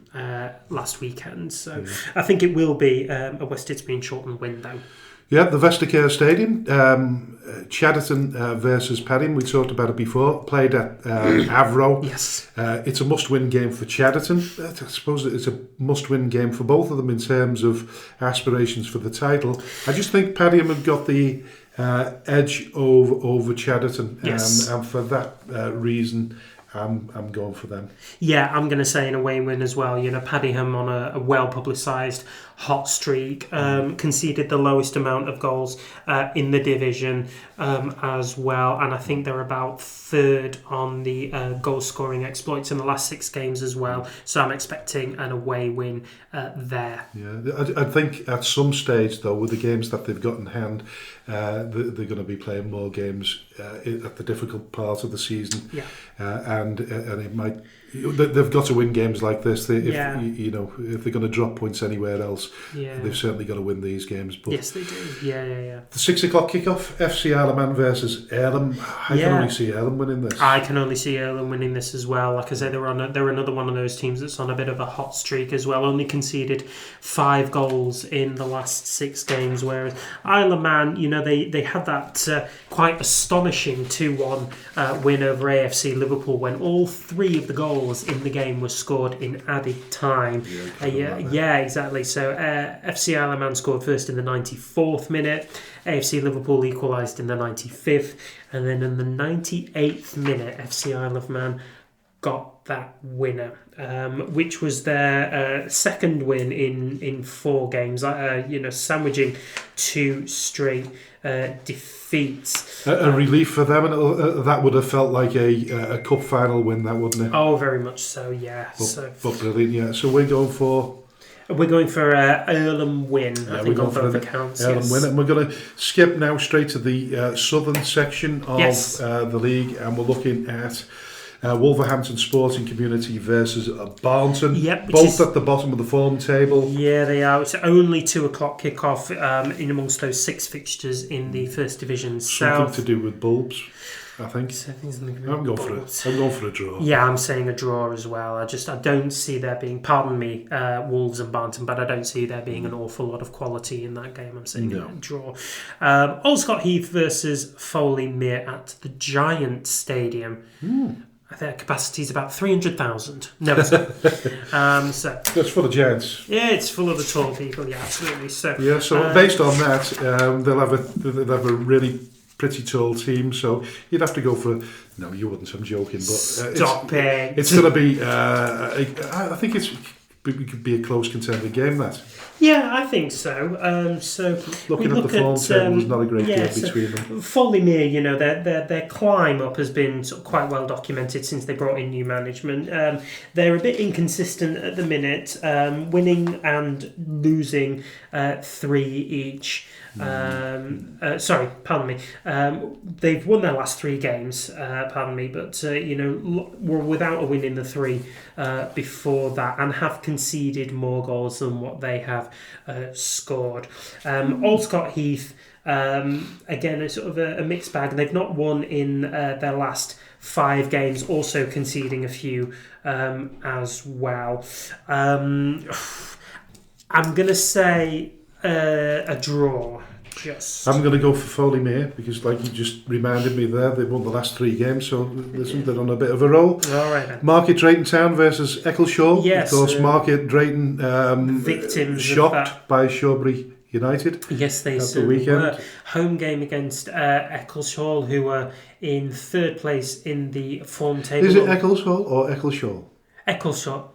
last weekend. So I think it will be a West Didsbury and Chorlton win, though. Yeah, the Vestacare Stadium, Chadderton versus Padding. We talked about it before. Played at Avro. Yes. It's a must-win game for Chadderton. I suppose it's a must-win game for both of them in terms of aspirations for the title. I just think Padding have got the edge over Chadderton, and for that reason, I'm going for them. Yeah, I'm going to say an away win as well. Paddingham on a well-publicised hot streak, conceded the lowest amount of goals in the division as well, and I think they're about 3rd on the goal-scoring exploits in the last 6 games as well. So I'm expecting an away win there. Yeah, I think at some stage, though, with the games that they've got in hand, they're going to be playing more games at the difficult part of the season. Yeah. And it might. They've got to win games like this. If they're going to drop points anywhere else, they've certainly got to win these games. But yes, they do. Yeah. The 6 o'clock kickoff: FC Isle Versus Earlham. I can only see Earlham winning this. I can only see Earlham winning this as well. Like I say, they're another one of those teams that's on a bit of a hot streak as well. Only conceded 5 goals in the last 6 games, whereas Isle of Man, they had that quite astonishing 2-1 win over AFC Liverpool when all 3 of the goals in the game were scored in added time. Yeah, exactly. So FC Isle of Man scored first in the 94th minute. AFC Liverpool equalised in the 95th, and then in the 98th minute, FC Isle of Man got that winner, which was their 2nd win in 4 games. Sandwiching 2 straight defeats. A relief for them, and that would have felt like a cup final win, that wouldn't it? Oh, very much so, yeah. But brilliant, yeah. So we're going for Earlham win, I think, on both accounts. Earlham win, and we're going to skip now straight to the southern section of the league, and we're looking at Wolverhampton Sporting Community versus Barnton. Both at the bottom of the form table. Yeah, they are. It's only 2 o'clock kickoff in amongst those 6 fixtures in the First Division South. Something to do with bulbs. I think. So things are looking I'm going for a draw. Yeah, I'm saying a draw as well. I don't see there being, pardon me, Wolves and Barnton, but I don't see there being an awful lot of quality in that game. I'm saying a draw. Old Scott Heath versus Foley Mere at the Giant Stadium. I think capacity is about 300,000. No, it's not. That's for the Giants. Yeah, it's full of the tall people. Yeah, absolutely. So based on that, they'll have a really pretty tall team. So you'd have to go for. No, you wouldn't. I'm joking. But stop it. It's going to be. I think it could be a close contender game. That. Yeah, I think so. Looking at the form table, there's not a great deal between them. Foley Mere, their climb up has been sort of quite well documented since they brought in new management. They're a bit inconsistent at the minute, winning and losing 3 each. Sorry, pardon me. They've won their last 3 games, pardon me, but were without a win in the 3 before that, and have conceded more goals than what they have scored. Old Scott Heath, again, a sort of a mixed bag. They've not won in their last 5 games, also conceding a few as well. I'm going to say a draw. I'm going to go for Foley Mere because, like you just reminded me there, they've won the last 3 games, so listen, they're on a bit of a roll. All right then. Market Drayton Town versus Eccleshaw. Yes. Of course, Market Drayton victims shocked by Shawbury United. Yes, they certainly were. Home game against Eccleshaw, who are in 3rd place in the form table. Is it Eccleshaw or Eccleshaw? Eccleshaw.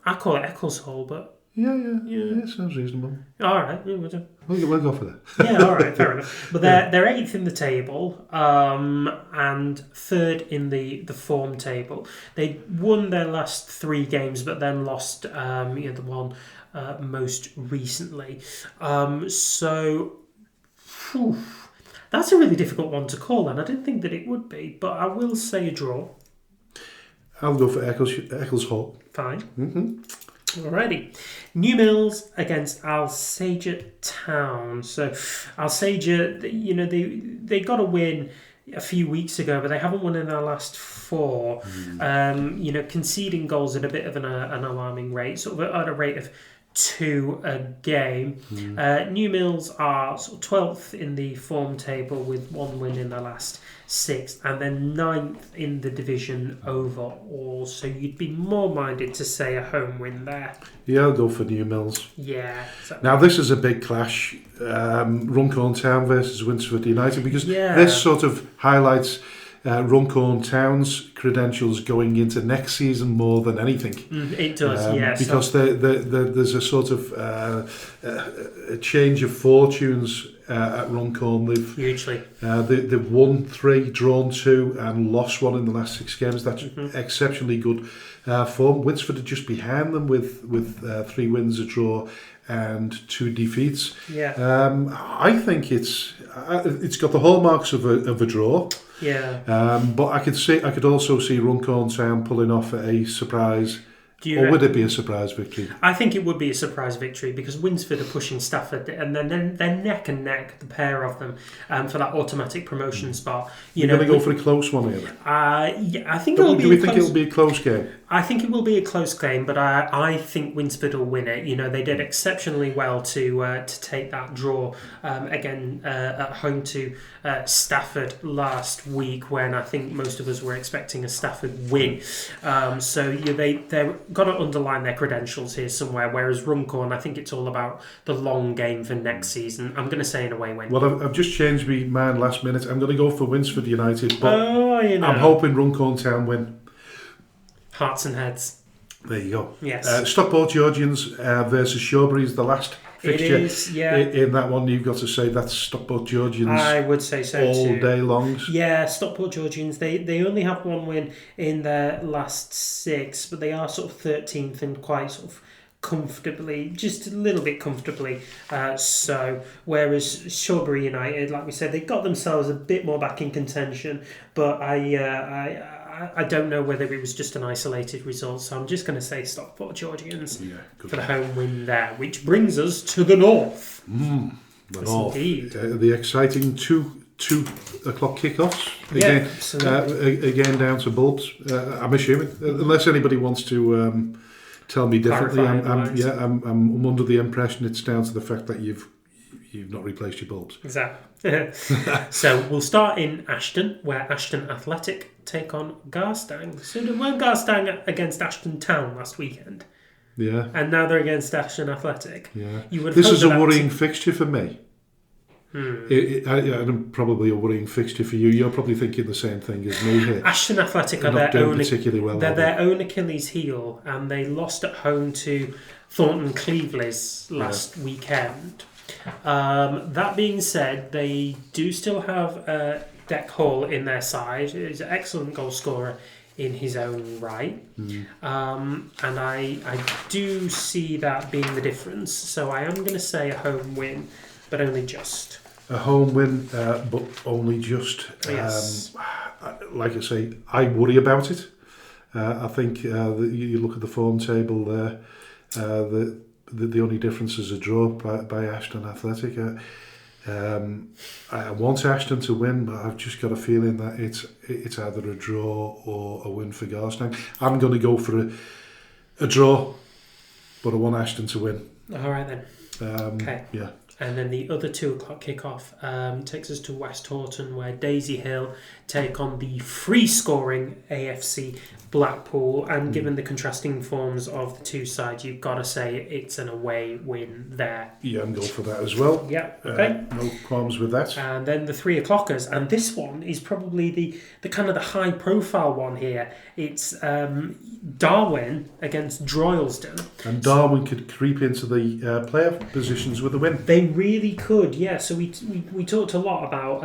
I call it Eccleshaw, but... Yeah, sounds reasonable. All right, we'll go for that. Yeah, all right, fair enough. But they're 8th in the table and 3rd in the form table. They won their last 3 games, but then lost the one most recently. That's a really difficult one to call, and I didn't think that it would be, but I will say a draw. I'll go for Eccleshaw. Fine. Mm-hmm. Alrighty. New Mills against Alsager Town. So Alsager, they got a win a few weeks ago, but they haven't won in their last 4. Conceding goals at a bit of an alarming rate, sort of at a rate of 2 a game. New Mills are sort of 12th in the form table with 1 win in their last 6, and then 9th in the division overall. So you'd be more minded to say a home win there. Yeah, I'll go for New Mills. Yeah. Now this is a big clash, Runcorn Town versus Winsford United, because this sort of highlights Runcorn Town's credentials going into next season more than anything. It does, yes. Because there's a sort of a change of fortunes at Runcorn. They've won 3, drawn 2, and lost 1 in the last 6 games. That's exceptionally good form. Winsford are just behind them with 3 wins, a draw, and 2 defeats. Yeah. I think it's got the hallmarks of a draw. Yeah. But I could also see Runcorn Town pulling off a surprise. Would it be a surprise victory? I think it would be a surprise victory because Winsford are pushing Stafford, and then they're neck and neck, the pair of them, for that automatic promotion spot. You're going to go for a close one here? I think it'll be. Do we think it'll be a close game? I think it will be a close game, but I think Winsford will win it. They did exceptionally well to take that draw again at home to Stafford last week, when I think most of us were expecting a Stafford win. They're got to underline their credentials here somewhere, whereas Runcorn, I think it's all about the long game for next season. I'm going to say an away win. Well, I've just changed my mind last minute. I'm going to go for Winsford United, but I'm hoping Runcorn Town win. Hearts and heads. There you go. Yes. Stockport Georgians versus Shawbury is the last fixture. It is, yeah. In that one, you've got to say that's Stockport Georgians. I would say so all too. Day long. Yeah, Stockport Georgians, they only have 1 win in their last 6, but they are sort of 13th and quite sort of comfortably, just a little bit comfortably. Whereas Shawbury United, like we said, they got themselves a bit more back in contention, but I don't know whether it was just an isolated result, so I'm just going to say Stockport Georgians for the home win there, which brings us to the north. The north. Indeed. The exciting 2 o'clock kickoffs. Yeah, Again, down to bulbs. I'm assuming, unless anybody wants to tell me differently. I'm under the impression it's down to the fact that you've not replaced your bulbs. Exactly. So we'll start in Ashton, where Ashton Athletic take on Garstang. So they weren't Garstang against Ashton Town last weekend? Yeah. And now they're against Ashton Athletic. Yeah. This is a worrying fixture for me. And probably a worrying fixture for you. You're probably thinking the same thing as me here. Ashton Athletic are their own Achilles heel, and they lost at home to Thornton Cleveland's last weekend. That being said, they do still have Deck Hall in their side. He's an excellent goal scorer in his own right. And I do see that being the difference. So I am going to say a home win, but only just. A home win, but only just. Yes. Like I say, I worry about it. I think you look at the form table there, the only difference is a draw by Ashton Athletic. I want Ashton to win, but I've just got a feeling that it's either a draw or a win for Garstang. I'm going to go for a draw, but I want Ashton to win. All right then. Okay. Yeah. And then the other 2 o'clock kickoff takes us to West Horton, where Daisy Hill take on the free-scoring AFC Blackpool. And given the contrasting forms of the two sides, you've got to say it's an away win there. Yeah, I'm going for that as well. Yeah, okay. No qualms with that. And then the 3 o'clockers, and this one is probably the kind of the high-profile one here. It's Darwin against Droylsden. And Darwin could creep into the playoff positions with a win. They really could, yeah. So we talked a lot about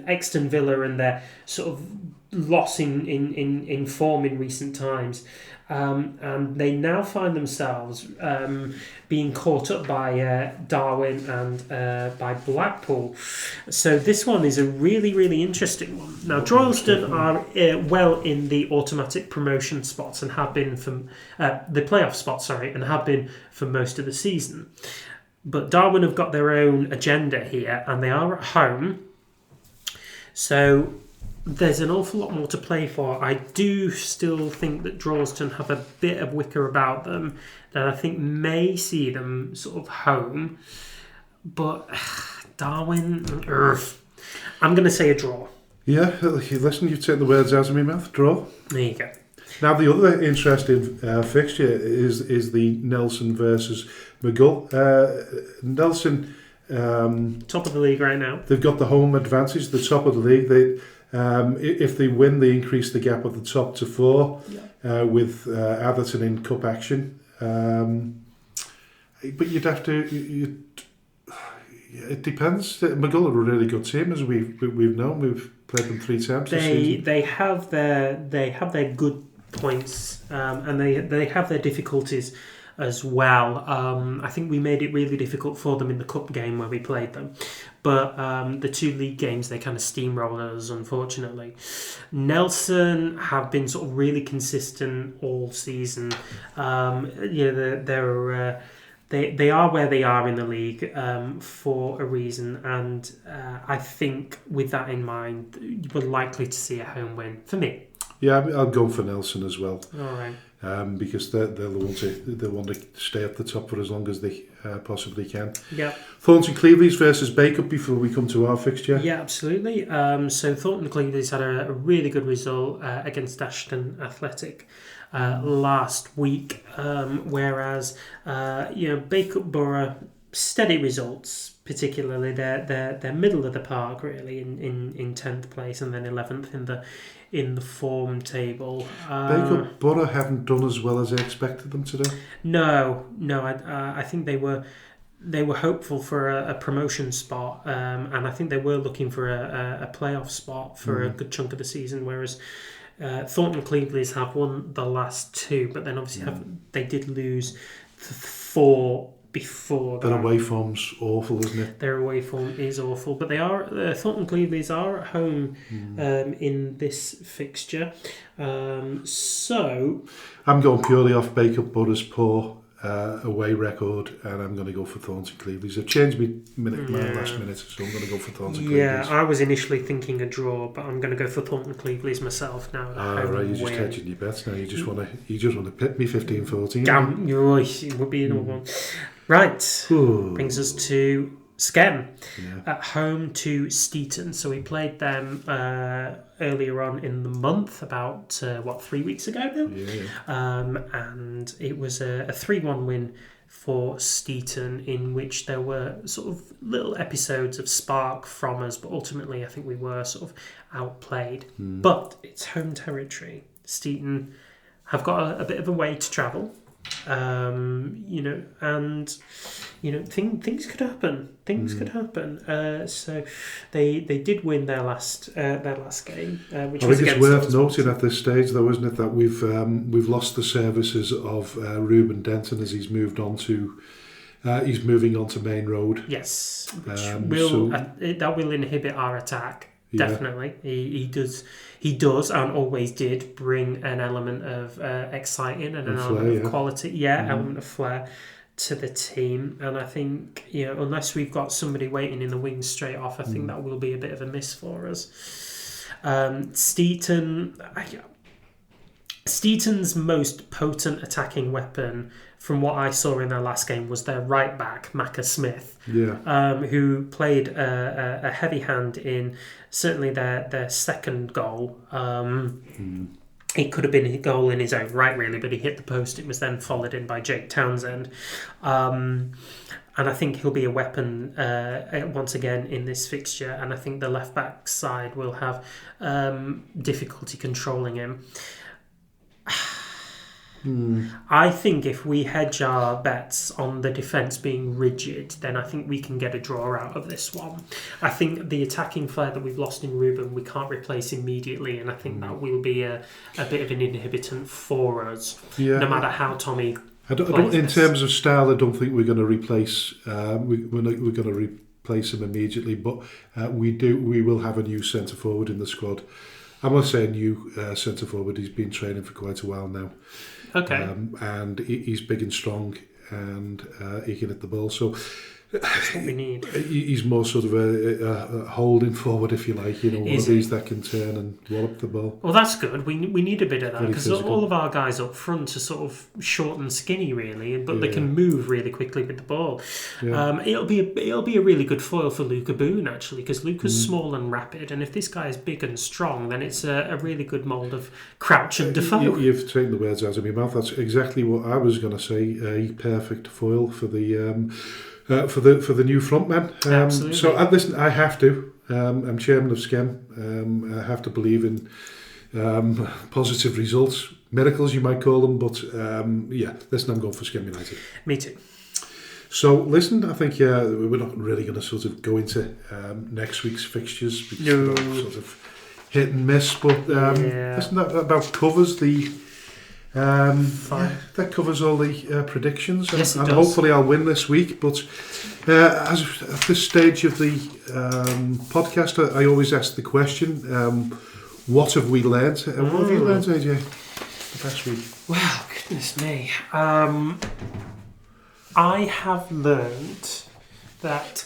Exton Villa and their sort of loss in form in recent times. And they now find themselves being caught up by Darwin and by Blackpool. So this one is a really, really interesting one. Now, Droylsden are well in the automatic promotion spots and have been for the playoff spots, and have been for most of the season. But Darwin have got their own agenda here, and they are at home. So there's an awful lot more to play for. I do still think that Droylsden have a bit of wicker about them that I think may see them sort of home. But Darwin, I'm going to say a draw. Yeah, listen, you've taken the words out of my mouth. Draw. There you go. Now, the other interesting fixture is the Nelson versus McGull. Nelson... top of the league right now. They've got the home advantage, the top of the league. If they win, they increase the gap of the top to 4 with Atherton in cup action. But you'd have to... it depends. McGull are a really good team, as we've known. We've played them 3 times this season. They have their good points, and they have their difficulties as well. I think we made it really difficult for them in the cup game where we played them. But the 2 league games, they kind of steamrolled us, unfortunately. Nelson have been sort of really consistent all season. They are where they are in the league for a reason, and I think with that in mind, we're likely to see a home win for me. Yeah, I'll go for Nelson as well. All right. Because they'll want to stay at the top for as long as they possibly can. Yeah. Thornton Cleveland's versus Bacup before we come to our fixture. Yeah, absolutely. So Thornton Cleveland's had a really good result against Ashton Athletic last week, whereas Bacup Borough steady results. Particularly, they're middle of the park really in 10th place and then 11th in the form table. Bacup Borough haven't done as well as I expected them to do. No, I think they were hopeful for a promotion spot, and I think they were looking for a playoff spot for a good chunk of the season. Whereas Thornton Cleveland's have won the last 2, but then obviously they did lose 4 before that. Their away form's awful, isn't it? Their away form is awful, but they are Thornton Cleveland's are at home in this fixture. So I'm going purely off Bacup Borough's poor away record, and I'm going to go for Thornton Cleveland. I've changed my last minute, so I'm going to go for Thornton Cleveland. Yeah, I was initially thinking a draw, but I'm going to go for Thornton Cleveland myself now. Right, you're just hedging your bets now. You just want to pip me 15-14. Damn, you're right. It would be another one. Right, brings us to Skem at home to Steeton. So we played them earlier on in the month, about 3 weeks ago now. And it was a 3-1 win for Steeton, in which there were sort of little episodes of spark from us, but ultimately I think we were sort of outplayed. But it's home territory. Steeton have got a bit of a way to travel. Things could happen. Could happen. So they did win their last game, which was against. I think it's worth noting at this stage, though, isn't it, that we've lost the services of Ruben Denton as he's moved on to. He's moving on to Main Road. Yes, which that will inhibit our attack. Definitely, he does and always did bring an element of exciting and an element of quality, element of flair to the team. And I think, unless we've got somebody waiting in the wings straight off, I think that will be a bit of a miss for us. Steeton's most potent attacking weapon, from what I saw in their last game, was their right back, Macca Smith, who played a heavy hand in certainly their second goal. It could have been a goal in his own right, really, but he hit the post. It was then followed in by Jake Townsend. And I think he'll be a weapon once again in this fixture. And I think the left-back side will have difficulty controlling him. I think if we hedge our bets on the defence being rigid, then I think we can get a draw out of this one. I think the attacking flair that we've lost in Ruben, we can't replace immediately, and I think that will be a bit of an inhibitant for us, no matter how Tommy plays in terms of style, I don't think we're going to replace we're going to replace him immediately, but we will have a new centre forward in the squad. I must say a new centre forward. He's been training for quite a while now. Okay. And he's big and strong, and he can hit the ball. So that's what we need. He's more sort of a holding forward, if you like. One of these that can turn and wallop the ball. Well, that's good. We need a bit of that, because all of our guys up front are sort of short and skinny, really, but they can move really quickly with the ball. Yeah. It'll be a really good foil for Luca Boone, actually, because Luca's small and rapid, and if this guy is big and strong, then it's a really good mould of Crouch and Defoe. You've taken the words out of my mouth. That's exactly what I was going to say. A perfect foil for the. For the new frontman. Absolutely. So listen, I have to. I'm chairman of Skem. I have to believe in positive results, miracles you might call them. But listen, I'm going for Skem United. Me too. So listen, I think we're not really going to sort of go into next week's fixtures because they're sort of hit and miss. But listen, that about covers the. That covers all the predictions, yes, and hopefully I'll win this week. But as at this stage of the podcast, I always ask the question: what have we learned? What have you learned, AJ, the past week? Well, goodness me, I have learned that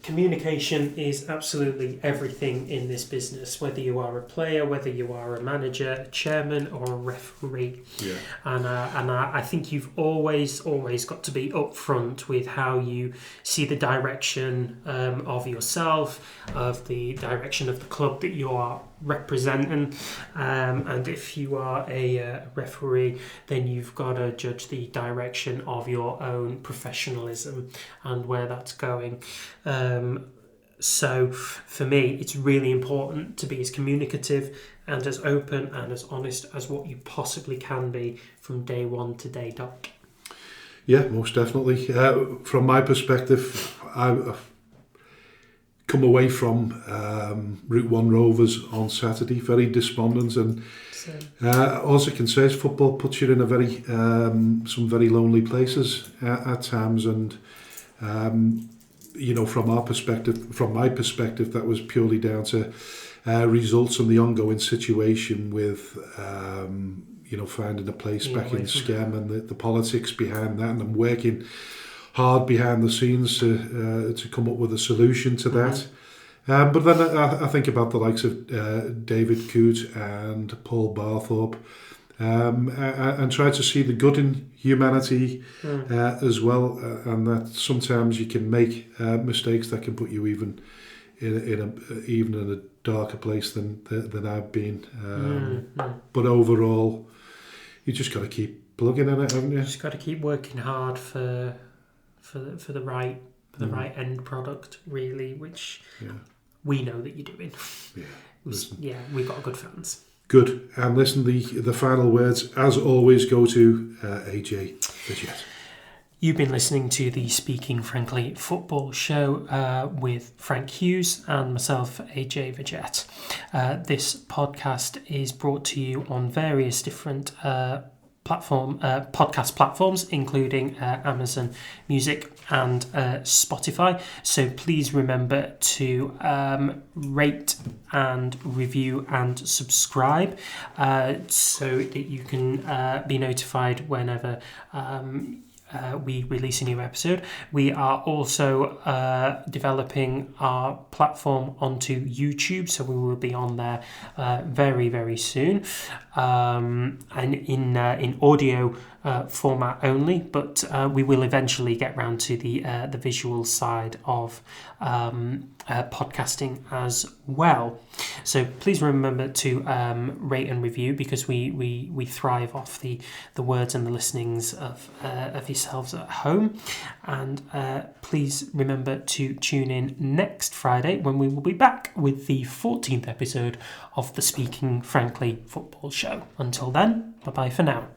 communication is absolutely everything in this business, whether you are a player, whether you are a manager, a chairman, or a referee. Yeah. And I think you've always got to be upfront with how you see the direction of yourself, of the direction of the club that you are representing, and if you are a referee, then you've got to judge the direction of your own professionalism and where that's going. So for me, it's really important to be as communicative and as open and as honest as what you possibly can be from day one to day dot. Yeah, most definitely. From my perspective, I've come away from Route 1 Rovers on Saturday very despondent, and all I can say is football puts you in a very some very lonely places at times, and from my perspective, that was purely down to results and the ongoing situation with finding a place Yeah, back in away from- SCEM and the politics behind that, and I'm working hard behind the scenes to come up with a solution to that. But then I think about the likes of David Coote and Paul Barthorpe, and try to see the good in humanity as well, and that sometimes you can make mistakes that can put you even in a darker place than I've been. But overall, you just got to keep plugging in it, haven't you? Just got to keep working hard for the right end product, really, which we know that you're doing. We've got good fans. Good. And listen, the final words, as always, go to AJ Vidgett. You've been listening to the Speaking Frankly Football Show with Frank Hughes and myself, AJ Vidgett. This podcast is brought to you on various different podcast platforms, including Amazon Music and Spotify. So please remember to rate and review and subscribe so that you can be notified whenever we release a new episode. We are also developing our platform onto YouTube, so we will be on there very, very soon, and in audio format only. But we will eventually get round to the visual side of podcasting as well. So please remember to rate and review, because we thrive off the words and the listenings of yourselves at home. And please remember to tune in next Friday, when we will be back with the 14th episode of the Speaking Frankly Football Show. Until then, bye bye for now.